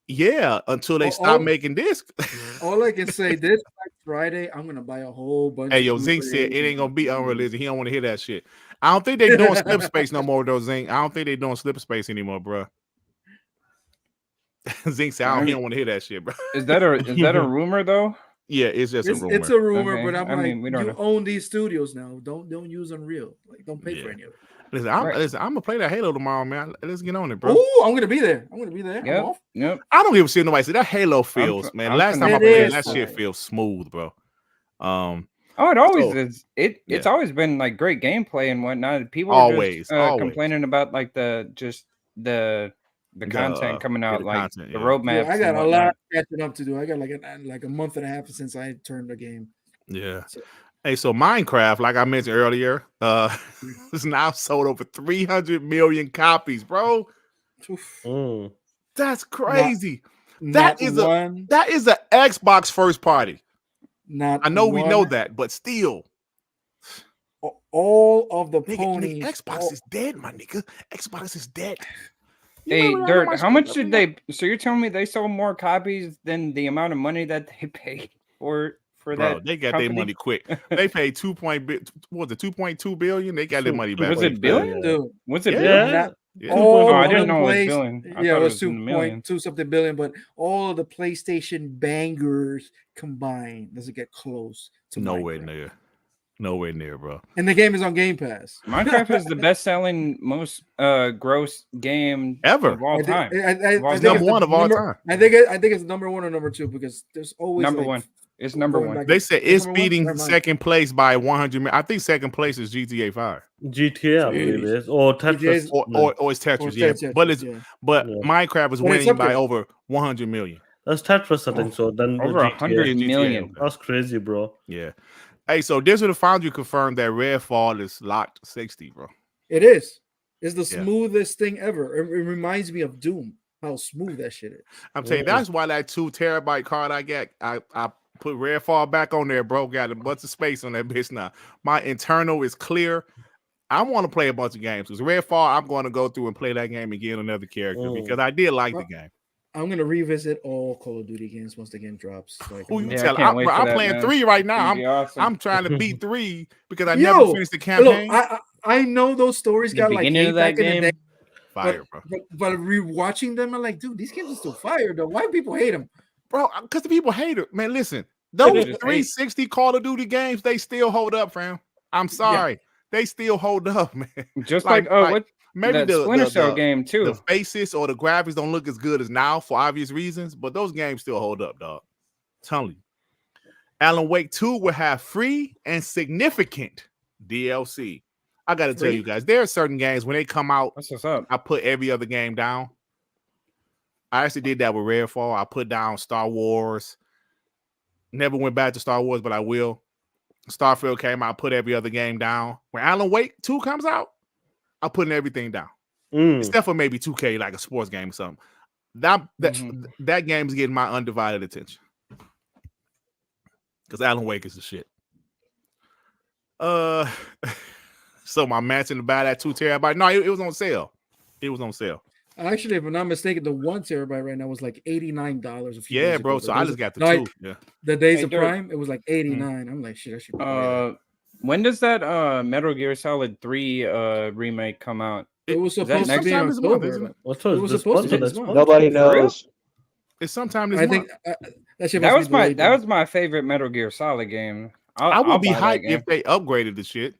Yeah, until they stop making discs. All I can say, this Black Friday, I'm gonna buy a whole bunch. Hey, yo, Zink said it ain't gonna be Unreal Engine. He don't want to hear that shit. I don't think they doing slip space no more, though, Zink. I don't think they doing slip space anymore, bro. Zink said, he don't want to hear that shit, bro. Is that a rumor though? Yeah, it's just a rumor. It's a rumor, okay. But I'm we don't know. Own these studios now. Don't use Unreal. Like, don't pay for any of it. Listen, I'm gonna play that Halo tomorrow, man. Let's get on it, bro. Oh, I'm gonna be there. Yep. I don't give a shit. Nobody said that Halo feels, man. Last time I played that shit feels smooth, bro. It always is. It's always been like great gameplay and whatnot. People are always complaining about like the content coming out, like the roadmap. I got a lot catching up to do. I got like a month and a half since I turned the game. Yeah. Hey, so Minecraft, like I mentioned earlier, is now sold over 300 million copies, bro. That's crazy. That is an Xbox first party. We know that, but still. all of the Nigga, ponies. Xbox is dead, my nigga. Xbox is dead. Hey, Dirt, how much did they? So you're telling me they sold more copies than the amount of money that they paid for Bro, that? they got company? their money quick. They paid 2.2 billion. They got their money back. Was it billion? Dude, Was it Yeah. billion? Yeah. all I of didn't the know it was plays- billion. I Yeah, thought it was in the millions. 2.2 something billion, but all of the PlayStation bangers combined doesn't get close to Nowhere Minecraft. near. Nowhere near, bro. And the game is on Game Pass. Minecraft is the best-selling, most gross game Ever. of all time. I Of all think Number it's the one of all time. I think it's number one or number two because there's always Number like, one. It's number going one. back They and- said it's number one? beating Never mind. second place by 100 million. I think second place is GTA 5. GTA, I believe it is, or Tetris, GTA's Or it's Tetris, Or yeah. Tetris, But it's yeah. but Yeah. Minecraft is But it's winning up by there. over 100 million. That's Tetris, I think so. Then the Over GTA. 100 million. That's crazy, bro. Yeah. Hey, so Digital Foundry confirmed that Redfall is locked 60, bro. It is. It's the Yeah. smoothest thing ever. It reminds me of Doom. How smooth that shit is. I'm telling you, that's why that 2 terabyte card I got, I put Redfall back on there, bro. Got a bunch of space on that bitch now. My internal is clear. I want to play a bunch of games because Redfall, I'm going to go through and play that game again, another character, because I did like the game. I'm gonna revisit all Call of Duty games once the game drops. Like, Who you Yeah, I tell? can't wait for I'm that, playing man. 3 right now. It's gonna be awesome. I'm trying to beat 3 because I Yo, never finished the campaign. Look, I know those stories The got like beginning hate of that back in the game. day, Fire, bro. but rewatching them, I'm like, dude, these games are still fire though. Why do people hate them? Bro, because the people hate it. Man, listen, those just hate. 360 Call of Duty games, they still hold up, fam. I'm sorry. They still hold up, man. Just like what maybe that the Splinter Cell game too. The faces or the graphics don't look as good as now for obvious reasons, but those games still hold up, dog. I'm telling you. Alan Wake 2 will have free and significant DLC. I got to tell you guys, there are certain games when they come out, That's what's up. I put every other game down. I actually did that with Redfall. I put down Star Wars. Never went back to Star Wars, but I will. Starfield came out, I put every other game down. When Alan Wake 2 comes out, I'm putting everything down. Except for maybe 2K, like a sports game or something. That game is getting my undivided attention. Because Alan Wake is the shit. So my mansion to buy that 2 terabyte. No, it was on sale. It was on sale. Actually, if I'm not mistaken, the 1 terabyte right now was like $89 a few Yeah, days bro. ago. So I just got the No, 2. Yeah. The Days Hey, of Dirt. Prime, it was like 89. I'm like, shit, I should buy When does that Metal Gear Solid 3 remake come out? it was is that supposed to next be in sometime this month, October. isn't it? What's It was this supposed to be month? this month. Nobody knows. It's sometime this I month. think that shit That must was be my delayed that now. was my favorite Metal Gear Solid game. I would I'll be buy that hyped game. if they upgraded the shit.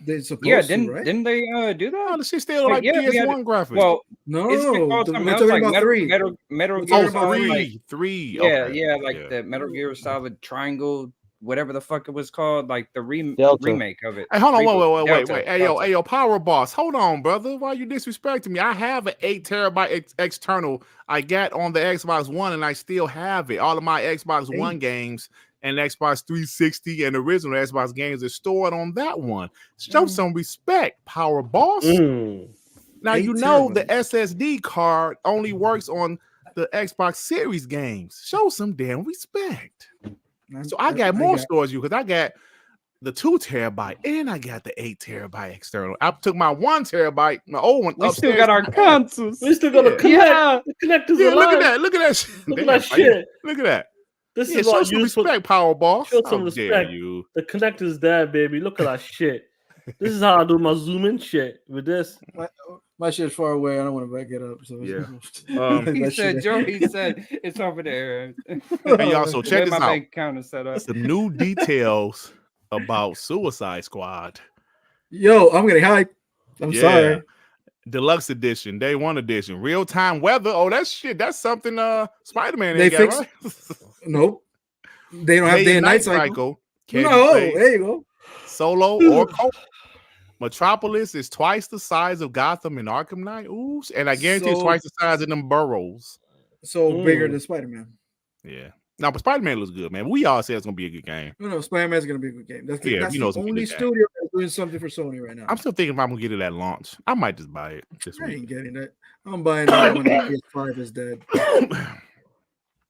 They're supposed Yeah, to, didn't right? didn't they do Oh, that? the shit still Wait, like yeah, we had PS1 graphics. Well, No, it's been called we're something else, talking like about Metal 3. Metal We're Gear talking about Solid, three. like, three. yeah, Okay. yeah, like the Metal Gear Solid Triangle, whatever the fuck it was called, like the Delta. remake of it. Hey, hold on, Reboot. wait. Delta, Hey, Delta. yo, Power Boss. Hold on, brother. Why you disrespecting me? I have an 8 terabyte external I got on the Xbox One, and I still have it. All of my Xbox One games and Xbox 360 and original Xbox games are stored on that one. Show some respect, Power Boss. Now, 8 you know the terabytes. SSD card only works on the Xbox Series games. Show some damn respect. So I got more storage you because I got the 2 terabyte and I got the 8 terabyte external. I took my 1 terabyte, my old one. We still upstairs. got our consoles. We still got a connect. Yeah. The connector's Yeah, look at alive. that. Look at that shit. Look at Damn, that shit. Look at that. This Yeah, is show what some useful. respect, Power Boss. Show some How dare respect. you? The connector's there, baby. Look at that shit. This is how I do my zoom in shit with this. My shit's far away. I don't want to back it up. So Yeah. He that said, shit- Joe, he said it's over there. Hey, y'all, so The check way this my out. bank account is set up. Some new details about Suicide Squad. Yo, I'm getting hyped. I'm sorry. Deluxe edition, day 1 edition, real time weather. Oh, that's shit. That's something Spider-Man They ain't got, fixed- right? Nope. They don't have day and night cycle. Can No, play there you go. solo or co. Metropolis is twice the size of Gotham and Arkham Knight. Ooh, and I guarantee it's So- twice the size of them boroughs. So bigger than Spider-Man. Yeah. No, but Spider-Man looks good, man. We all said it's gonna be a good game. No, Spider-Man's gonna be a good game. That's the, Yeah, that's we know the it's gonna be a only good game. studio that's doing something for Sony right now. I'm still thinking if I'm gonna get it at launch. I might just buy it this I week. ain't getting that. I'm buying that when the PS5 is dead.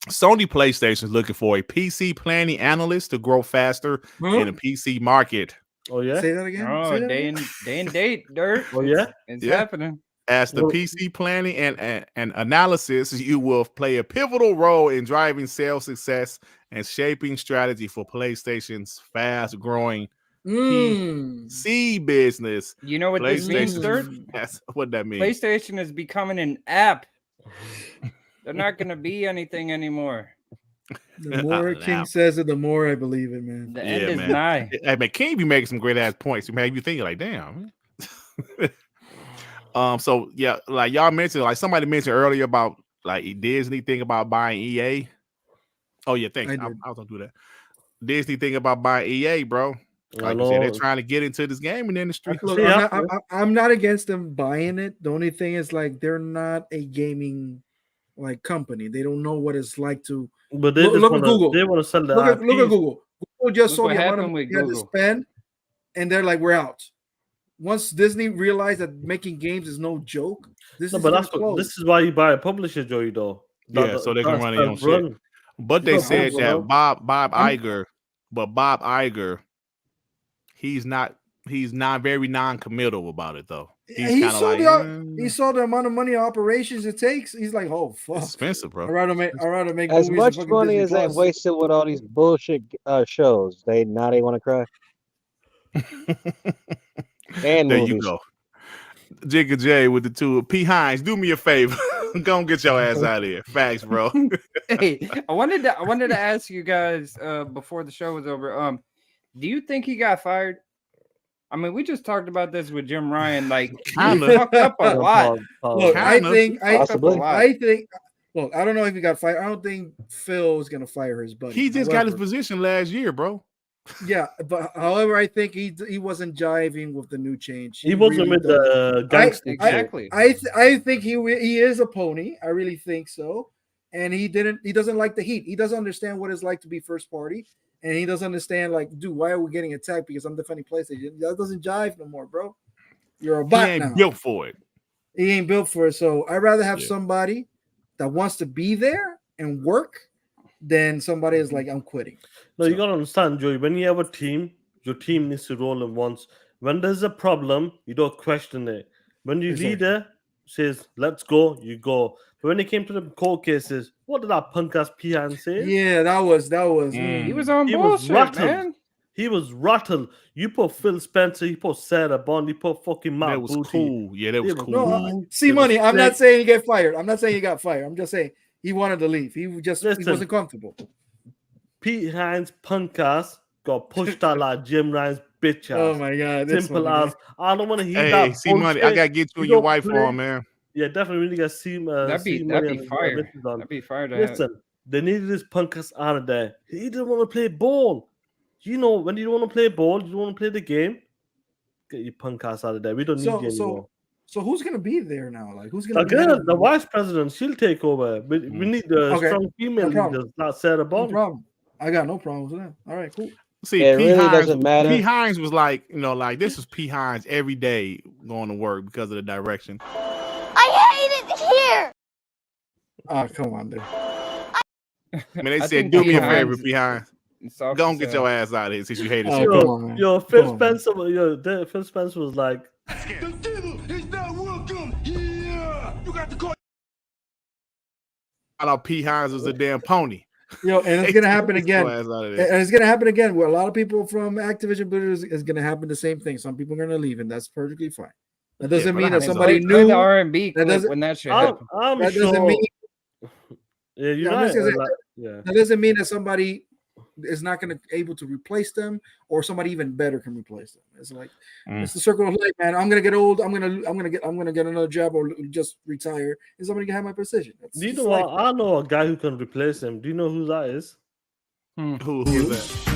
Sony PlayStation is looking for a PC planning analyst to grow faster in the PC market. Oh yeah. Say that again. Oh, Say that day again? and date, Dirt. Oh yeah. It's Yeah. happening. As the Well- PC planning and analysis, you will play a pivotal role in driving sales success and shaping strategy for PlayStation's fast-growing PC business. You know what this means, Dirt? That's what that means. PlayStation is becoming an app. They're not going to be anything anymore. The more King says it, the more I believe it, man. The end is nigh. Hey, man, King be making some great ass points. You make you think like, damn. So yeah, like y'all mentioned, like somebody mentioned earlier about like Disney think about buying EA. Oh yeah, thanks. I was gonna do that. Disney think about buying EA, bro. Like you said, they're trying to get into this gaming industry. Look, I'm not against them buying it. The only thing is like they're not a gaming like company. They don't know what it's like to. But they look at Google. They want to sell the look at Google. Google just saw what the amount of happened money with they had to Google. spend, and they're like, we're out. Once Disney realized that making games is no joke, this is why you buy a publisher, Joey. Though, Yeah, so they can run their own shit. But they said that Bob Iger, he's not very non-committal about it though. He's he saw he saw the amount of money operations it takes. He's like, oh fuck, it's expensive, bro. I'd rather make as movies much and money Disney as they Plus. wasted with all these bullshit shows. They want to cry. And there movies. you go. Jigga J with the two. P. Hines, do me a favor. Go and get your ass out of here. Facts, bro. Hey, I wanted to ask you guys before the show was over. Do you think he got fired? I mean, we just talked about this with Jim Ryan. Like, he fucked up a lot. Look, I think. Look, I don't know if he got fired. I don't think Phil is gonna fire his buddy. He just got his position last year, bro. Yeah, but however, I think he wasn't jiving with the new change. He wasn't with the gangster. Exactly. I think he is a pony. I really think so. And he doesn't like the heat. He doesn't understand what it's like to be first party. And he doesn't understand, like, dude, why are we getting attacked because I'm defending PlayStation? That doesn't jive no more, bro. You're a bot now. He ain't built for it. He ain't built for it. So I'd rather have somebody that wants to be there and work than somebody is like, I'm quitting. No, you gotta understand, Joey. When you have a team, your team needs to roll in once. When there's a problem, you don't question it. When your leader says, let's go, you go. But when it came to the court cases, what did that punk ass Pian say? Yeah, that was. He was on bullshit, man. He was rattled. You put Phil Spencer, you put Sarah Bond, you put fucking Matt That was Booty. cool. Yeah, that was cool. No, money. I'm not saying he get fired. I'm not saying he got fired. I'm just saying he wanted to leave. He wasn't comfortable. Pete Hines punk ass got pushed out like Jim Ryan's bitch ass. Oh my god, simple as. I don't want to hear hey, that. See money. I gotta get you and your wife on, man. Yeah, definitely really got see. That'd be fired. That'd be fired. Listen, they needed this punk ass out of there. He didn't want to play ball. You know, when you don't want to play ball, you don't want to play the game. Get your punk ass out of there. We don't need you anymore. So who's gonna be there now? Like who's gonna? Again, the vice president, she'll take over. But we need the strong female leaders, not Sarah Bond. No problem. I got no problem with that. All right, cool. See, it really doesn't matter. P. Hines was like, this was P. Hines every day going to work because of the direction. I hate it here. Oh, come on, dude. I mean, they said, do me a favor, P. Hines. Go and get your ass out of here since you hate it. Phil Spencer was like, the devil is not welcome here. You got to call. I thought P. Hines was a damn pony. And it's gonna happen again. And it's gonna happen again. Where a lot of people from Activision Blizzard is gonna happen the same thing. Some people are gonna leave, and that's perfectly fine. That doesn't mean that somebody knew the R&B when that shit happened. That doesn't mean. Yeah, you're right. That doesn't mean that somebody is not going to able to replace them, or somebody even better can replace them. It's like it's the circle of life, man. I'm gonna get old. I'm gonna get another job or just retire, and somebody can have my position. Do you know what? I know a guy who can replace him. Do you know who that is? Who is that?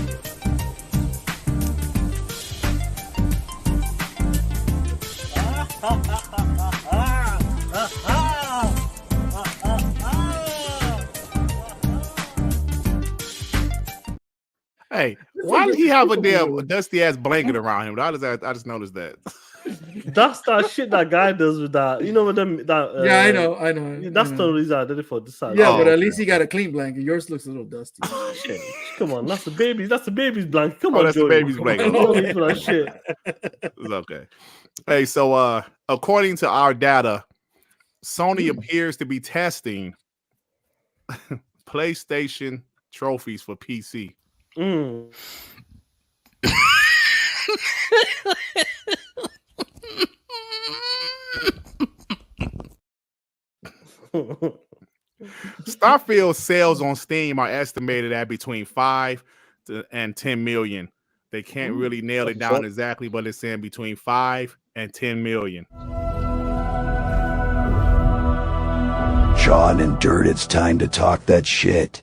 Hey, why did he have a damn dusty ass blanket around him? I just noticed that. That's that shit that guy does with that. You know, with them. That Yeah, I know. That's the reason I did it for this side. Yeah, but at least he got a clean blanket. Yours looks a little dusty. Shit. Come on, that's the baby's. That's the baby's blanket. Come on, that's the baby's blanket. No need for that shit. It's okay. Hey, so according to our data, Sony appears to be testing PlayStation trophies for PC. Starfield sales on Steam are estimated at between 5 and 10 million. They can't really nail it down exactly, but it's saying between 5 and 10 million. Sean and Dirt, it's time to talk that shit.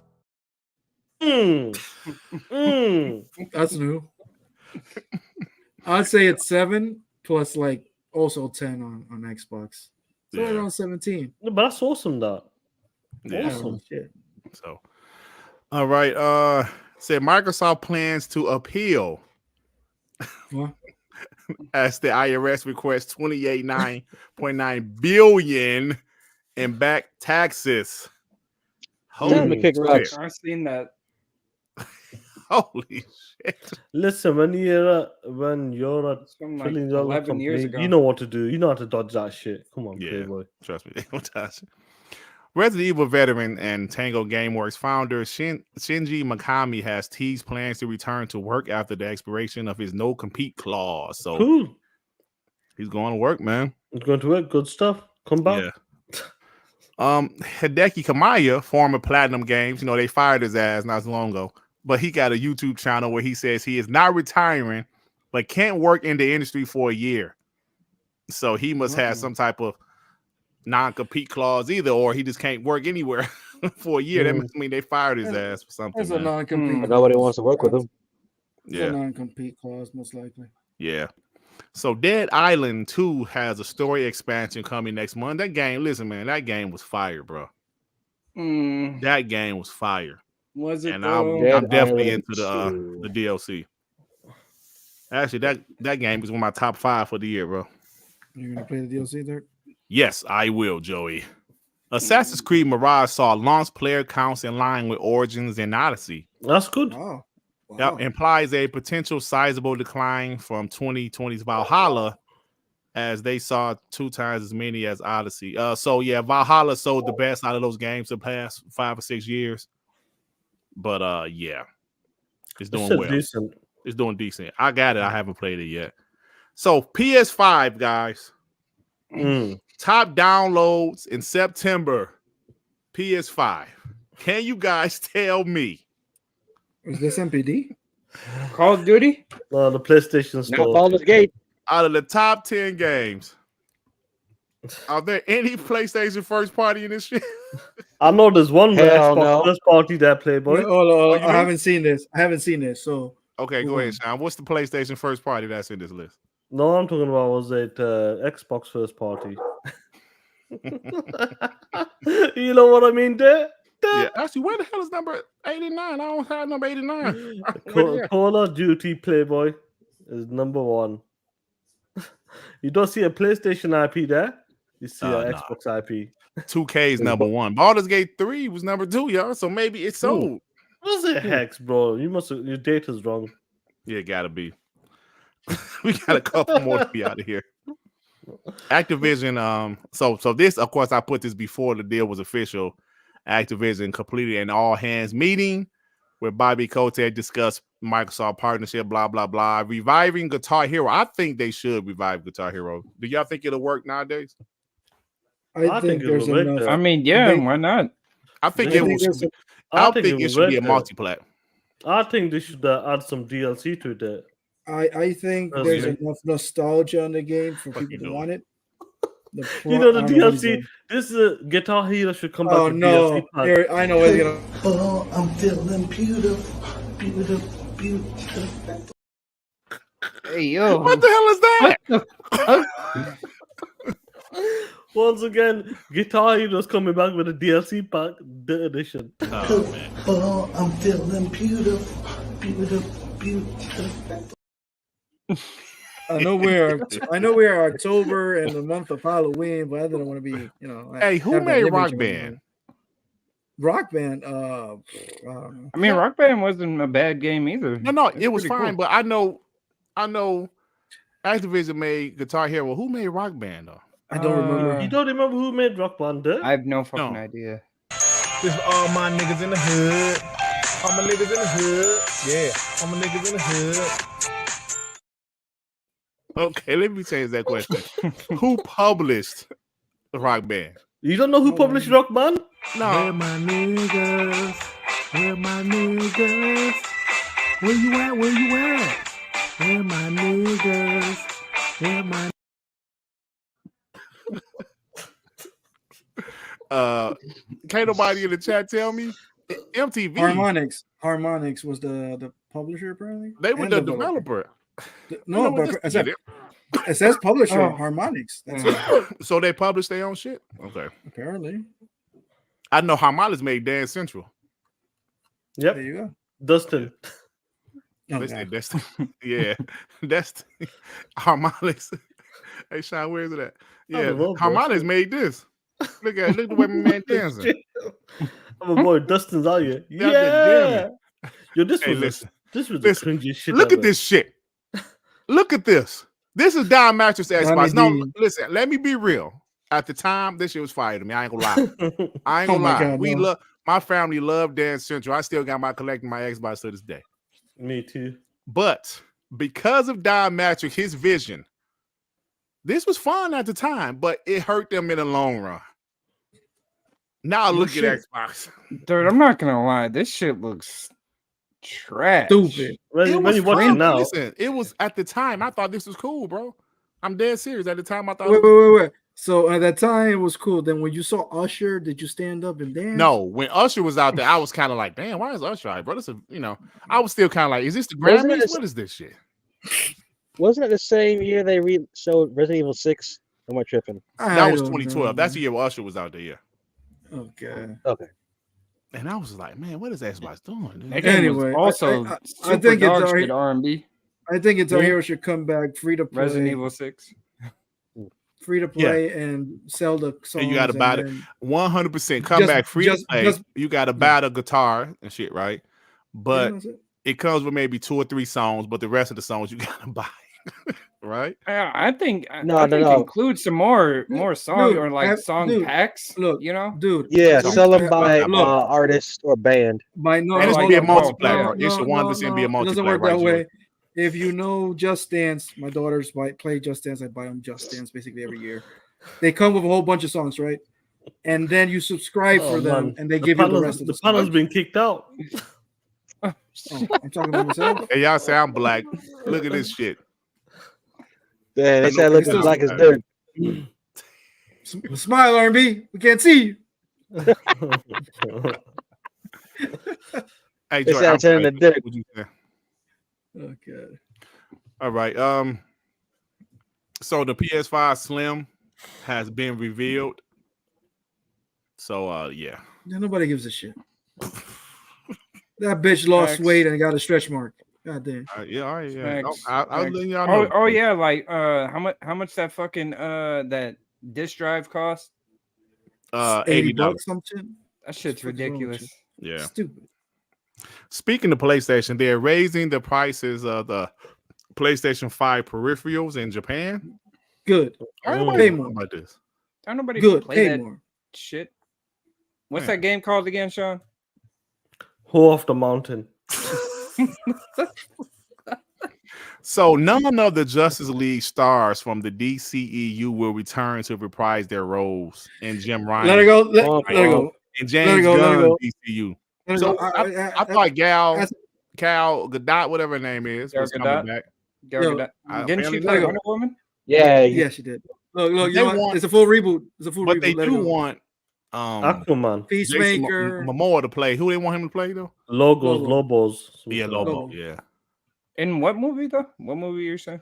That's new. I'd say it's 7 plus like also 10 on Xbox. So around 17. No, but that's awesome, that. Yeah. Awesome shit. So, all right. Said Microsoft plans to appeal as the IRS requests $28.9 billion in back taxes. Holy shit. I've seen that. Holy shit! Listen, when you're at like $1 11 years ago, you know what to do. You know how to dodge that shit. Come on, Playboy. Trust me, they don't touch it. Resident Evil veteran and Tango Gameworks founder Shinji Mikami has teased plans to return to work after the expiration of his no-compete clause. So cool. He's going to work, man. He's going to work. Good stuff. Come back. Yeah. Hideki Kamiya, former Platinum Games, they fired his ass not so long ago, but he got a YouTube channel where he says he is not retiring, but can't work in the industry for a year. So he must have some type of non-compete clause either, or he just can't work anywhere for a year. That must mean they fired his ass for something. That's a non-compete. Nobody wants to work with him. Yeah, a non-compete clause, most likely. Yeah. So Dead Island 2 has a story expansion coming next month. That game, listen, man, that game was fire, bro. That game was fire. Was it? And I'm definitely into the DLC. Actually, that game was one of my top 5 for the year, bro. You're gonna play the DLC there? Yes, I will, Joey. Assassin's Creed Mirage saw launch player counts in line with Origins and Odyssey. That's good. Wow. That implies a potential sizable decline from 2020's Valhalla, as they saw 2 times as many as Odyssey. Valhalla sold the best out of those games the past 5 or 6 years. But it's doing well. Decent. It's doing decent. I got it. I haven't played it yet. So PS5, guys. Top downloads in September. PS5. Can you guys tell me? Is this MPD? Call of Duty? The PlayStation Store. Baldur's Gate. Out of the top 10 games, are there any PlayStation first party in this shit? I know there's one Xbox first party that Playboy. I haven't seen this. So okay, go ahead, Sean. What's the PlayStation first party that's in this list? No, I'm talking about was it Xbox first party. You know what I mean, there? Yeah, actually, where the hell is number 89? I don't have number 89. Call of Duty Playboy is number 1. You don't see a PlayStation IP there. You see an Xbox IP. 2K is number 1. Baldur's Gate 3 was number 2, y'all. So maybe it's sold. What's the hex, bro? Your data's wrong. Yeah, gotta be. We got a couple more to be out of here. Activision. So this, of course, I put this before the deal was official. Activision completed an all-hands meeting where Bobby Kotick discussed Microsoft partnership, blah, blah, blah. Reviving Guitar Hero. I think they should revive Guitar Hero. Do y'all think it'll work nowadays? I think there's enough. I mean, yeah, why not? I think it should be a multiplat. I think they should add some DLC to it. I think there's enough nostalgia in the game for people to want it. The DLC. This is Guitar Hero should come back. Oh no! Here, I know where you're gonna. Oh, I'm feeling beautiful. Hey yo! What the hell is that? Once again, Guitar Hero's coming back with a DLC pack, the edition. Oh, man. Oh, I'm feeling beautiful. I know we're October and the month of Halloween, but I didn't want to be, Hey, who made Rock Band? Rock Band. I mean, Rock Band wasn't a bad game either. No, it was fine. Cool. But I know Activision made Guitar Hero. Who made Rock Band though? I don't remember. You don't remember who made Rock Band? I have no fucking idea. This all my niggas in the hood. All my niggas in the hood. Yeah, all my niggas in the hood. Okay, let me change that question. Who published Rock Band? You don't know who published Rock Band? No. Where my niggas? Where my niggas? Where you at? Where you at? Where my niggas? Where my can't nobody in the chat tell me? MTV. Harmonix was the publisher apparently. They were the developer. No, but it says publisher Harmonix. That's it. So they published their own shit? Okay. Apparently. I know Harmonix made Dance Central. Yep. There you go. Dustin. They said Dustin. Yeah. Dustin. Harmonix. Hey, Sean, where is it at? Yeah. Harmonix made this. Look the way my man dancing. Oh boy, Dustin's out here. Yeah. Yo, this was the cringy shit. Look at this shit. Look at this. This is Don Mattress Xbox. No, listen, let me be real. At the time, this shit was fire to me. I ain't gonna lie. God, my family loved Dance Central. I still got my collecting my Xbox to this day. Me too. But because of Don Mattress, his vision, this was fun at the time, but it hurt them in the long run. Now look at Xbox. Dude, I'm not gonna lie. This shit looks trash. Stupid. When you watch it now. Listen, it was at the time. I thought this was cool, bro. I'm dead serious. At the time, I thought. Wait. So at that time, it was cool. Then when you saw Usher, did you stand up and dance? No, when Usher was out there, I was kind of like, damn, why is Usher out, bro? I was still kind of like, is this the Grammys? What is this shit? Wasn't it the same year they showed Resident Evil 6? Am I tripping? That was 2012. That's the year where Usher was out there. Yeah. Okay. And I was like, man, what is Xbox doing? Anyway, also, I think it's R&B. I think Guitar Hero should come back free to play. Resident Evil 6. Free to play and sell the songs. And you got to buy it 100%. Come back free to play. You got to buy the guitar and shit, right? But it comes with maybe 2 or 3 songs, but the rest of the songs you got to buy. Right? I think include some more songs or like song packs. Look, dude. Yeah, sell them by artist or band. And it's be a multiplayer. It should 100% be a multiplayer. It doesn't work that way. If you know Just Dance, my daughters play Just Dance. I buy them Just Dance basically every year. They come with a whole bunch of songs, right? And then you subscribe for them, and they give you the rest of the songs. The panel's been kicked out. I'm talking about myself. Hey, y'all say I'm black. Look at this shit. Yeah, they say I look as black as dirt. Smile, R&B. We can't see you. Hey, Joy, I'm turning the dirt. Okay. All right. So the PS5 Slim has been revealed. So yeah. Nobody gives a shit. That bitch lost weight and got a stretch mark. God damn. Yeah, all right, yeah. I'll let y'all know. Oh yeah, like how much that fucking that disk drive cost? $80 something. That shit's ridiculous. Yeah. Stupid. Speaking of PlayStation, they're raising the prices of the PlayStation 5 peripherals in Japan. Good. Pay more about this. Don't nobody good. Play Pay that more. Shit. What's that game called again, Sean? Who Off the Mountain. So none of the Justice League stars from the DCEU will return to reprise their roles in Jim Ryan. Let her go. Let her go. And James Gunn DCU. So I thought Cal Gadot, whatever her name is, was coming back. Didn't she play Wonder Woman? Yeah, she did. Look, it's a full reboot. It's a full but reboot. They do want Aquaman, Peacemaker, Momoa to play. Who they want him to play though? Lobos. Yeah, Lobo. Yeah. In what movie though? What movie you're saying?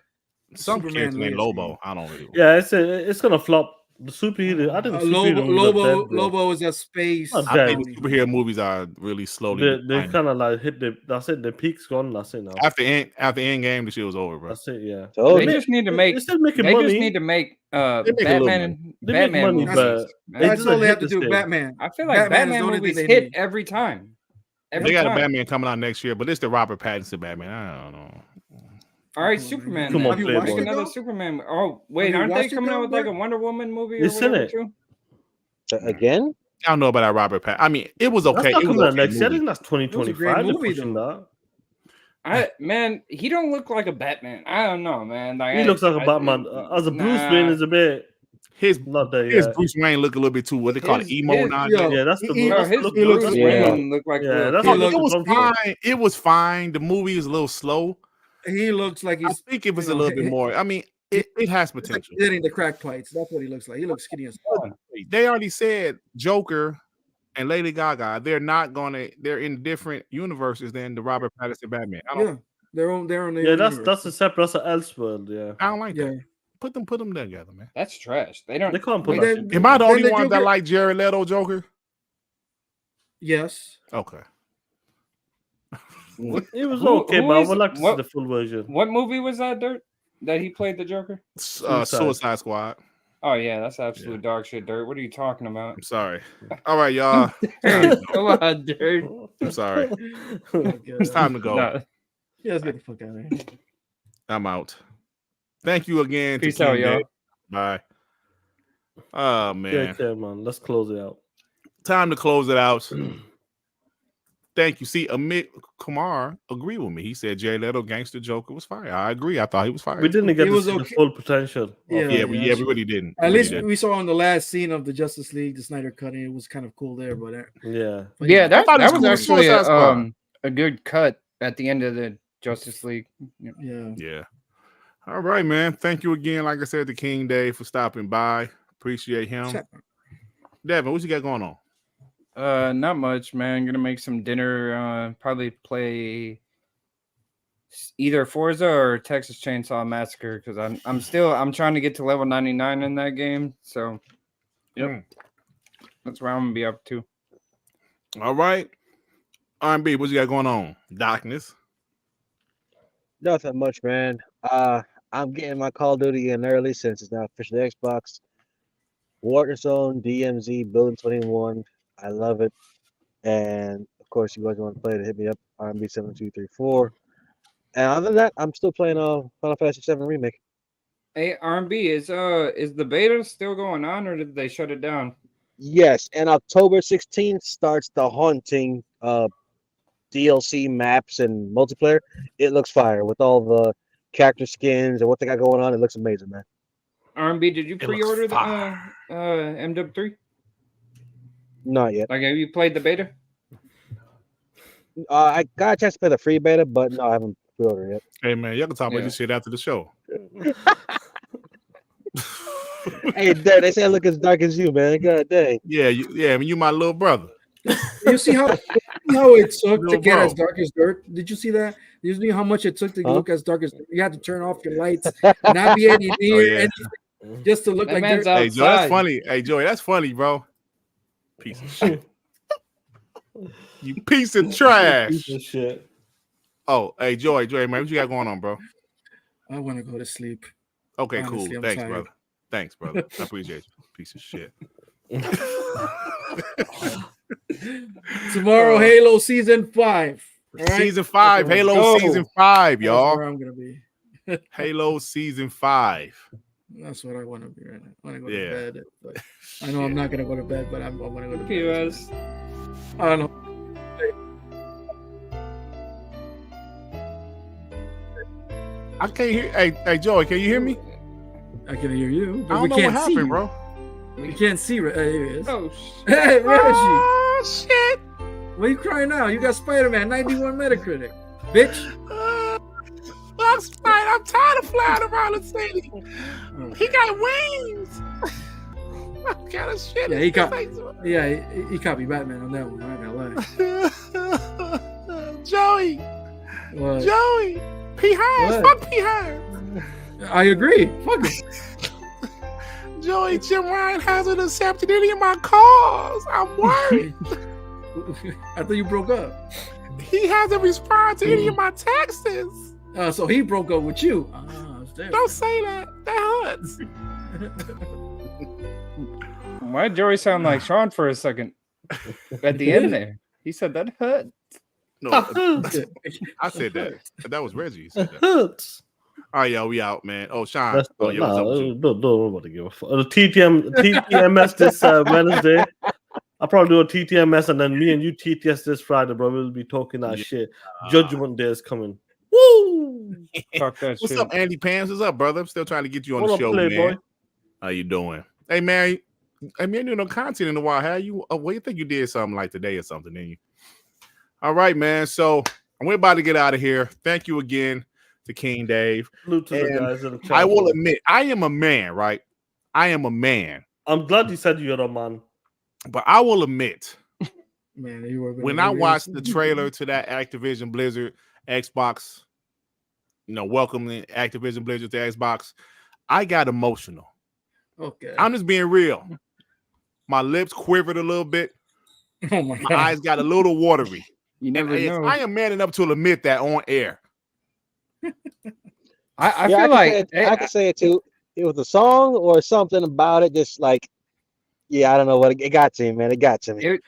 Some character named Lobo. I don't really. Yeah, it's gonna flop The superhero. I think superhero Lobo is a space. I think superhero movies are really slowly. They kind of like hit the. That's it. The peak's gone. That's it now. After end game, the shit was over, bro. That's it. Yeah. So They just need to make. They're still making They money. just need to make make Batman. They make Batman money, movies. but That's all they have to do. Batman. I feel like Batman is Batman the only movies thing they hit need. every time. They got a Batman coming out next year, but it's the Robert Pattinson Batman. I don't know. All right, Superman. Come on, then. Playboy. Make another Superman. Oh wait, Have you aren't they watched it coming though, out with like a bro? Wonder Woman movie? Or It's in whatever it. too? Again? I don't know about that Robert Pattinson. I mean, it was That's okay. not It was coming out okay next year. I movie. think that's 2025. They're movie, pushing that. Man, he don't look like a Batman. I don't know, man. Like, He looks like a Batman. As a Bruce Wayne is a bit. His Not there his yet. Bruce Wayne look a little bit too what they call it emo now. Yeah, that's the Bro, his look. Bruce That's Wayne look like Yeah, that's No, what it was looks fine. It was fine. The movie is a little slow. He looks like I he's think it was a little bit more. I mean, it has potential. getting the crack plates. That's what he looks like. He looks skinny as fuck. They already said Joker and Lady Gaga. They're in different universes than the Robert Pattinson Batman. I don't. Yeah, they're on their Yeah, own that's universe. a separate. That's an Elseworld. Yeah. I don't like Yeah. that. Put them together, man. That's trash. They don't. They can't put But that. then- shit Am I the Then only the one that Joker- like Jared Leto Joker? Yes. Okay. It was Who okay, but I is- would like to see what- the full version. What movie was that, Dirt? That he played the Joker? Suicide Squad. Oh yeah, that's absolute dog shit, Dirt. What are you talking about? I'm sorry. All right, y'all. Come on, Dirt. I'm sorry. Oh, It's time to go. No. Yeah, let's get the fuck out of here. I'm out. Thank you again. Peace to out, King y'all. Dave. Bye. Oh man. Yeah, okay, man. Let's close it out. Time to close it out. Thank you. See, Amit Kumar agreed with me. He said Jared Leto Gangster Joker was fire. I agree. I thought he was fire. We didn't get It to was see the okay. full potential. Yeah, we really didn't. At We least didn't. we saw on the last scene of the Justice League, the Snyder cut, and it was kind of cool there. But Yeah. Yeah, that thought it was was cool with actually Suicide Squad. a good cut at the end of the Justice League. Yeah. yeah, Yeah. All right, man. Thank you again. Like I said, to King Dave for stopping by. Appreciate him. Devin, what you got going on? Not much, man. Gonna make some dinner. Probably play either Forza or Texas Chainsaw Massacre because I'm trying to get to level 99 in that game. So, yep, that's what I'm gonna be up to. All right. R&B, what you got going on? Darkness. Nothing much, man. I'm getting my Call of Duty in early since it's now officially Xbox. Warzone, DMZ, Building 21. I love it. And of course, you guys want to play it, hit me up, RMB7234. And other than that, I'm still playing Final Fantasy 7 Remake. Hey, R&B, is the beta still going on or did they shut it down? Yes, and October 16th starts the Haunting DLC maps and multiplayer. It looks fire with all the character skins and what they got going on. It looks amazing, man. R&B, did you It looks pre-order the fire. MW3? Not yet. Like, have you played the beta? I got a chance to play the free beta, but no, I haven't pre-ordered yet. Hey, man, y'all can talk about Yeah. this shit after the show. Hey, Dad, they say I look as dark as you, man. God dang. Yeah, I mean, you my little brother. you see how it took to Little get bro. as dark as dirt? Did you see that? You see how much it took to Huh? look as dark as dirt? You had to turn off your lights, not be any near yeah. anything, just to look That like man's dirt. Hey, Joey, that's outside. funny. Hey, Joey, that's funny, bro. Piece of shit. You piece of trash. Piece of shit. Oh, hey, Joey, man, what you got going on, bro? I want to go to sleep. Okay, Honestly, cool. I'm Thanks, tired. brother. Thanks, brother. I appreciate you. Piece of shit. Tomorrow, Halo season 5. All right? Season 5, Let's Halo go. season 5, That's y'all. where I'm gonna be. Halo season 5. That's what I want to be right now. I want to go Yeah. to bed. But I know I'm not gonna go to bed, but I want to go to Okay, bed. guys. I don't know. I can't hear. Hey, Joey, can you hear me? I can hear you, I but don't we know what can't see happened, you. bro. We can't see. Here he is. Oh, Hey, Reggie. Oh shit! What are you crying now? You got Spider-Man 91 Metacritic, bitch. I'm tired of flying around the city. He got wings. What kind of shit? Yeah, is he copied Batman on that one. I'm not gonna lie. Joey, What? P. Hines, What? fuck P. Hines. I agree. Fuck him. Joey, Jim Ryan hasn't accepted any of my calls. I'm worried. I thought you broke up. He hasn't responded to any of my texts. So he broke up with you. Don't say that. That hurts. Why did Joey sound like Sean for a second? At the end there, he said that hurt. No, I said that. That was Reggie. Said that. Hurts. All right, y'all, we out, man. Oh, Sean. Don't worry about to give a fuck. TTMS this Wednesday. I'll probably do a TTMS and then me and you TTS this Friday, bro. We'll be talking that shit. Judgment Day is coming. Woo! Talk that What's shit. up, Andy Pants? What's up, brother? I'm still trying to get you on the show, Playboy? man. How you doing? Hey, man. I mean, you know, content in a while. How you? Well, you think you did something like today or something, didn't you? All right, man. So we're about to get out of here. Thank you again to King Dave. Salute to the guys in the chat. I will admit, I am a man, right? I am a man. I'm glad you said you're a man. But I will admit, man, you were when I watched the trailer to that Activision Blizzard Xbox, you know, welcoming Activision Blizzard to Xbox, I got emotional. Okay. I'm just being real. My lips quivered a little bit. Oh my God. My eyes got a little watery. You never know. I am man enough to admit that on air. I feel like I can say it too. It was a song or something about it, just like, yeah, I don't know what it got to me, man. It got to me.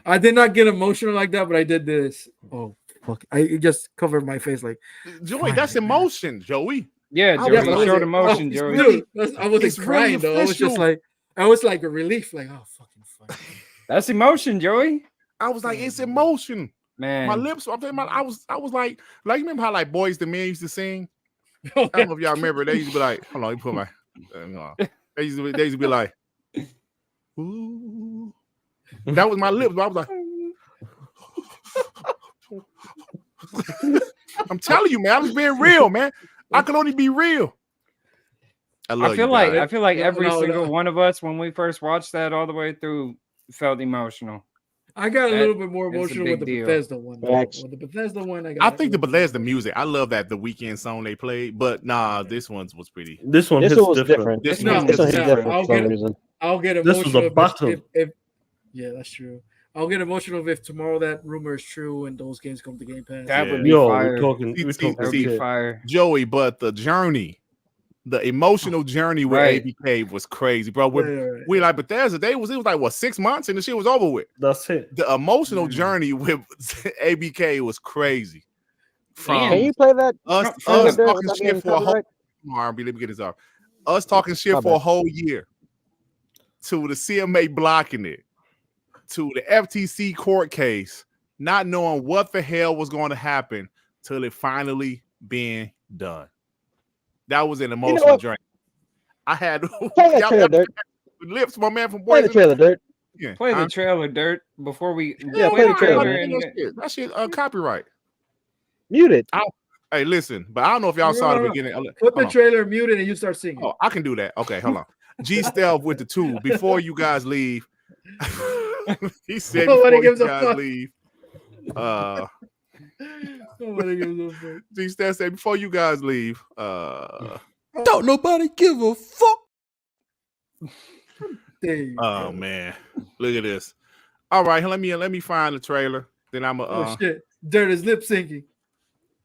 I did not get emotional like that, but I did this. Oh fuck! I just covered my face like. Joey, that's emotion, Joey. Yeah, Joey showed emotion, Joey. Really, I wasn't crying though. I was just like, I was like a relief, like, oh fucking fuck. That's emotion, Joey. I was like, it's emotion, man. My lips. I was like, you remember how like Boys the Men used to sing? I don't know if y'all remember. They used to be like, hold on, you put my. They used to be like, ooh. That was my lips. But I was like, I'm telling you, man. I'm just being real, man. I can only be real. I feel like every single one of us, when we first watched that all the way through, felt emotional. I got a little bit more emotional with the Bethesda one. With the Bethesda one, I think the Bethesda music. I love that the weekend song they played, but nah, this one was pretty. This one was different. This one hits different. I'll get emotional. This was a battle. Yeah, that's true. I'll get emotional if tomorrow that rumor is true and those games come to Game Pass. That would be fire. We're talking fire. Joey, but the journey, the emotional journey with ABK was crazy, bro. We like Bethesda. It was like what 6 months and the shit was over with. That's it. The emotional journey with ABK was crazy. Can you play that? Us talking shit for a whole. Let me get this off. Us talking shit for a whole year. To the CMA blocking it. To the FTC court case, not knowing what the hell was going to happen till it finally being done. That was an emotional journey. I had lips, my man from Boys. Play the trailer, Dirt. Yeah. Play the trailer, Dirt, before we. Yeah, play the trailer. That shit copyright. Mute it. Hey, listen, but I don't know if y'all saw the beginning. Put the trailer muted and you start singing. Oh, I can do that. Okay, hold on. G Stealth with the 2. Before you guys leave. He said before you guys leave. Nobody gives a fuck. G-Stan said before you guys leave. Don't nobody give a fuck. Oh man, look at this. All right, let me find the trailer. Then I'm oh shit, Dirt is lip syncing.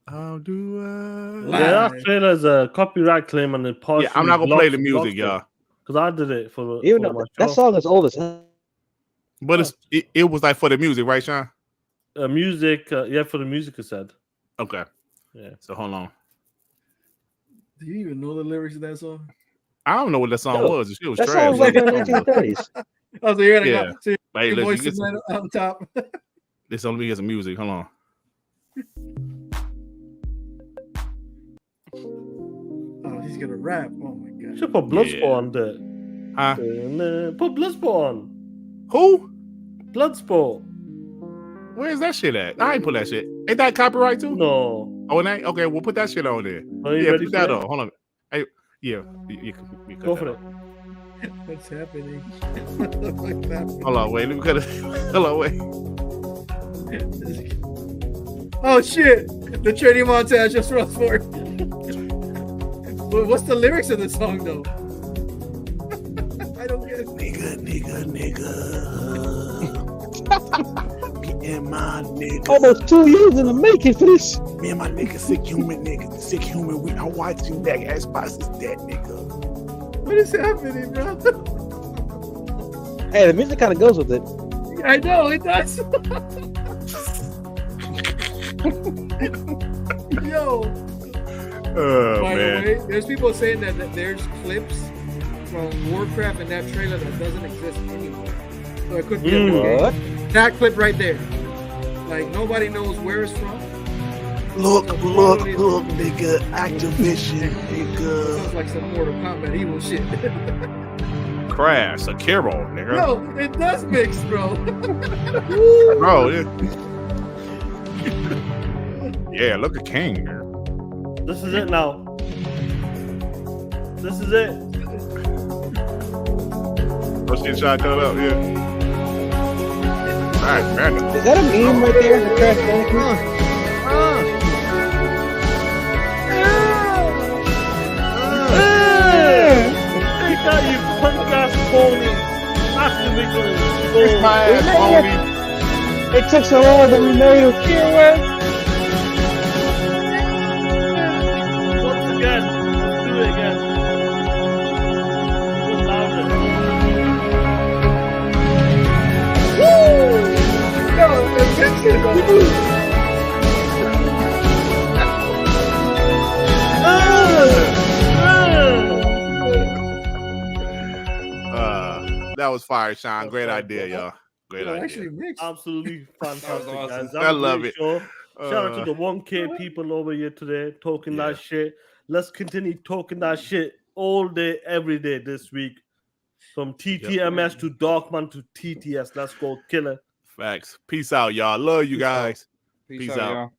How do I? Yeah, that trailer's a copyright claim and it partially. Yeah, I'm not gonna play the music, y'all. Because I did it for that song is old as hell. But it was like for the music, right, Sean? Music, yeah, for the music, it said. Okay. Yeah. So hold on. Do you even know the lyrics of that song? I don't know what that song was. It was that trash. song was like in the 1930s. Oh, so you're gonna yeah. go hey, your voice is on top. This only gets some music. Hold on. Oh, he's gonna rap. Oh my god. Should put Bloodsport on there. Huh? Put Bloodsport on. Who? Bloodsport. Where's that shit at? I ain't put that shit. Ain't that copyright too? No. Oh, it ain't? Okay, we'll put that shit on there. Yeah, put that on. Hold on. Hey, yeah, you go for it. What's happening? Hold on, wait. Let me cut it. Hold on, wait. Oh shit! The training montage just runs for it. What's the lyrics of the song though? I don't get it. Nigga. Me and my nigga. Almost 2 years in the making for this. Me and my nigga, sick human. We are watching that Xbox is dead, nigga. What is happening, bro? Hey, the music kind of goes with it. I know it does. Yo. Oh, By man. the way, there's people saying that there's clips from Warcraft in that trailer that doesn't exist anymore. So it could be What? that clip right there. Like nobody knows where it's from. Look, nigga. Activision, nigga. Sounds like some Mortal Kombat evil shit. Crash, Sekiro, nigga. No, it does mix, bro. Bro, yeah, look at King, man. This is it now. This is it. First get shot cut up, yeah. Alright, man. Is that a meme right there? The Crash Bandicoot? Take out you punk ass pony. Activision. It's my ass, pony. It took so long that we made it. Once again, let's do it again. Go louder. No, attention. That was fire, Sean. Great idea, y'all. Great idea. Actually mixed. Absolutely fantastic, awesome. guys. I love it. Show. Shout out to the 1K people over here today talking that shit. Let's continue talking that shit all day, every day this week. From TTMS to Darkman to TTS. Let's go, killer. Facts. Peace out, y'all. Love you guys. Peace out, y'all.